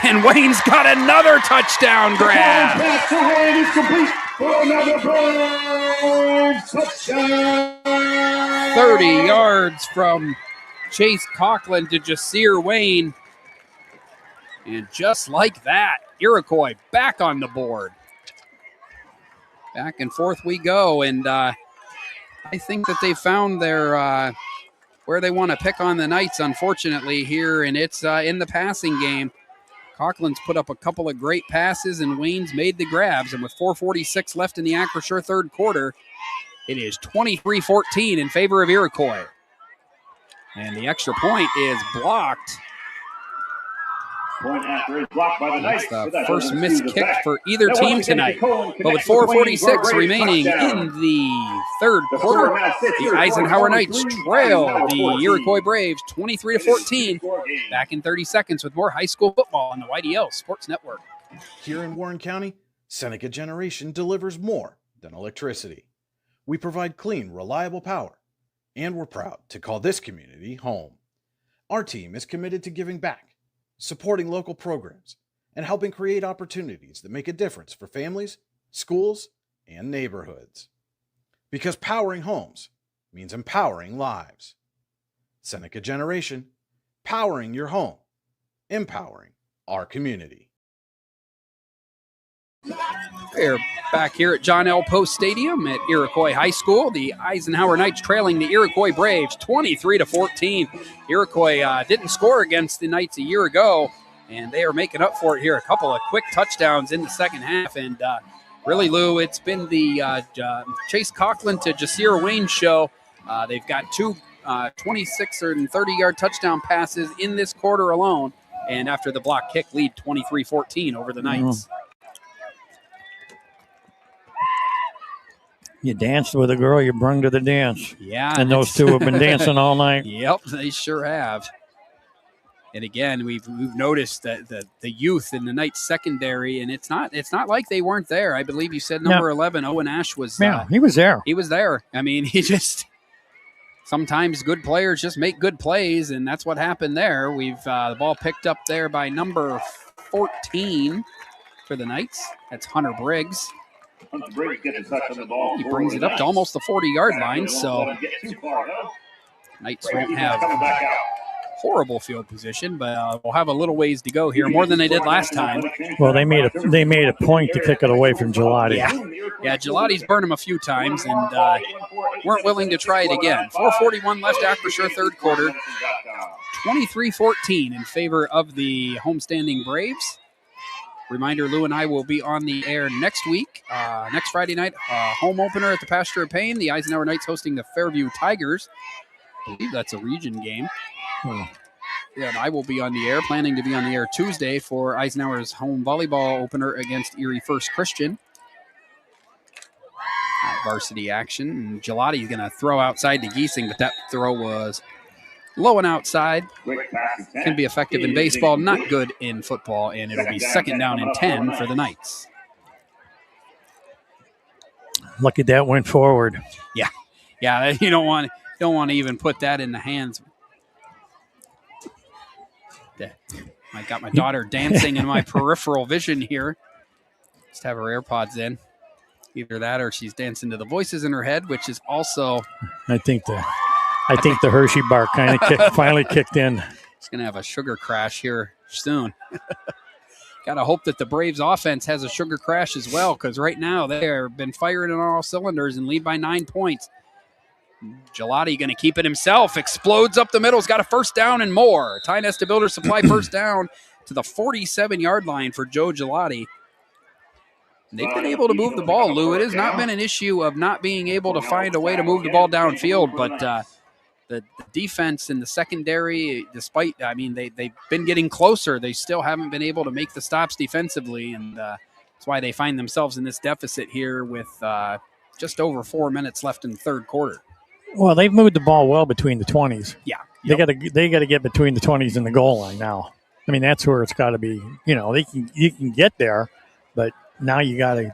[SPEAKER 3] And Wayne's got another touchdown grab.
[SPEAKER 7] Pass to Wayne is complete for another Braves touchdown.
[SPEAKER 3] 30 yards from Chase Conklin to Jasir Wayne. And just like that, Iroquois back on the board. Back and forth we go. And I think that they found their where they want to pick on the Knights, unfortunately, here. And it's in the passing game. Conklin's put up a couple of great passes, and Wayne's made the grabs. And with 4:46 left in the Acrisure third quarter, it is 23-14 in favor of Iroquois. And the extra point is blocked.
[SPEAKER 7] Point after is blocked by the Knights.
[SPEAKER 3] It's the first missed kick for either team tonight. But with 4:46 remaining in the third quarter, the Eisenhower Knights trail the Iroquois Braves 23-14. Back in 30 seconds with more high school football on the YDL Sports Network.
[SPEAKER 1] Here in Warren County, Seneca Generation delivers more than electricity. We provide clean, reliable power, and we're proud to call this community home. Our team is committed to giving back, supporting local programs, and helping create opportunities that make a difference for families, schools, and neighborhoods. Because powering homes means empowering lives. Seneca Generation, powering your home, empowering our community.
[SPEAKER 3] We're back here at John L. Post Stadium at Iroquois High School. The Eisenhower Knights trailing the Iroquois Braves 23-14. Iroquois didn't score against the Knights a year ago, and they are making up for it here. A couple of quick touchdowns in the second half, and really, Lou, it's been the Chase Conklin to Jasir Wayne show. They've got two 26 and 30-yard touchdown passes in this quarter alone, and after the block kick, lead 23-14 over the Knights.
[SPEAKER 4] You danced with a girl you brung to the dance.
[SPEAKER 3] Yeah.
[SPEAKER 4] And those two have been dancing all night.
[SPEAKER 3] Yep, they sure have. And again, we've noticed that the youth in the Knights secondary, and it's not like they weren't there. I believe you said number 11, Owen Ash was.
[SPEAKER 4] Yeah, he was there.
[SPEAKER 3] He was there. I mean, sometimes good players just make good plays, and that's what happened there. We've the ball picked up there by number 14 for the Knights. That's Hunter Briggs. He brings it up to almost the 40-yard line, so Knights won't have horrible field position, but we'll have a little ways to go here, more than they did last time.
[SPEAKER 4] Well, they made a point to kick it away from Gelati.
[SPEAKER 3] Yeah, Gelati's burned him a few times and weren't willing to try it again. 4:41 left after third quarter. 23-14 in favor of the homestanding Braves. Reminder, Lou and I will be on the air next week, next Friday night, home opener at the Pasture of Pain. The Eisenhower Knights hosting the Fairview Tigers. I believe that's a region game. Yeah, and I will be on the air, planning to be on the air Tuesday for Eisenhower's home volleyball opener against Erie First Christian. Varsity action. And Gelati's going to throw outside to Giesing, but that throw was low and outside. Can be effective in baseball, not good in football, and it'll be 2nd down and 10 for the Knights.
[SPEAKER 4] Lucky that went forward.
[SPEAKER 3] Yeah, you don't want to even put that in the hands. I got my daughter dancing in my peripheral vision here. Just have her AirPods in. Either that or she's dancing to the voices in her head, which is also.
[SPEAKER 4] I think the Hershey bar kind of finally kicked in.
[SPEAKER 3] It's going to have a sugar crash here soon. Got to hope that the Braves offense has a sugar crash as well, because right now they have been firing on all cylinders and lead by 9 points. Gelati going to keep it himself. Explodes up the middle. He's got a first down and more. Ty Nesta Builder Supply first down to the 47-yard line for Joe Gelati. They've been able to move the ball, Lou. It has not been an issue of not being able to find a way to move the ball downfield, but the defense in the secondary, despite, they've been getting closer. They still haven't been able to make the stops defensively, and That's why they find themselves in this deficit here with just over 4 minutes left in the third quarter.
[SPEAKER 4] Well, they've moved the ball well between the 20s.
[SPEAKER 3] Yeah.
[SPEAKER 4] Yep. They got to get between the 20s and the goal line now. I mean, that's where it's got to be. You can get there, but now you got to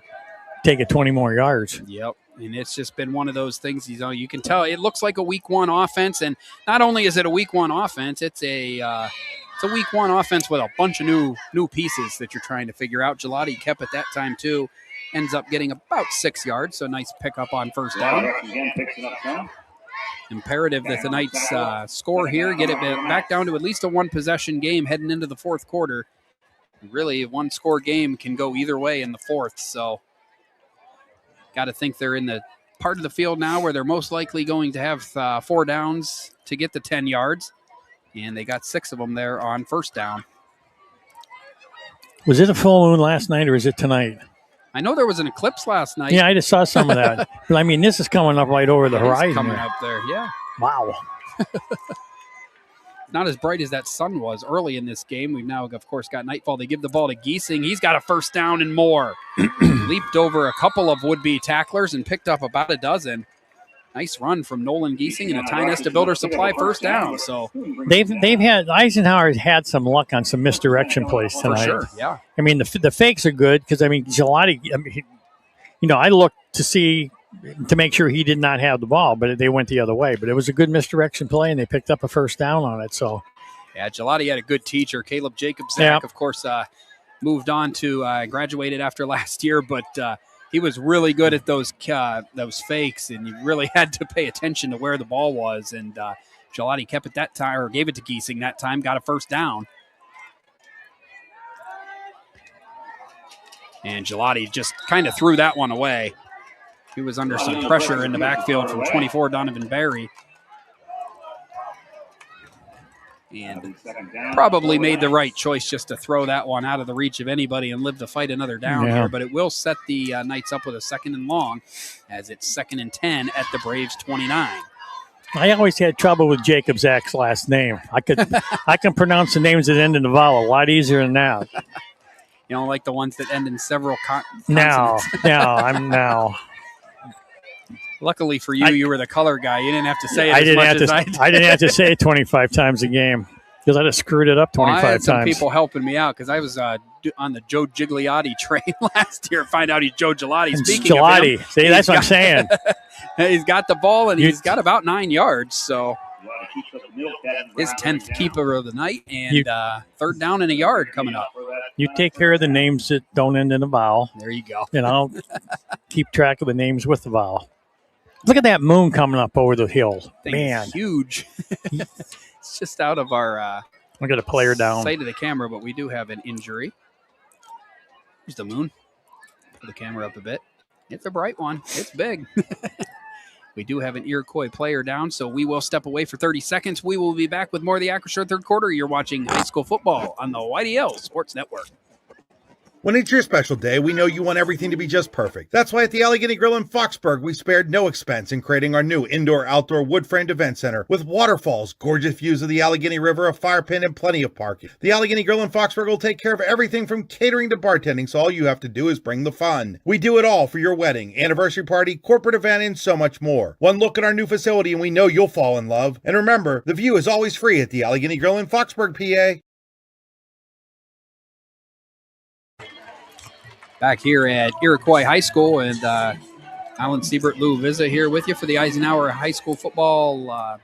[SPEAKER 4] take it 20 more yards.
[SPEAKER 3] Yep. And it's just been one of those things, you can tell it looks like a week one offense. And not only is it a week one offense, it's a week one offense with a bunch of new pieces that you're trying to figure out. Gelati kept at that time too, ends up getting about 6 yards. So nice pickup on first down. Imperative that the Knights score here, get it back down to at least a one-possession game heading into the fourth quarter. Really, a one-score game can go either way in the fourth, so got to think they're in the part of the field now where they're most likely going to have 4 downs to get the 10 yards, and they got 6 of them there on first down.
[SPEAKER 4] Was it a full moon last night or is it tonight?
[SPEAKER 3] I know there was an eclipse last night.
[SPEAKER 4] Yeah, I just saw some of that. But I mean, this is coming up right over the horizon.
[SPEAKER 3] Coming up there, yeah.
[SPEAKER 4] Wow.
[SPEAKER 3] Not as bright as that sun was early in this game. We've now, of course, got nightfall. They give the ball to Giesing. He's got a first down and more. Leaped over a couple of would-be tacklers and picked up about a dozen. Nice run from Nolan Giesing and a Ty Nesta Builder Supply first down. So
[SPEAKER 4] they've had Eisenhower's had some luck on some misdirection plays tonight.
[SPEAKER 3] For sure, yeah.
[SPEAKER 4] I mean, the fakes are good because Gelati. I looked to make sure he did not have the ball, but they went the other way. But it was a good misdirection play, and they picked up a first down on it. So
[SPEAKER 3] yeah, Gelati had a good teacher. Caleb Jacobzak, of course, moved on to graduated after last year, but. He was really good at those fakes, and you really had to pay attention to where the ball was. And Gelati kept it that time, or gave it to Giesing that time, got a first down. And Gelati just kind of threw that one away. He was under some pressure in the backfield from 24 Donovan Barry. And probably made the right choice just to throw that one out of the reach of anybody and live to fight another down here. But it will set the Knights up with a 2nd and long as it's 2nd and 10 at the Braves 29.
[SPEAKER 4] I always had trouble with Jacobzak's last name. I can pronounce the names that end in a vowel a lot easier than that.
[SPEAKER 3] You don't like the ones that end in several consonants?
[SPEAKER 4] No.
[SPEAKER 3] Luckily for you, you were the color guy. You didn't have to say it as much as I did.
[SPEAKER 4] I didn't have to say it 25 times a game because I'd have screwed it up 25
[SPEAKER 3] I had some
[SPEAKER 4] times.
[SPEAKER 3] people helping me out because I was on the Joe Gigliotti train last year. Find out he's Joe Gelati. Speaking
[SPEAKER 4] Gelati.
[SPEAKER 3] of him,
[SPEAKER 4] see, that's what I'm saying.
[SPEAKER 3] He's got the ball, and he's got about 9 yards. So his 10th keeper of the night, and third down and a yard coming up.
[SPEAKER 4] You take care of the names that don't end in a vowel.
[SPEAKER 3] There you go.
[SPEAKER 4] And I'll keep track of the names with the vowel. Look at that moon coming up over the hill. Man.
[SPEAKER 3] Huge. It's just out of our
[SPEAKER 4] we got a player down.
[SPEAKER 3] Sight of the camera, but we do have an injury. Here's the moon. Put the camera up a bit. It's a bright one. It's big. We do have an Iroquois player down, so we will step away for 30 seconds. We will be back with more of the Acrisure third quarter. You're watching high school football on the YDL Sports Network.
[SPEAKER 2] When it's your special day, we know you want everything to be just perfect. That's why at the Allegheny Grill in Foxburg, we spared no expense in creating our new indoor-outdoor wood-framed event center with waterfalls, gorgeous views of the Allegheny River, a fire pit, and plenty of parking. The Allegheny Grill in Foxburg will take care of everything from catering to bartending, so all you have to do is bring the fun. We do it all for your wedding, anniversary party, corporate event, and so much more. One look at our new facility and we know you'll fall in love. And remember, the view is always free at the Allegheny Grill in Foxburg, PA.
[SPEAKER 3] Back here at Iroquois High School, and Alan Siebert, Lou Vizza here with you for the Eisenhower High School football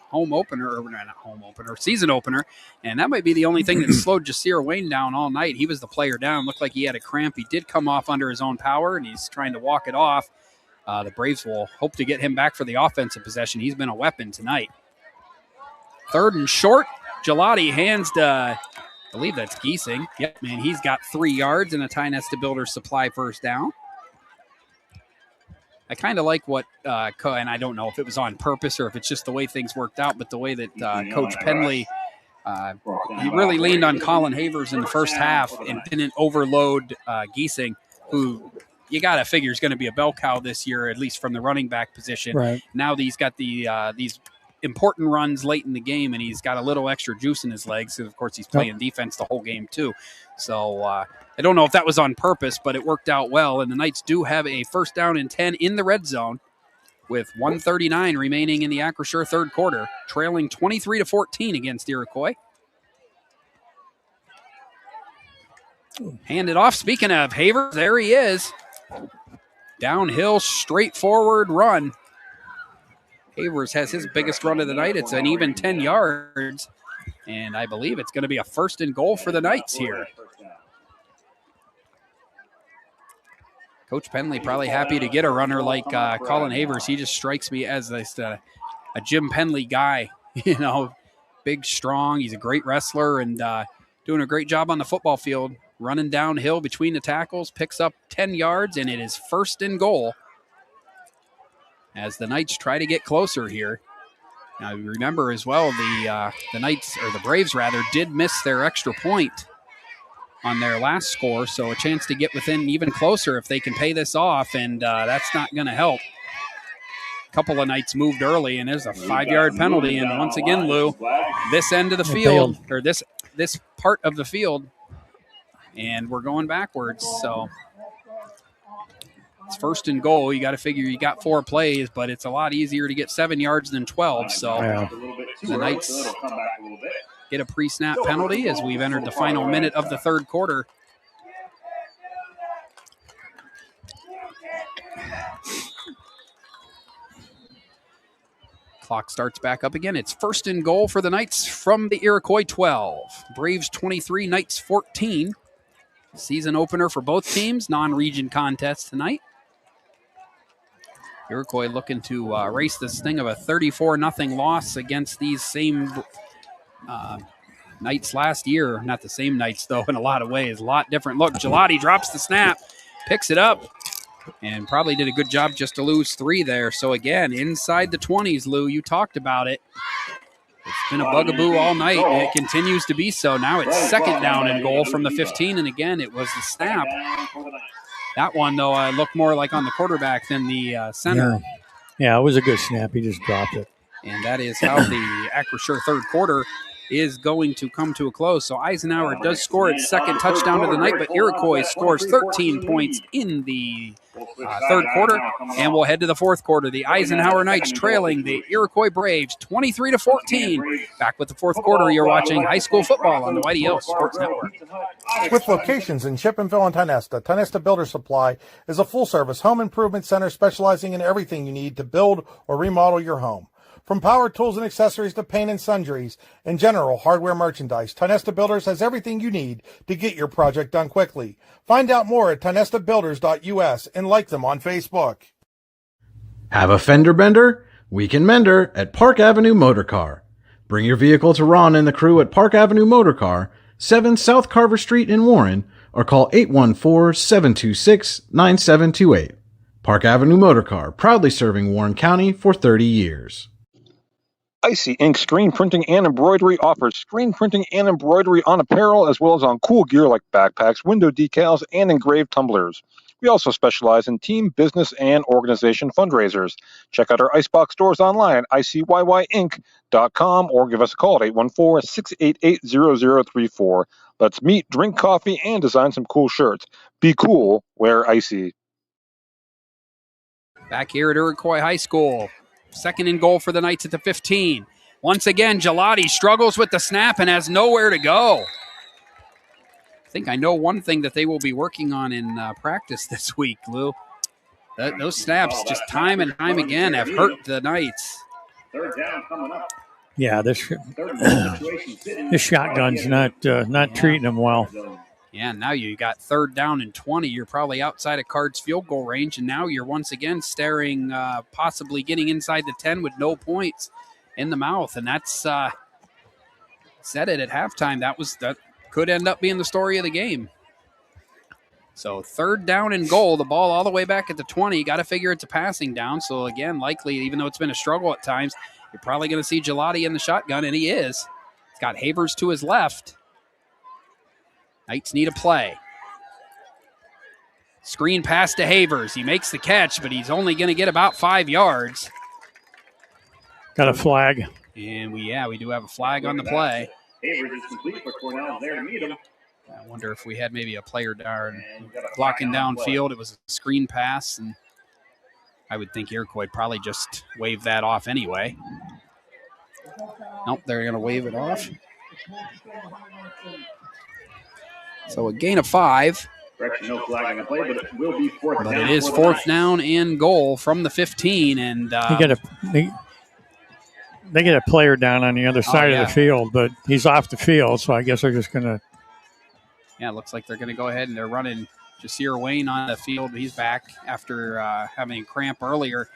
[SPEAKER 3] home opener, or not home opener, season opener. And that might be the only thing that slowed Jasir Wayne down all night. He was the player down. Looked like he had a cramp. He did come off under his own power, and he's trying to walk it off. The Braves will hope to get him back for the offensive possession. He's been a weapon tonight. 3rd and short. Gelati hands to... I believe that's Giesing. Yep, man, he's got 3 yards and a Ty Nesta Builder Supply first down. I kind of like what, and I don't know if it was on purpose or if it's just the way things worked out, but the way that Coach Penley, he really leaned on Colin Havers in the first half and didn't overload Giesing, who you got to figure is going to be a bell cow this year, at least from the running back position.
[SPEAKER 4] Right.
[SPEAKER 3] Now he's got these important runs late in the game, and he's got a little extra juice in his legs. Of course, he's playing defense the whole game too. So I don't know if that was on purpose, but it worked out well. And the Knights do have a 1st down and 10 in the red zone with 1:39 remaining in the Acrisure third quarter, trailing 23-14 against Iroquois. Hand it off. Speaking of Havers, there he is. Downhill, straightforward run. Havers has his biggest run of the night. It's an even 10 yards. And I believe it's going to be a 1st and goal for the Knights here. Coach Penley probably happy to get a runner like Colin Havers. He just strikes me as a Jim Penley guy. You know, big, strong. He's a great wrestler and doing a great job on the football field. Running downhill between the tackles, picks up 10 yards, and it is 1st and goal as the Knights try to get closer here. Now, remember as well, the Knights, or the Braves rather, did miss their extra point on their last score, so a chance to get within even closer if they can pay this off, and that's not going to help. A couple of Knights moved early, and there's a 5-yard penalty, and once again, Lou, this end of the field, or this part of the field, and we're going backwards, so it's 1st and goal. You got to figure you got 4 plays, but it's a lot easier to get 7 yards than 12, so the Knights get a pre-snap penalty as we've entered the final minute of the third quarter. Clock starts back up again. It's 1st and goal for the Knights from the Iroquois 12. Braves 23, Knights 14. Season opener for both teams, non-region contest tonight. Iroquois looking to erase this thing of a 34-0 loss against these same Knights last year. Not the same Knights, though, in a lot of ways. A lot different. Look, Gelati drops the snap, picks it up, and probably did a good job just to lose 3 there. So, again, inside the 20s, Lou, you talked about it. It's been a bugaboo all night, and it continues to be so. Now it's 2nd down and goal from the 15, and again, it was the snap. That one, though, looked more like on the quarterback than the center.
[SPEAKER 4] Yeah, it was a good snap. He just dropped it.
[SPEAKER 3] And that is how the Acrisure third quarter is going to come to a close. So Eisenhower does score its 2nd touchdown of the night, but Iroquois scores 13 points in the third quarter, and we'll head to the fourth quarter. The Eisenhower Knights trailing the Iroquois Braves 23-14. Back with the fourth quarter, you're watching high school football on the YDL Sports Network.
[SPEAKER 2] With locations in Chippenville and Tionesta, Tionesta Builder Supply is a full-service home improvement center specializing in everything you need to build or remodel your home. From power tools and accessories to paint and sundries and general hardware merchandise, Tionesta Builders has everything you need to get your project done quickly. Find out more at tionestabuilders.us and like them on Facebook.
[SPEAKER 1] Have a fender bender? We can mender at Park Avenue Motor Car. Bring your vehicle to Ron and the crew at Park Avenue Motor Car, 7 South Carver Street in Warren, or call 814-726-9728. Park Avenue Motor Car, proudly serving Warren County for 30 years.
[SPEAKER 6] Icy Ink Screen Printing and Embroidery offers screen printing and embroidery on apparel as well as on cool gear like backpacks, window decals, and engraved tumblers. We also specialize in team, business, and organization fundraisers. Check out our Icebox stores online at icyyyinc.com or give us a call at 814-688-0034. Let's meet, drink coffee, and design some cool shirts. Be cool, wear Icy.
[SPEAKER 3] Back here at Iroquois High School. 2nd and goal for the Knights at the 15. Once again, Gelati struggles with the snap and has nowhere to go. I think I know one thing that they will be working on in practice this week, Lou. Those snaps, just time and time again, have hurt the Knights.
[SPEAKER 7] Third down coming up.
[SPEAKER 4] Yeah, this shotgun's not treating them well.
[SPEAKER 3] Yeah, now you got 3rd down and 20. You're probably outside of Card's field goal range, and now you're once again staring, possibly getting inside the 10 with no points in the mouth. And that's said it at halftime. That could end up being the story of the game. So 3rd down and goal, the ball all the way back at the 20. You got to figure it's a passing down. So again, likely, even though it's been a struggle at times, you're probably going to see Gelati in the shotgun, and he is. He's got Havers to his left. Knights need a play. Screen pass to Havers. He makes the catch, but he's only going to get about 5 yards.
[SPEAKER 4] Got a flag.
[SPEAKER 3] And we do have a flag on the play.
[SPEAKER 7] Avery is complete, but Cornell's there to meet him.
[SPEAKER 3] I wonder if we had maybe a player down blocking downfield. It was a screen pass, and I would think Iroquois probably just waved that off anyway. Nope, they're going to wave it off. So a gain of 5.
[SPEAKER 7] Correction, no flag on the play, but it will be fourth down.
[SPEAKER 3] But it is fourth down and goal from the 15, and
[SPEAKER 4] they get a player down on the other side of the field, but he's off the field, so I guess they're just going to.
[SPEAKER 3] Yeah, it looks like they're going to go ahead and they're running Jasir Wayne on the field. He's back after having a cramp earlier.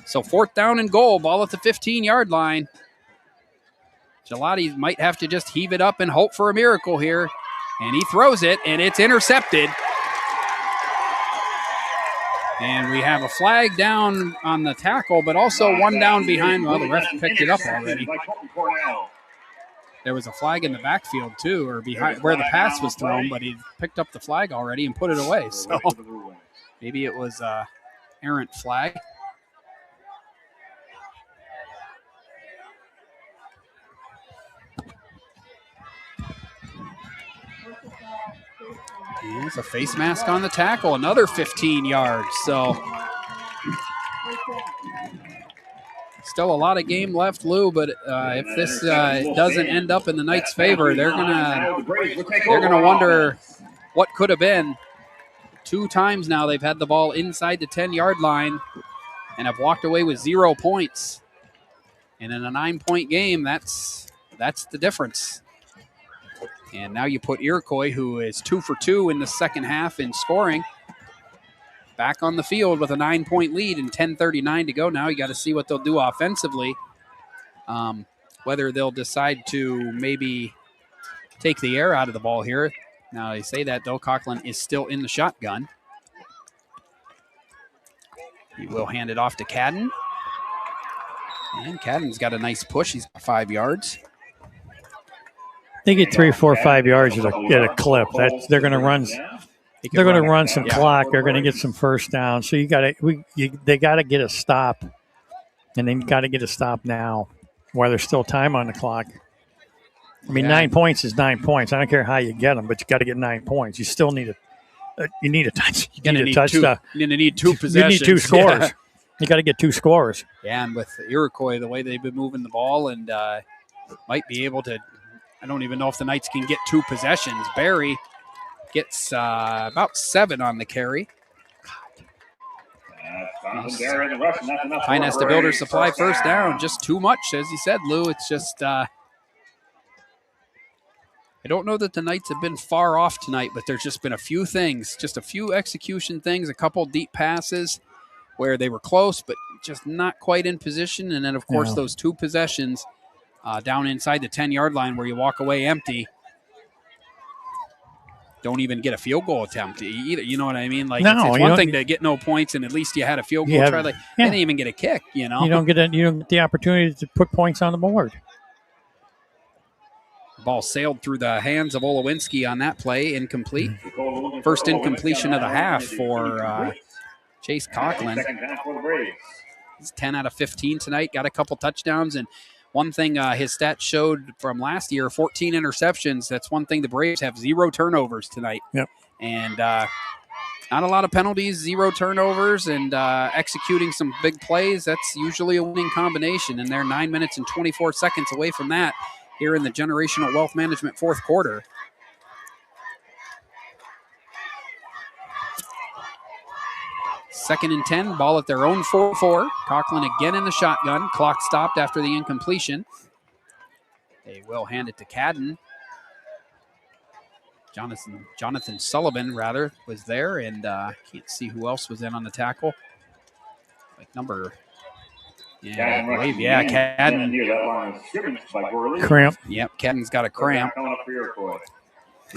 [SPEAKER 3] So fourth down and goal, ball at the 15-yard line. Gelati might have to just heave it up and hope for a miracle here. And he throws it, and it's intercepted. And we have a flag down on the tackle, but also one down behind. Well, the ref picked it up already. There was a flag in the backfield, too, or behind where the pass was thrown, but he picked up the flag already and put it away. So maybe it was an errant flag. There's a face mask on the tackle, another 15 yards. So still a lot of game left, Lou, but if this doesn't end up in the Knights' favor, they're gonna wonder what could have been. 2 times now they've had the ball inside the 10-yard line and have walked away with 0 points. And in a 9-point game, that's the difference. And now you put Iroquois, who is 2 for 2 in the second half in scoring, back on the field with a 9-point lead and 10:39 to go. Now you got to see what they'll do offensively, whether they'll decide to maybe take the air out of the ball here. Now they say that, though. Coughlin is still in the shotgun. He will hand it off to Cadden. And Cadden's got a nice push. He's got 5 yards.
[SPEAKER 4] They get 3, 4, 5 yards at a clip. They're going to run. They're going to run some clock. They're going to get some first down. So they got to get a stop, and they got to get a stop now, while there's still time on the clock. I mean, 9 points is 9 points. I don't care how you get them, but you got to get 9 points. You still need you need a touch. You need a touchdown.
[SPEAKER 3] You're going to need 2 possessions.
[SPEAKER 4] You need 2 scores. Yeah. You got to get 2 scores.
[SPEAKER 3] Yeah, and with Iroquois, the way they've been moving the ball, and might be able to. I don't even know if the Knights can get 2 possessions. Barry gets about 7 on the carry. Pine has to build her supply first down. Just too much, as you said, Lou. It's just I don't know that the Knights have been far off tonight, but there's just been a few things, just a few execution things, a couple deep passes where they were close, but just not quite in position. And then, of course, those 2 possessions down inside the 10-yard line where you walk away empty. Don't even get a field goal attempt either. You know what I mean? Like, it's one thing to get no points, and at least you had a field goal try. They didn't even get a kick. You know,
[SPEAKER 4] you don't get the opportunity to put points on the board.
[SPEAKER 3] Ball sailed through the hands of Olowinski on that play, incomplete. First incompletion of the half for Chase Coughlin. He's 10 out of 15 tonight. Got a couple touchdowns, and one thing his stats showed from last year, 14 interceptions. That's one thing. The Braves have 0 turnovers tonight.
[SPEAKER 4] Yep.
[SPEAKER 3] And not a lot of penalties, 0 turnovers, and executing some big plays. That's usually a winning combination. And they're 9 minutes and 24 seconds away from that here in the Generational Wealth Management fourth quarter. Second and 10, ball at their own 4-4. Coughlin again in the shotgun. Clock stopped after the incompletion. They will hand it to Cadden. Jonathan Sullivan, rather, was there, and can't see who else was in on the tackle. Like number, Cadden.
[SPEAKER 4] Cramp.
[SPEAKER 3] Yep, Cadden's got a cramp.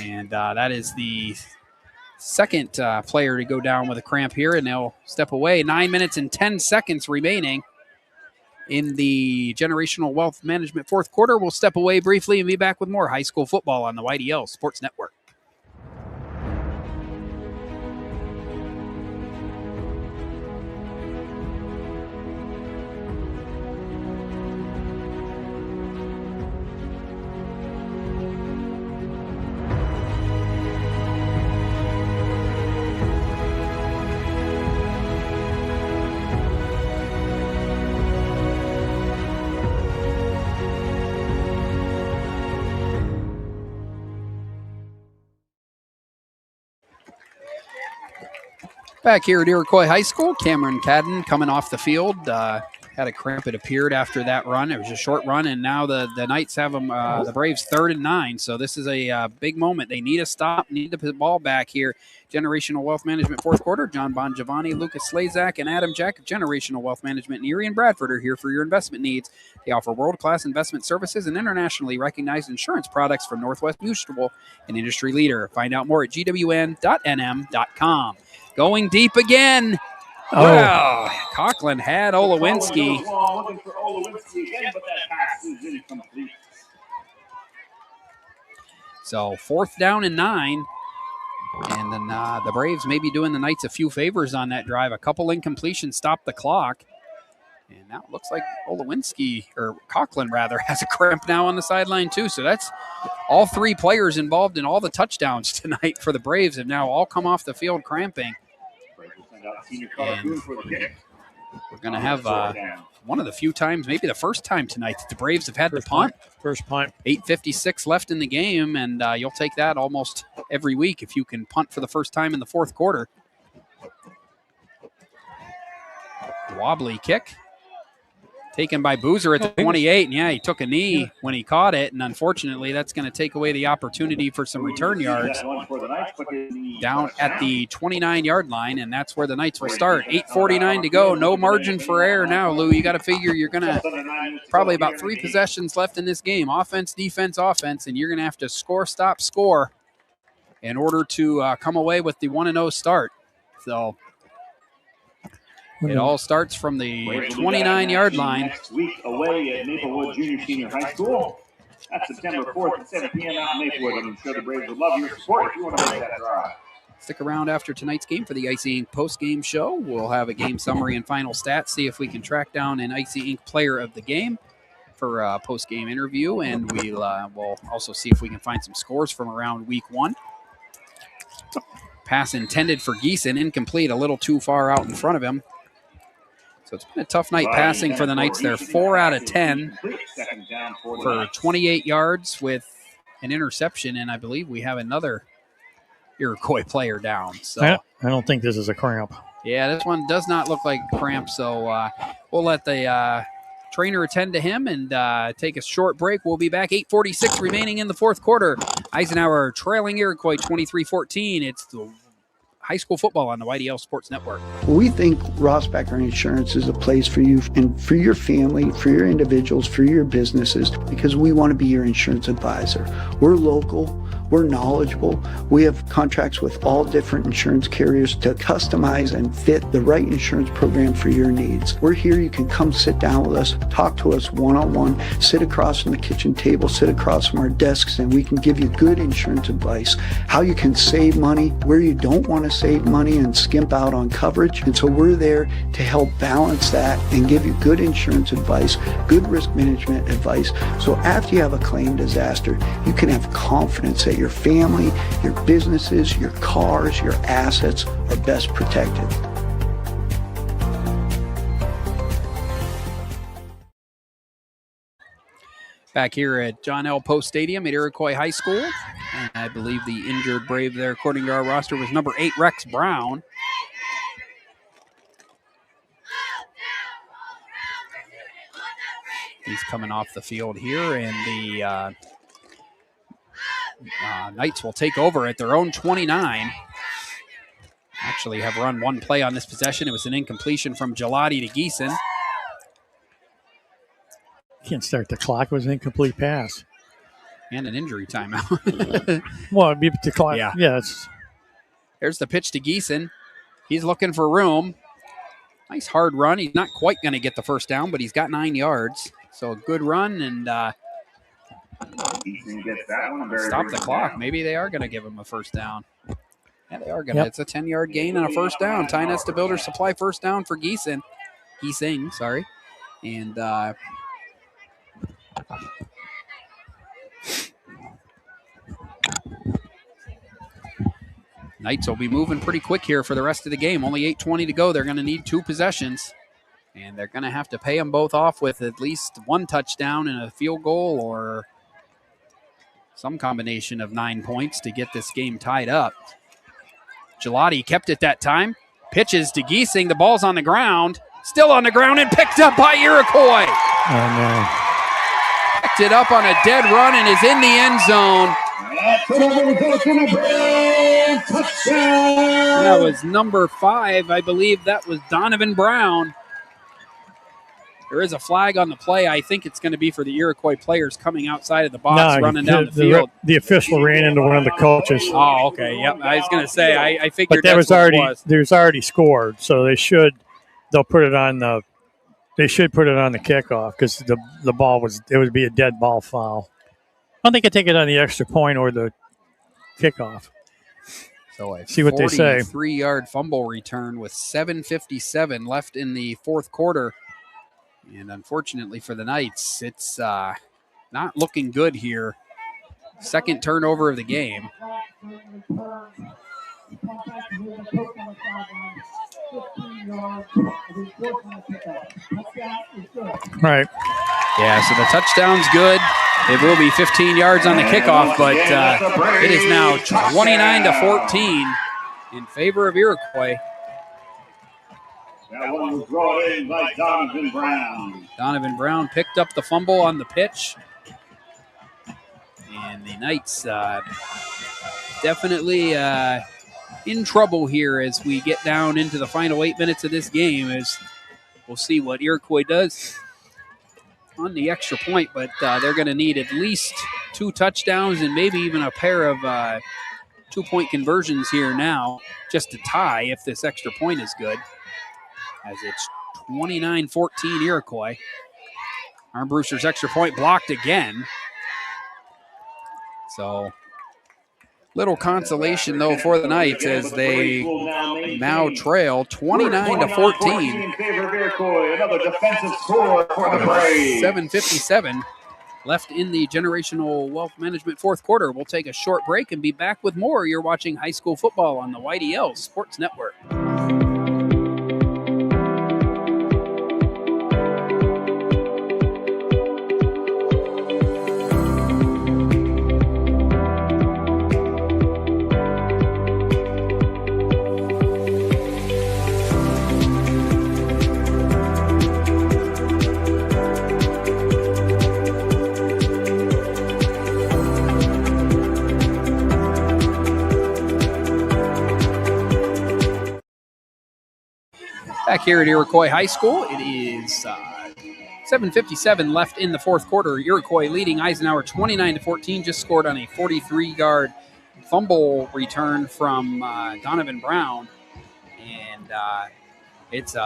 [SPEAKER 3] And that is the second player to go down with a cramp here, and they'll step away. 9 minutes and 10 seconds remaining in the Generational Wealth Management fourth quarter. We'll step away briefly and be back with more high school football on the YDL Sports Network. Back here at Iroquois High School, Cameron Cadden coming off the field. Had a cramp, it appeared, after that run. It was a short run, and now the Knights have them, the Braves 3rd and 9. So this is a big moment. They need a stop, need to put the ball back here. Generational Wealth Management fourth quarter. John Bongiovanni, Lucas Slazak, and Adam Jack of Generational Wealth Management in Erie and Bradford are here for your investment needs. They offer world-class investment services and internationally recognized insurance products from Northwest Mutual, an industry leader. Find out more at gwn.nm.com. Going deep again.
[SPEAKER 4] Oh.
[SPEAKER 3] Well, Coughlin had Olowinski.
[SPEAKER 7] Looking for Olowinski again, but that pass is incomplete.
[SPEAKER 3] So 4th down and 9. And then the Braves may be doing the Knights a few favors on that drive. A couple incompletions stopped the clock. And now it looks like Olowinski, or Coughlin rather, has a cramp now on the sideline too. So that's all 3 players involved in all the touchdowns tonight for the Braves have now all come off the field cramping. And we're going to have one of the few times, maybe the first time tonight, that the Braves have had the punt.
[SPEAKER 4] First punt.
[SPEAKER 3] 8:56 left in the game, and you'll take that almost every week if you can punt for the first time in the fourth quarter. Wobbly kick. Taken by Boozer at the 28, and yeah, he took a knee when he caught it, and unfortunately that's going to take away the opportunity for some return yards down at the 29-yard line, and that's where the Knights will start. 8:49 to go, no margin for error now, Lou. You got to figure you're going to probably about 3 possessions left in this game, offense, defense, offense, and you're going to have to score, stop, score in order to come away with the 1-0 start. So it all starts from the 29-yard line.
[SPEAKER 7] Next week away at Maplewood Junior Senior High School. That's September 4th at 7 p.m. out in Maplewood. I'm sure the Braves would love your support if you want to make that drive.
[SPEAKER 3] Stick around after tonight's game for the Icy Inc. post-game show. We'll have a game summary and final stats, see if we can track down an Icy Inc. player of the game for a post-game interview, and we'll also see if we can find some scores from around week 1. Pass intended for Geeson, incomplete, a little too far out in front of him. So it's been a tough night passing for the Knights. They're 4 out of 10 for 28 yards with an interception, and I believe we have another Iroquois player down. So
[SPEAKER 4] I don't think this is a cramp.
[SPEAKER 3] Yeah, this one does not look like a cramp, so we'll let the trainer attend to him and take a short break. We'll be back. 8:46 remaining in the fourth quarter. Eisenhower trailing Iroquois 23-14. It's the high school football on the YDL Sports Network.
[SPEAKER 9] We think Ross Becker Insurance is a place for you and for your family, for your individuals, for your businesses, because we want to be your insurance advisor. We're local. We're knowledgeable. We have contracts with all different insurance carriers to customize and fit the right insurance program for your needs. We're here. You can come sit down with us, talk to us one-on-one, sit across from the kitchen table, sit across from our desks, and we can give you good insurance advice, how you can save money, where you don't want to save money and skimp out on coverage. And so we're there to help balance that and give you good insurance advice, good risk management advice. So after you have a claim disaster, you can have confidence that your family, your businesses, your cars, your assets are best protected.
[SPEAKER 3] Back here at John L. Post Stadium at Iroquois High School. And I believe the injured Brave there, according to our roster, was number 8, Rex Brown. He's coming off the field here, and the Knights will take over at their own 29. Actually have run one play on this possession. It was an incompletion from Gelati to Geeson.
[SPEAKER 4] Can't start the clock. It was an incomplete pass.
[SPEAKER 3] And an injury timeout.
[SPEAKER 4] Well, it'd be the clock.
[SPEAKER 3] Yeah. There's the pitch to Geeson. He's looking for room. Nice hard run. He's not quite going to get the first down, but he's got 9 yards. So a good run, and stop the clock. Maybe they are going to give him a first down. Yeah, they are going to. Yep. It's a 10-yard gain and a first down. Ty Nesta Builder Supply first down for Geesing, sorry. And Knights will be moving pretty quick here for the rest of the game. Only 8:20 to go. They're going to need 2 possessions. And they're going to have to pay them both off with at least 1 touchdown and a field goal or some combination of 9 points to get this game tied up. Gelati kept it that time. Pitches to Giesing. The ball's on the ground. Still on the ground and picked up by Iroquois.
[SPEAKER 4] Oh, no.
[SPEAKER 3] Picked it up on a dead run and is in the end zone. That was number 5. I believe that was Donovan Brown. There is a flag on the play. I think it's going to be for the Iroquois players coming outside of the box, running down the field.
[SPEAKER 4] The official ran into one of the coaches.
[SPEAKER 3] Oh, okay. Yep. I was going to say, I figured
[SPEAKER 4] but
[SPEAKER 3] that's what it was.
[SPEAKER 4] There's already scored, so they'll put it on the. They should put it on the kickoff because the ball it would be a dead ball foul. I don't think they take it on the extra point or the kickoff.
[SPEAKER 3] So
[SPEAKER 4] see what they say.
[SPEAKER 3] 43-yard fumble return with 7:57 left in the fourth quarter. And unfortunately for the Knights, it's not looking good here. Second turnover of the game.
[SPEAKER 4] Right.
[SPEAKER 3] Yeah, so the touchdown's good. It will be 15 yards on the kickoff, but it is now 29-14 in favor of Iroquois.
[SPEAKER 7] That one was brought in by Donovan Brown.
[SPEAKER 3] Donovan Brown picked up the fumble on the pitch. And the Knights definitely in trouble here as we get down into the final 8 minutes of this game. As we'll see what Iroquois does on the extra point, but they're going to need at least 2 touchdowns and maybe even a pair of 2-point conversions here now just to tie if this extra point is good. As it's 29-14 Iroquois. Armbruster's extra point blocked again. So little consolation, though, for the Knights as they now trail 29-14.
[SPEAKER 7] In favor of Iroquois, another defensive score for the Braves.
[SPEAKER 3] 7:57 left in the Generational Wealth Management fourth quarter. We'll take a short break and be back with more. You're watching high school football on the YDL Sports Network. Back here at Iroquois High School, it is 7:57 left in the fourth quarter. Iroquois leading Eisenhower 29-14, just scored on a 43-yard fumble return from Donovan Brown. And it's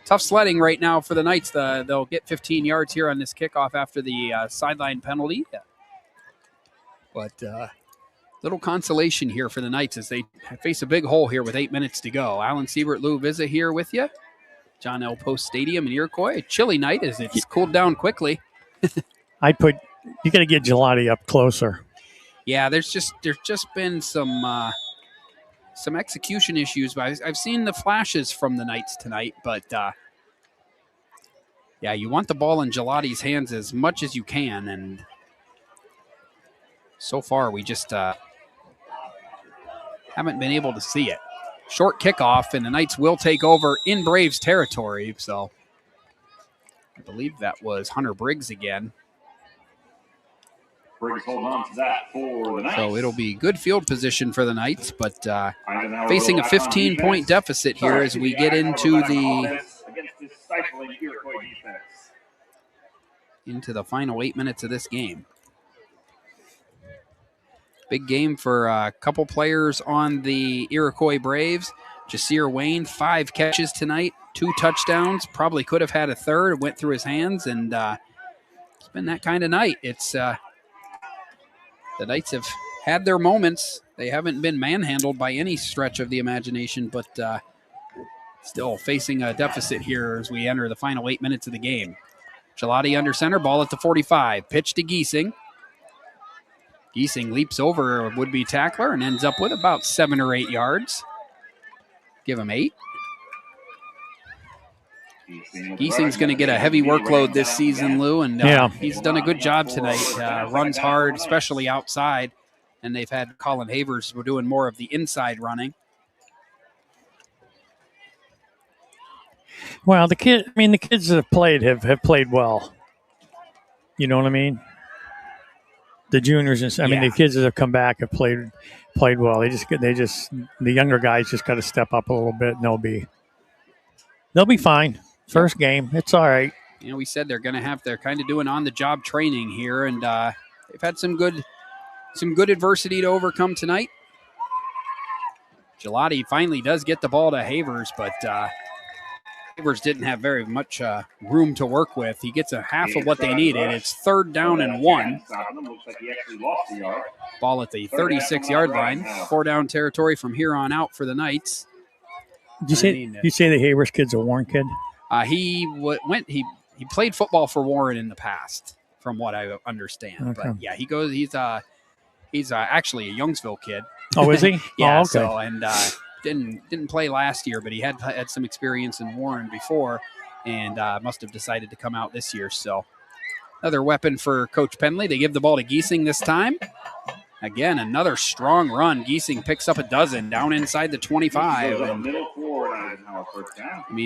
[SPEAKER 3] tough sledding right now for the Knights. They'll get 15 yards here on this kickoff after the sideline penalty. But little consolation here for the Knights as they face a big hole here with 8 minutes to go. Alan Siebert, Lou Vizza here with you. John L. Post Stadium in Iroquois. A chilly night as it's cooled down quickly.
[SPEAKER 4] you got to get Gelati up closer.
[SPEAKER 3] Yeah, there's just been some execution issues. But I've seen the flashes from the Knights tonight, but yeah, you want the ball in Gelati's hands as much as you can, and so far we just haven't been able to see it. Short kickoff, and the Knights will take over in Braves territory. So I believe that was Hunter Briggs again.
[SPEAKER 7] Briggs holding on to that for the Knights.
[SPEAKER 3] So it'll be good field position for the Knights, but facing a 15-point deficit here as we get into the final 8 minutes of this game. Big game for a couple players on the Iroquois Braves. Jasir Wayne, 5 catches tonight, 2 touchdowns. Probably could have had a third. It went through his hands, and it's been that kind of night. It's the Knights have had their moments. They haven't been manhandled by any stretch of the imagination, but still facing a deficit here as we enter the final 8 minutes of the game. Gelati under center, ball at the 45. Pitch to Giesing. Giesing leaps over a would-be tackler and ends up with about 7 or 8 yards. Give him 8. Giesing's going to get a heavy workload this season, Lou, and he's done a good job tonight. Runs hard, especially outside, and they've had Colin Havers doing more of the inside running.
[SPEAKER 4] Well, the kids that have played have played well. You know what I mean? The juniors, the kids that have come back have played well. The younger guys just got to step up a little bit, and they'll be fine. First game, it's all right.
[SPEAKER 3] We said they're kind of doing on the job training here, and they've had some good adversity to overcome tonight. Gelati finally does get the ball to Havers, but Havers didn't have very much room to work with. He gets a half of what they needed. It's 3rd down and 1. Ball at the 36-yard line. 4-down territory from here on out for the Knights.
[SPEAKER 4] Did you say the Havers kid's a Warren kid?
[SPEAKER 3] He played football for Warren in the past, from what I understand.
[SPEAKER 4] Okay.
[SPEAKER 3] But yeah, he's actually a Youngsville kid.
[SPEAKER 4] Oh, is he?
[SPEAKER 3] Yeah.
[SPEAKER 4] Oh, okay.
[SPEAKER 3] So and didn't play last year, but he had some experience in Warren before, and must have decided to come out this year. So another weapon for Coach Penley. They give the ball to Giesing this time. Again, another strong run. Giesing picks up a dozen down inside the 25. And,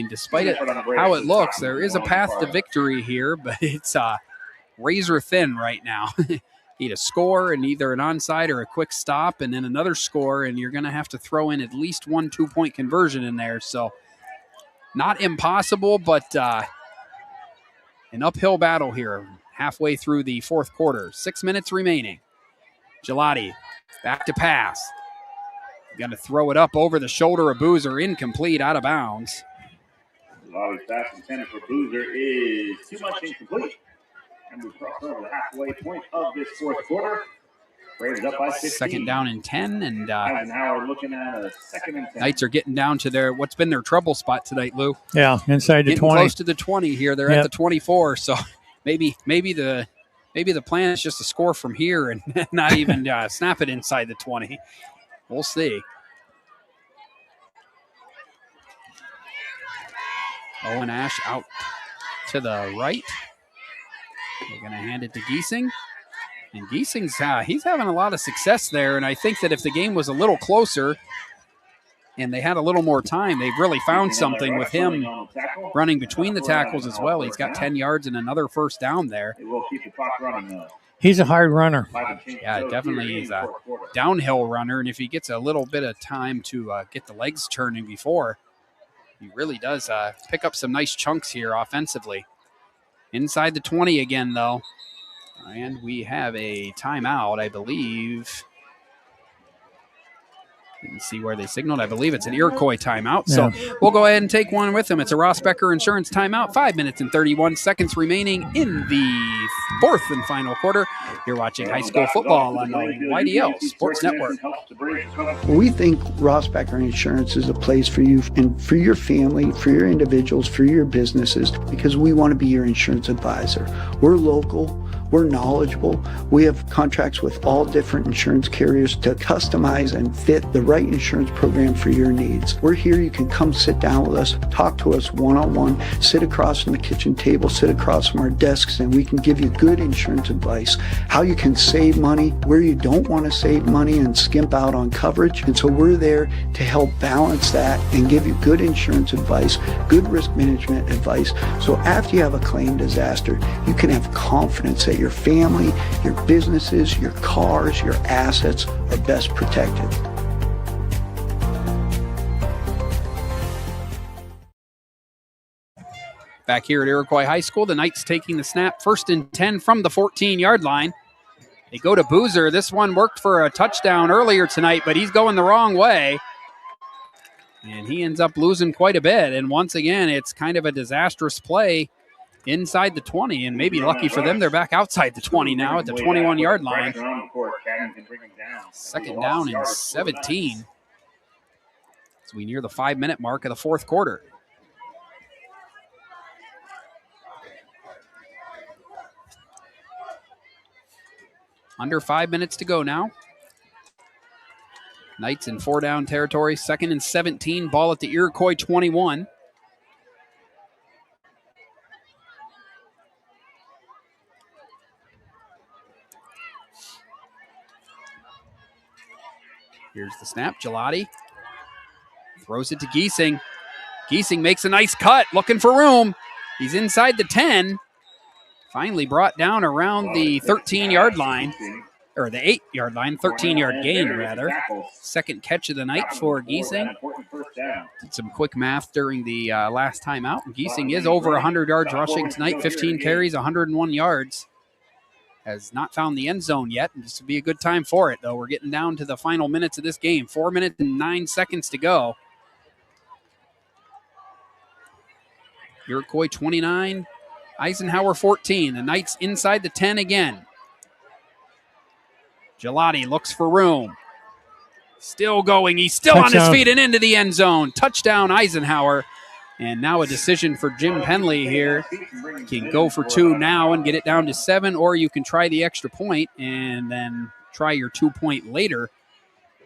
[SPEAKER 3] despite how it looks, there is a path to victory here, but it's razor thin right now. Need a score and either an onside or a quick stop, and then another score, and you're going to have to throw in at least 1 2-point conversion in there. So not impossible, but an uphill battle here halfway through the 4th quarter. 6 minutes remaining. Gelati back to pass. Going to throw it up over the shoulder of Boozer. Incomplete, out of bounds.
[SPEAKER 7] Gelati's pass intended for Boozer is too much incomplete. And we've crossed over the halfway point of this 4th quarter. Braves up by 15.
[SPEAKER 3] 2nd down and 10. And
[SPEAKER 7] Eisenhower looking at a 2nd and 10.
[SPEAKER 3] Knights are getting down to what's been their trouble spot tonight, Lou.
[SPEAKER 4] Yeah, inside the 20.
[SPEAKER 3] Close to the 20 here. They're at the 24. So maybe the plan is just to score from here and not even snap it inside the 20. We'll see. Owen Ash out to the right. They're going to hand it to Giesing. And Giesing's he's having a lot of success there, and I think that if the game was a little closer and they had a little more time, they've really found something with him running between the tackles as well. He's got 10 yards and another first down there.
[SPEAKER 4] He's a hard runner.
[SPEAKER 3] Yeah, definitely. He's a downhill runner, and if he gets a little bit of time to get the legs turning before, he really does pick up some nice chunks here offensively. Inside the 20 again, though. And we have a timeout, I believe. Didn't see where they signaled. I believe it's an Iroquois timeout. So we'll go ahead and take one with them. It's a Ross Becker Insurance timeout. 5 minutes and 31 seconds remaining in the 4th and final quarter. You're watching high school football on the YDL Sports Network.
[SPEAKER 9] We think Ross Becker Insurance is a place for you and for your family, for your individuals, for your businesses, because we want to be your insurance advisor. We're local. We're knowledgeable. We have contracts with all different insurance carriers to customize and fit the right insurance program for your needs. We're here. You can come sit down with us, talk to us one-on-one, sit across from the kitchen table, sit across from our desks, and we can give you good insurance advice, how you can save money, where you don't want to save money and skimp out on coverage. And so we're there to help balance that and give you good insurance advice, good risk management advice. So after you have a claim disaster, you can have confidence that your family, your businesses, your cars, your assets are best protected.
[SPEAKER 3] Back here at Iroquois High School, the Knights taking the snap. 1st and 10 from the 14-yard line. They go to Boozer. This one worked for a touchdown earlier tonight, but he's going the wrong way. And he ends up losing quite a bit. And once again, it's kind of a disastrous play inside the 20, and maybe lucky for them, they're back outside the 20 now at the 21-yard line. 2nd down and 17 as we near the 5-minute mark of the 4th quarter. Under 5 minutes to go now. Knights in 4-down territory, 2nd and 17, ball at the Iroquois 21. Here's the snap. Gelati throws it to Giesing. Giesing makes a nice cut, looking for room. He's inside the 10. Finally brought down around the 13-yard line, or the 8-yard line, 13-yard gain, rather. Second catch of the night for Giesing. Did some quick math during the last time out. Giesing is over 100 yards rushing tonight, 15 carries, 101 yards. Has not found the end zone yet. This would be a good time for it, though. We're getting down to the final minutes of this game. 4 minutes and 9 seconds to go. Iroquois 29, Eisenhower 14. The Knights inside the 10 again. Gelati looks for room. Still going. He's still on his feet and into the end zone. Touchdown, Eisenhower. And now a decision for Jim Penley here. You can go for 2 now and get it down to 7, or you can try the extra point and then try your 2-point later.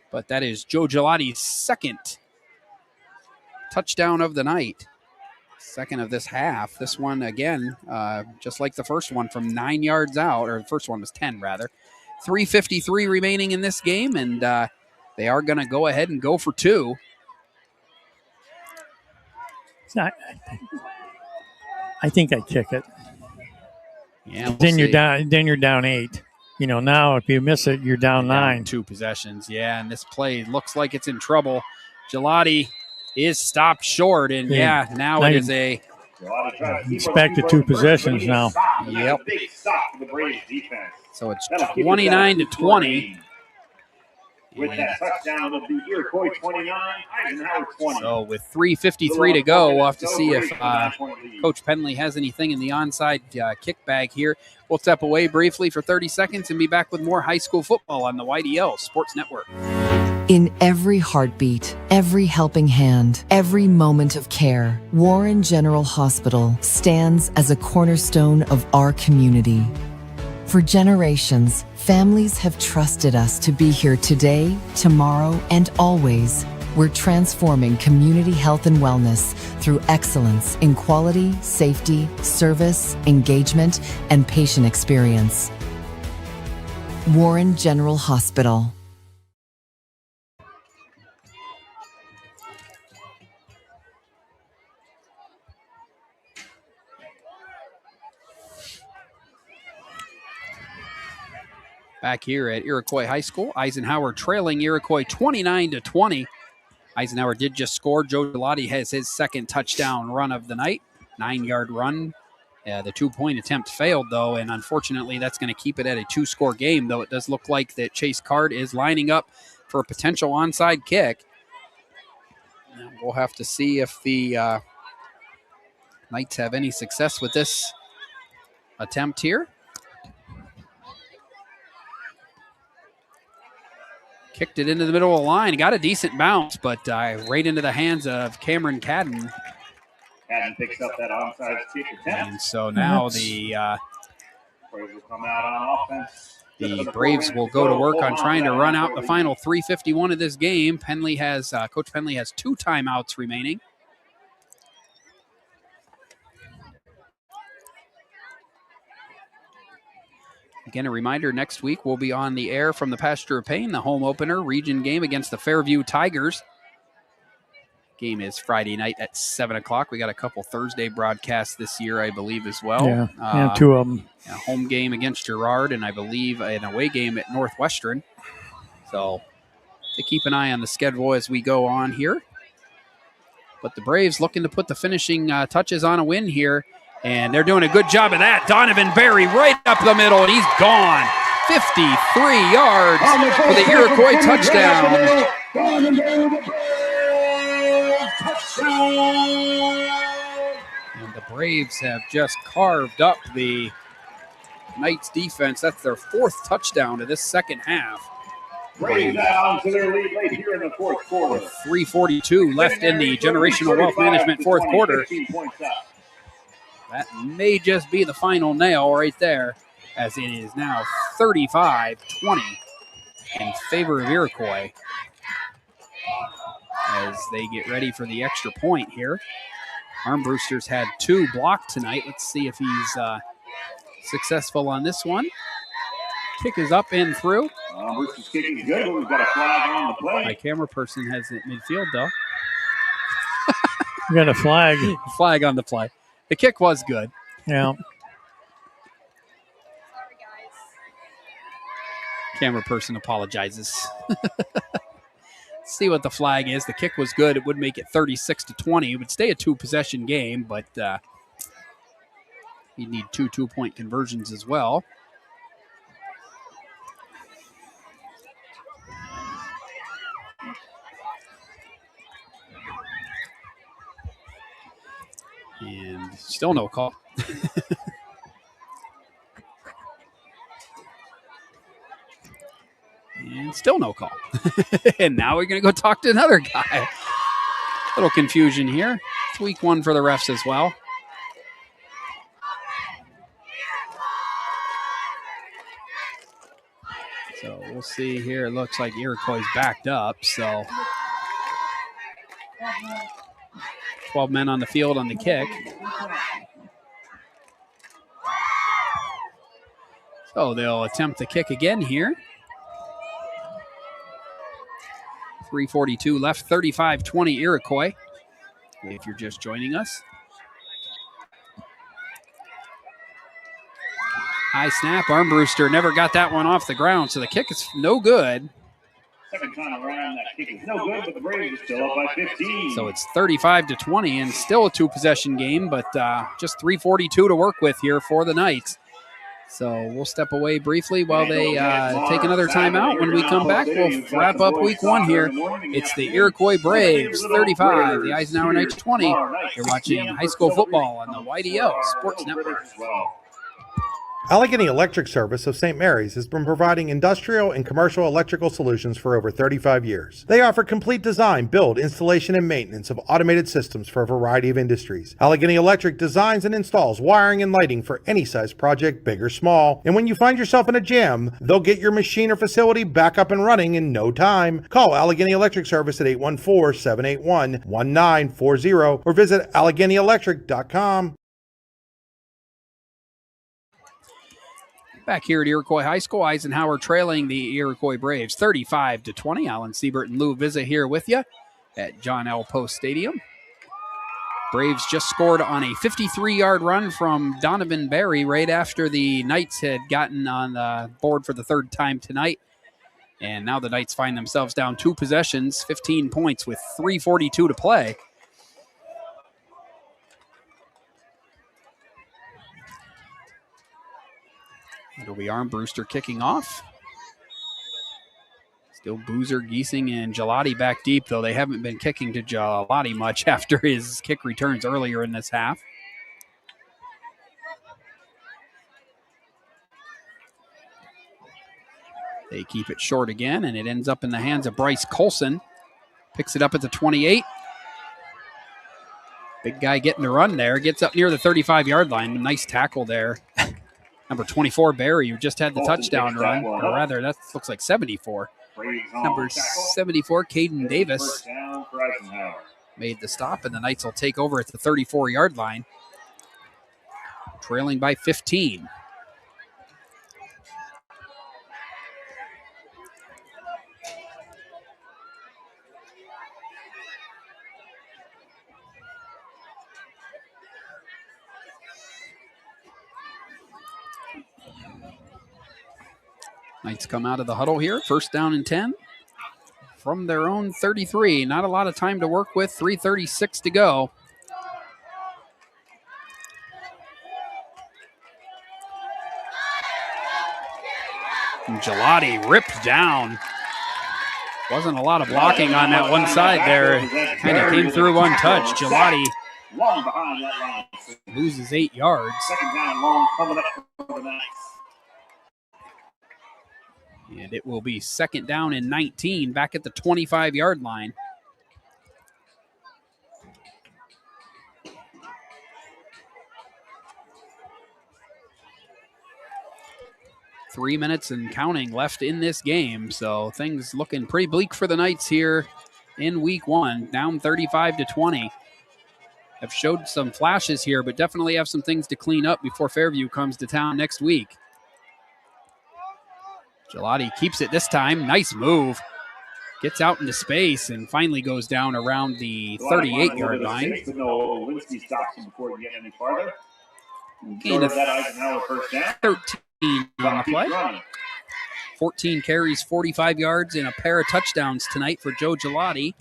[SPEAKER 3] But that is Joe Gelati's second touchdown of the night. Second of this half. This one, again, just like the first one, from 9 yards out, or the first one was 10, rather. 3:53 remaining in this game, and they are going to go ahead and go for 2.
[SPEAKER 4] I think I'd kick it.
[SPEAKER 3] Yeah, we'll
[SPEAKER 4] then
[SPEAKER 3] see.
[SPEAKER 4] You're down 8. Now if you miss it, you're down 9.
[SPEAKER 3] 2 possessions. Yeah, and this play looks like it's in trouble. Gelati is stopped short, and now it is a
[SPEAKER 4] expected 2 possessions now.
[SPEAKER 3] Yep. So it's 29-20.
[SPEAKER 7] With that touchdown of the Iroquois 29, Eisenhower 20.
[SPEAKER 3] So with 3:53 to go, we'll have to see if Coach Penley has anything in the onside kick bag here. We'll step away briefly for 30 seconds and be back with more high school football on the YDL Sports Network.
[SPEAKER 8] In every heartbeat, every helping hand, every moment of care, Warren General Hospital stands as a cornerstone of our community. For generations, families have trusted us to be here today, tomorrow, and always. We're transforming community health and wellness through excellence in quality, safety, service, engagement, and patient experience. Warren General Hospital.
[SPEAKER 3] Back here at Iroquois High School, Eisenhower trailing Iroquois 29-20. Eisenhower did just score. Joe Gelati has his second touchdown run of the night, 9-yard run. The 2-point attempt failed, though, and unfortunately that's going to keep it at a 2-score game, though it does look like that Chase Card is lining up for a potential onside kick. And we'll have to see if the Knights have any success with this attempt here. Kicked it into the middle of the line. Got a decent bounce, but right into the hands of Cameron Cadden.
[SPEAKER 7] Cadden picks up that onside kick attempt.
[SPEAKER 3] And so now the
[SPEAKER 7] Braves will come out on offense.
[SPEAKER 3] The Braves will go to work on trying to run out the final 3:51 of this game. Penley has Coach Penley has 2 timeouts remaining. Again, a reminder, next week we'll be on the air from the Pasture of Pain, the home opener region game against the Fairview Tigers. Game is Friday night at 7 o'clock. We got a couple Thursday broadcasts this year, I believe, as well.
[SPEAKER 4] Yeah, 2 of them.
[SPEAKER 3] A home game against Girard, and I believe an away game at Northwestern. So to keep an eye on the schedule as we go on here. But the Braves looking to put the finishing touches on a win here. And they're doing a good job of that. Donovan Berry right up the middle, and he's gone. 53 yards for the Iroquois touchdown. And the Braves have just carved up the Knights defense. That's their 4th touchdown of this second half.
[SPEAKER 7] Braves out to their lead late here in the 4th quarter.
[SPEAKER 3] 3:42 left in the Generational Wealth Management 4th quarter. That may just be the final nail right there, as it is now 35-20 in favor of Iroquois as they get ready for the extra point here. Armbruster's had 2 blocked tonight. Let's see if he's successful on this one. Kick is up and through.
[SPEAKER 7] Armbruster's kick is good, but we've got a flag on the play.
[SPEAKER 3] My camera person has it midfield, though.
[SPEAKER 4] You got a flag.
[SPEAKER 3] Flag on the play. The kick was good.
[SPEAKER 4] Yeah.
[SPEAKER 3] Camera person apologizes. See what the flag is. The kick was good. It would make it 36-20. It would stay a 2-possession game, but you'd need 2 2-point conversions as well. And still no call. And still no call. And now we're going to go talk to another guy. Little confusion here. It's week 1 for the refs as well. So we'll see here. It looks like Iroquois backed up. So 12 men on the field on the kick. So they'll attempt the kick again here. 3:42 left, 35-20 Iroquois, if you're just joining us. High snap, Armbruster never got that one off the ground, so the kick is no good.
[SPEAKER 7] Second time around, that kick is no good, but the Braves are still up by 15.
[SPEAKER 3] So it's 35-20 and still a 2-possession game, but just 3:42 to work with here for the Knights. So we'll step away briefly while they take another timeout. When we come back, we'll wrap up week 1 here. It's the Iroquois Braves 35, the Eisenhower Knights 20. You're watching high school football on the YDL Sports Network.
[SPEAKER 2] Allegheny Electric Service of St. Mary's has been providing industrial and commercial electrical solutions for over 35 years. They offer complete design, build, installation, and maintenance of automated systems for a variety of industries. Allegheny Electric designs and installs wiring and lighting for any size project, big or small. And when you find yourself in a jam, they'll get your machine or facility back up and running in no time. Call Allegheny Electric Service at 814-781-1940 or visit AlleghenyElectric.com.
[SPEAKER 3] Back here at Iroquois High School, Eisenhower trailing the Iroquois Braves 35-20. Alan Siebert and Lou Vizza here with you at John L. Post Stadium. Braves just scored on a 53-yard run from Donovan Berry right after the Knights had gotten on the board for the 3rd time tonight. And now the Knights find themselves down 2 possessions, 15 points with 3:42 to play. It'll be Armbruster kicking off. Still Boozer, Giesing, and Gelati back deep, though they haven't been kicking to Gelati much after his kick returns earlier in this half. They keep it short again, and it ends up in the hands of Bryce Colson. Picks it up at the 28. Big guy getting the run there. Gets up near the 35-yard line. Nice tackle there. Number 24, Barry, who just had the touchdown run. Or rather, that looks like 74. Number 74, Caden Davis, made the stop, and the Knights will take over at the 34-yard line, trailing by 15. Knights come out of the huddle here. 1st down and 10 from their own 33. Not a lot of time to work with. 3:36 to go. And Gelati ripped down. Wasn't a lot of blocking on that one side there. Kind of came through untouched. Gelati
[SPEAKER 7] Long behind that line.
[SPEAKER 3] loses 8 yards.
[SPEAKER 7] 2nd down long coming up for the Knights.
[SPEAKER 3] And it will be 2nd down and 19 back at the 25-yard line. Three minutes and counting left in this game, so things looking pretty bleak for the Knights here in week 1, down 35-20. Have showed some flashes here, but definitely have some things to clean up before Fairview comes to town next week. Gelati keeps it this time. Nice move. gets out into space and finally goes down around the 38-yard line.
[SPEAKER 7] No, Lewinsky stops him before he get any farther.
[SPEAKER 3] Gain of
[SPEAKER 7] that Eisenhower first down.
[SPEAKER 3] 13 on the play. 14 carries, 45 yards, and a pair of touchdowns tonight for Joe Gelati.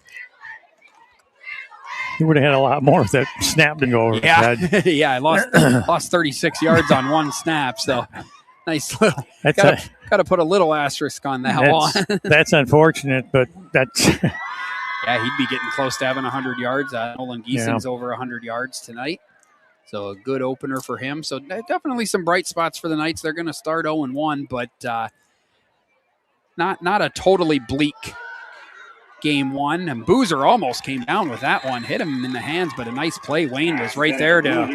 [SPEAKER 4] He would have had a lot more if that snap didn't go over his head.
[SPEAKER 3] Yeah, I lost 36 yards on one snap, so nice little. Got to put a little asterisk on that one.
[SPEAKER 4] That's unfortunate, but that's.
[SPEAKER 3] Yeah, he'd be getting close to having 100 yards. Nolan Giesing's over 100 yards tonight. So a good opener for him. So definitely some bright spots for the Knights. They're going to start 0-1, but not a totally bleak game one. And Boozer almost came down with that one. Hit him in the hands, but a nice play. Wayne was right there to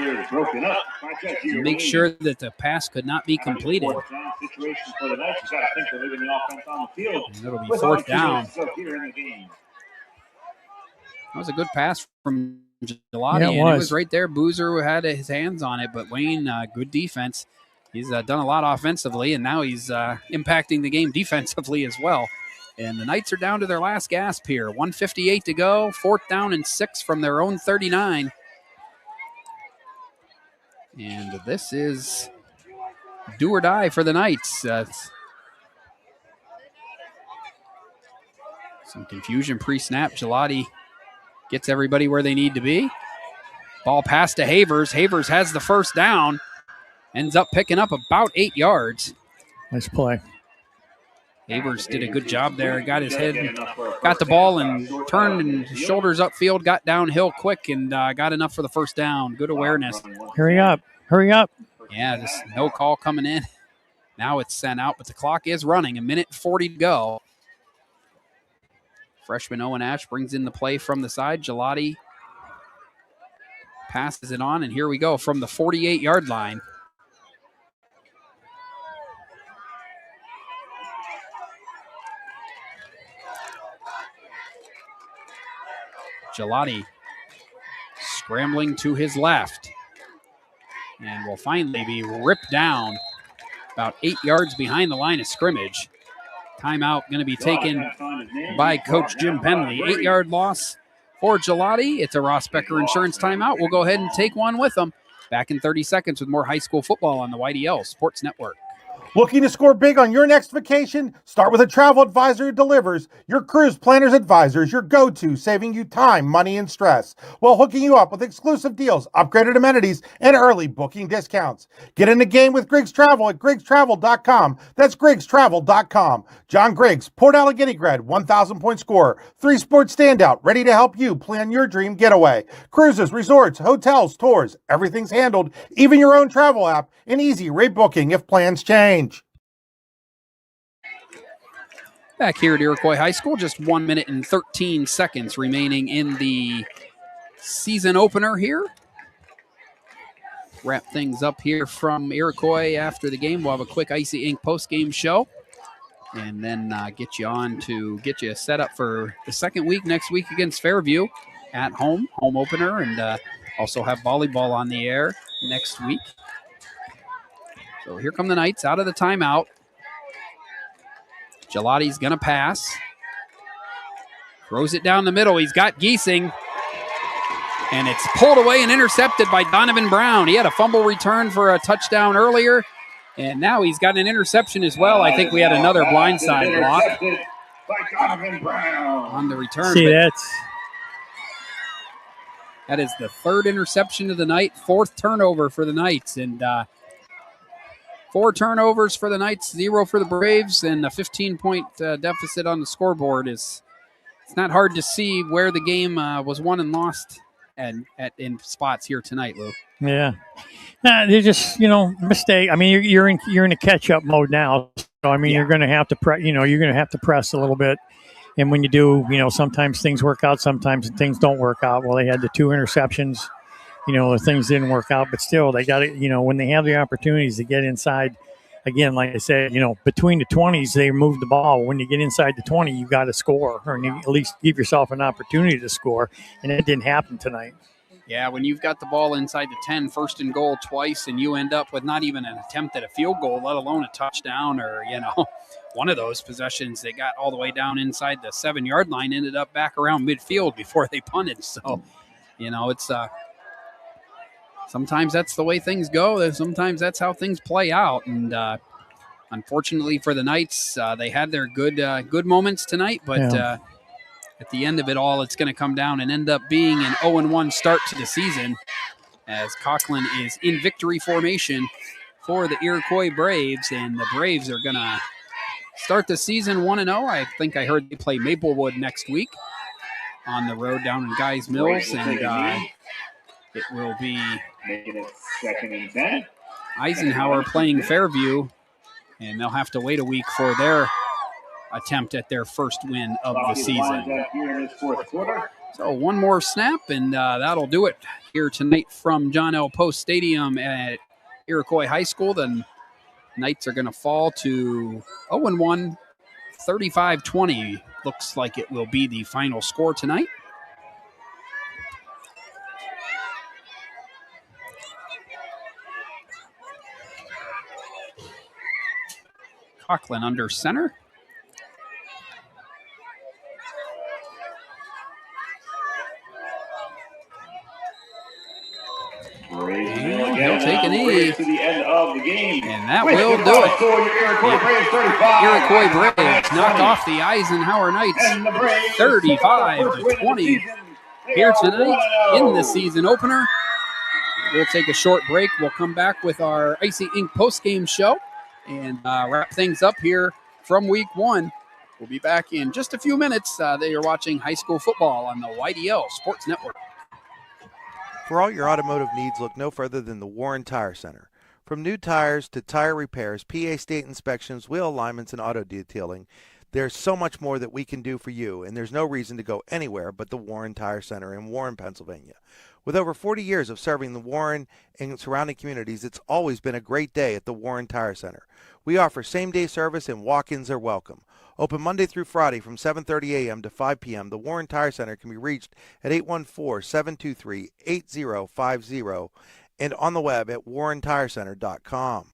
[SPEAKER 3] make sure that the pass could not be completed. It'll be fourth down. That was a good pass from Gelati, and it was right there. Boozer had his hands on it, but Wayne, good defense. He's done a lot offensively, and now he's impacting the game defensively as well. And the Knights are down to their last gasp here. 1:58 to go, 4th down and 6 from their own 39. And this is do or die for the Knights. Some confusion pre-snap. Gelati gets everybody where they need to be. Ball pass to Havers. Havers has the first down. Ends up picking up about 8 yards.
[SPEAKER 4] Nice play.
[SPEAKER 3] Havers did a good job there. Got his head, got the ball and turned and shoulders upfield, got downhill quick and got enough for the first down. Good awareness.
[SPEAKER 4] Hurry up.
[SPEAKER 3] Yeah, just no call coming in. Now it's sent out, but the clock is running. 1:40 to go. Freshman Owen Ash brings in the play from the side. Gelati passes it on, and here we go from the 48-yard line. Gelati scrambling to his left and will finally be ripped down about 8 yards behind the line of scrimmage. Timeout going to be taken by Coach Jim Penley. 8-yard loss for Gelati. It's a Ross Becker Insurance timeout. We'll go ahead and take one with them. Back in 30 seconds with more high school football on the YDL Sports Network.
[SPEAKER 2] Looking to score big on your next vacation? Start with a travel advisor who delivers. Your cruise planner's advisor is your go-to, saving you time, money, and stress, while hooking you up with exclusive deals, upgraded amenities, and early booking discounts. Get in the game with Griggs Travel at GriggsTravel.com. That's GriggsTravel.com. John Griggs, Port Allegany grad, 1,000-point scorer, 3-sport standout, ready to help you plan your dream getaway. Cruises, resorts, hotels, tours, everything's handled, even your own travel app, and easy rate booking if plans change.
[SPEAKER 3] Back here at Iroquois High School, just 1 minute and 13 seconds remaining in the season opener here. Wrap things up here from Iroquois after the game. We'll have a quick Icy Ink post-game show and then get you set up for the second week next week against Fairview at home opener, and also have volleyball on the air next week. So here come the Knights out of the timeout. Gelati's going to pass. Throws it down the middle. He's got Giesing. And it's pulled away and intercepted by Donovan Brown. He had a fumble return for a touchdown earlier. And now he's got an interception as well. I think we had another blindside block
[SPEAKER 7] by Donovan Brown
[SPEAKER 3] on the return.
[SPEAKER 4] See,
[SPEAKER 3] that is the third interception of the night, 4th turnover for the Knights. And 4 turnovers for the Knights, 0 for the Braves, and a 15-point deficit on the scoreboard. It's not hard to see where the game was won and lost in spots here tonight, Lou.
[SPEAKER 4] Yeah. They're just, mistake. I mean, you're in a catch-up mode now. So, I mean, you're going to have to press a little bit. And when you do, sometimes things work out, sometimes things don't work out. Well, they had the 2 interceptions. The things didn't work out, but still they got it. When they have the opportunities to get inside, again, like I said, between the 20s, they move the ball. When you get inside the 20, you got to score, or you at least give yourself an opportunity to score, and it didn't happen tonight.
[SPEAKER 3] Yeah, when you've got the ball inside the 10, first and goal twice, and you end up with not even an attempt at a field goal, let alone a touchdown or, one of those possessions, they got all the way down inside the 7-yard line, ended up back around midfield before they punted. So, it's sometimes that's the way things go. Sometimes that's how things play out. And unfortunately for the Knights, they had their good moments tonight, but at the end of it all, it's going to come down and end up being an 0-1 start to the season as Coughlin is in victory formation for the Iroquois Braves, and the Braves are going to start the season 1-0. I think I heard they play Maplewood next week on the road down in Guys Mills, and it will be
[SPEAKER 7] making it 2nd and 10.
[SPEAKER 3] Eisenhower playing Fairview, and they'll have to wait a week for their attempt at their first win of the season. So one more snap, and that'll do it here tonight from John L. Post Stadium at Iroquois High School. The Knights are going to fall to 0-1, 35-20. Looks like it will be the final score tonight. Coughlin under center. And he'll take a knee.
[SPEAKER 7] To the end of the game.
[SPEAKER 3] And that will do it. Iroquois Braves knocked off the Eisenhower Knights 35-20 here tonight in the season opener. We'll take a short break. We'll come back with our Icy Ink postgame show and wrap things up here from week 1. We'll be back in just a few minutes. They are watching high school football on the YDL Sports Network.
[SPEAKER 10] For all your automotive needs, look no further than the Warren Tire Center. From new tires to tire repairs, PA state inspections, wheel alignments, and auto detailing, there's so much more that we can do for you, and there's no reason to go anywhere but the Warren Tire Center in Warren, Pennsylvania. With over 40 years of serving the Warren and surrounding communities, it's always been a great day at the Warren Tire Center. We offer same-day service and walk-ins are welcome. Open Monday through Friday from 7:30 a.m. to 5 p.m., the Warren Tire Center can be reached at 814-723-8050 and on the web at warrentirecenter.com.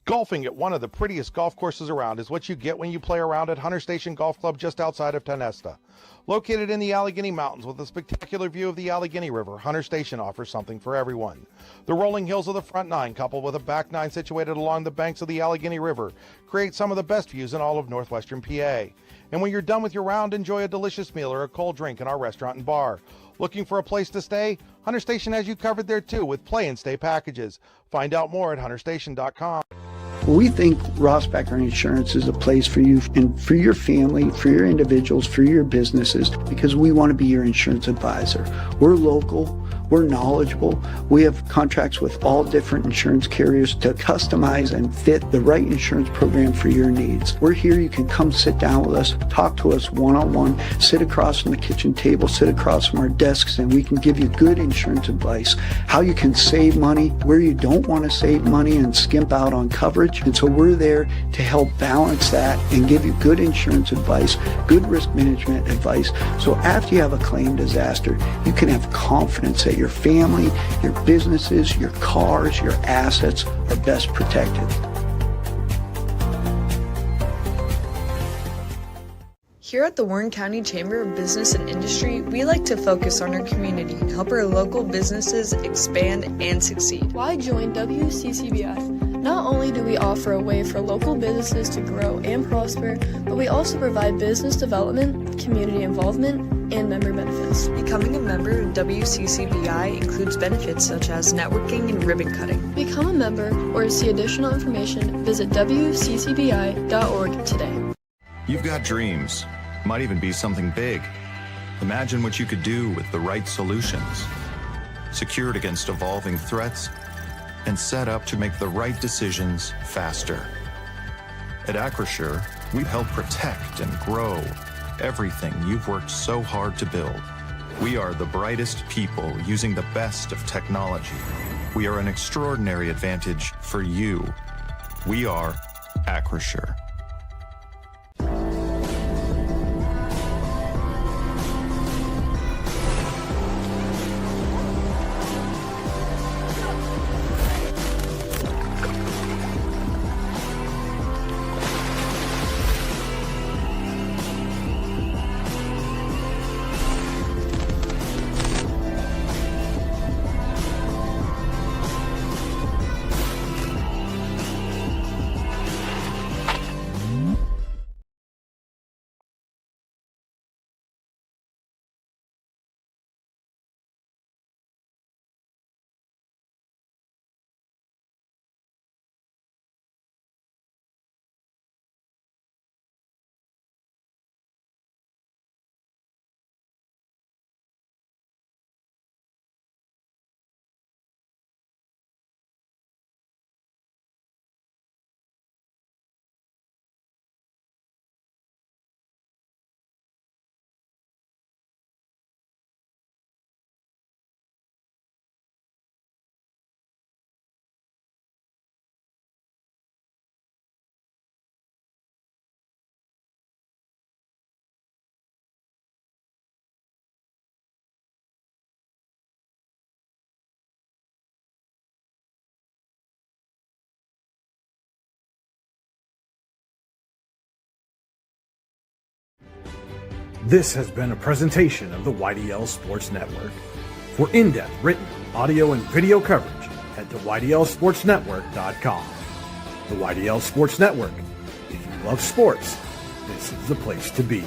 [SPEAKER 2] Golfing at one of the prettiest golf courses around is what you get when you play around at Hunter Station Golf Club just outside of Tonesta. Located in the Allegheny Mountains with a spectacular view of the Allegheny River, Hunter Station offers something for everyone. The rolling hills of the front nine, coupled with a back nine situated along the banks of the Allegheny River, create some of the best views in all of northwestern PA. And when you're done with your round, enjoy a delicious meal or a cold drink in our restaurant and bar. Looking for a place to stay? Hunter Station has you covered there too with play and stay packages. Find out more at hunterstation.com.
[SPEAKER 9] We think Ross Becker Insurance is a place for you and for your family, for your individuals, for your businesses, because we want to be your insurance advisor. We're local, we're knowledgeable, we have contracts with all different insurance carriers to customize and fit the right insurance program for your needs. We're here, you can come sit down with us, talk to us one-on-one, sit across from the kitchen table, sit across from our desks, and we can give you good insurance advice, how you can save money, where you don't want to save money and skimp out on coverage. And so we're there to help balance that and give you good insurance advice, good risk management advice. So after you have a claim disaster, you can have confidence that your family, your businesses, your cars, your assets are best protected.
[SPEAKER 11] Here at the Warren County Chamber of Business and Industry, we like to focus on our community and help our local businesses expand and succeed.
[SPEAKER 12] Why join WCCBF? Not only do we offer a way for local businesses to grow and prosper, but we also provide business development, community involvement, and member benefits.
[SPEAKER 11] Becoming a member of WCCBI includes benefits such as networking and ribbon cutting.
[SPEAKER 12] Become a member or to see additional information, visit WCCBI.org today.
[SPEAKER 13] You've got dreams. Might even be something big. Imagine what you could do with the right solutions. Secured against evolving threats and set up to make the right decisions faster. At Acrisure, we help protect and grow everything you've worked so hard to build. We are the brightest people using the best of technology. We are an extraordinary advantage for you. We are Acrisure.
[SPEAKER 1] This has been a presentation of the YDL Sports Network. For in-depth written, audio, and video coverage, head to ydlsportsnetwork.com. The YDL Sports Network. If you love sports, this is the place to be.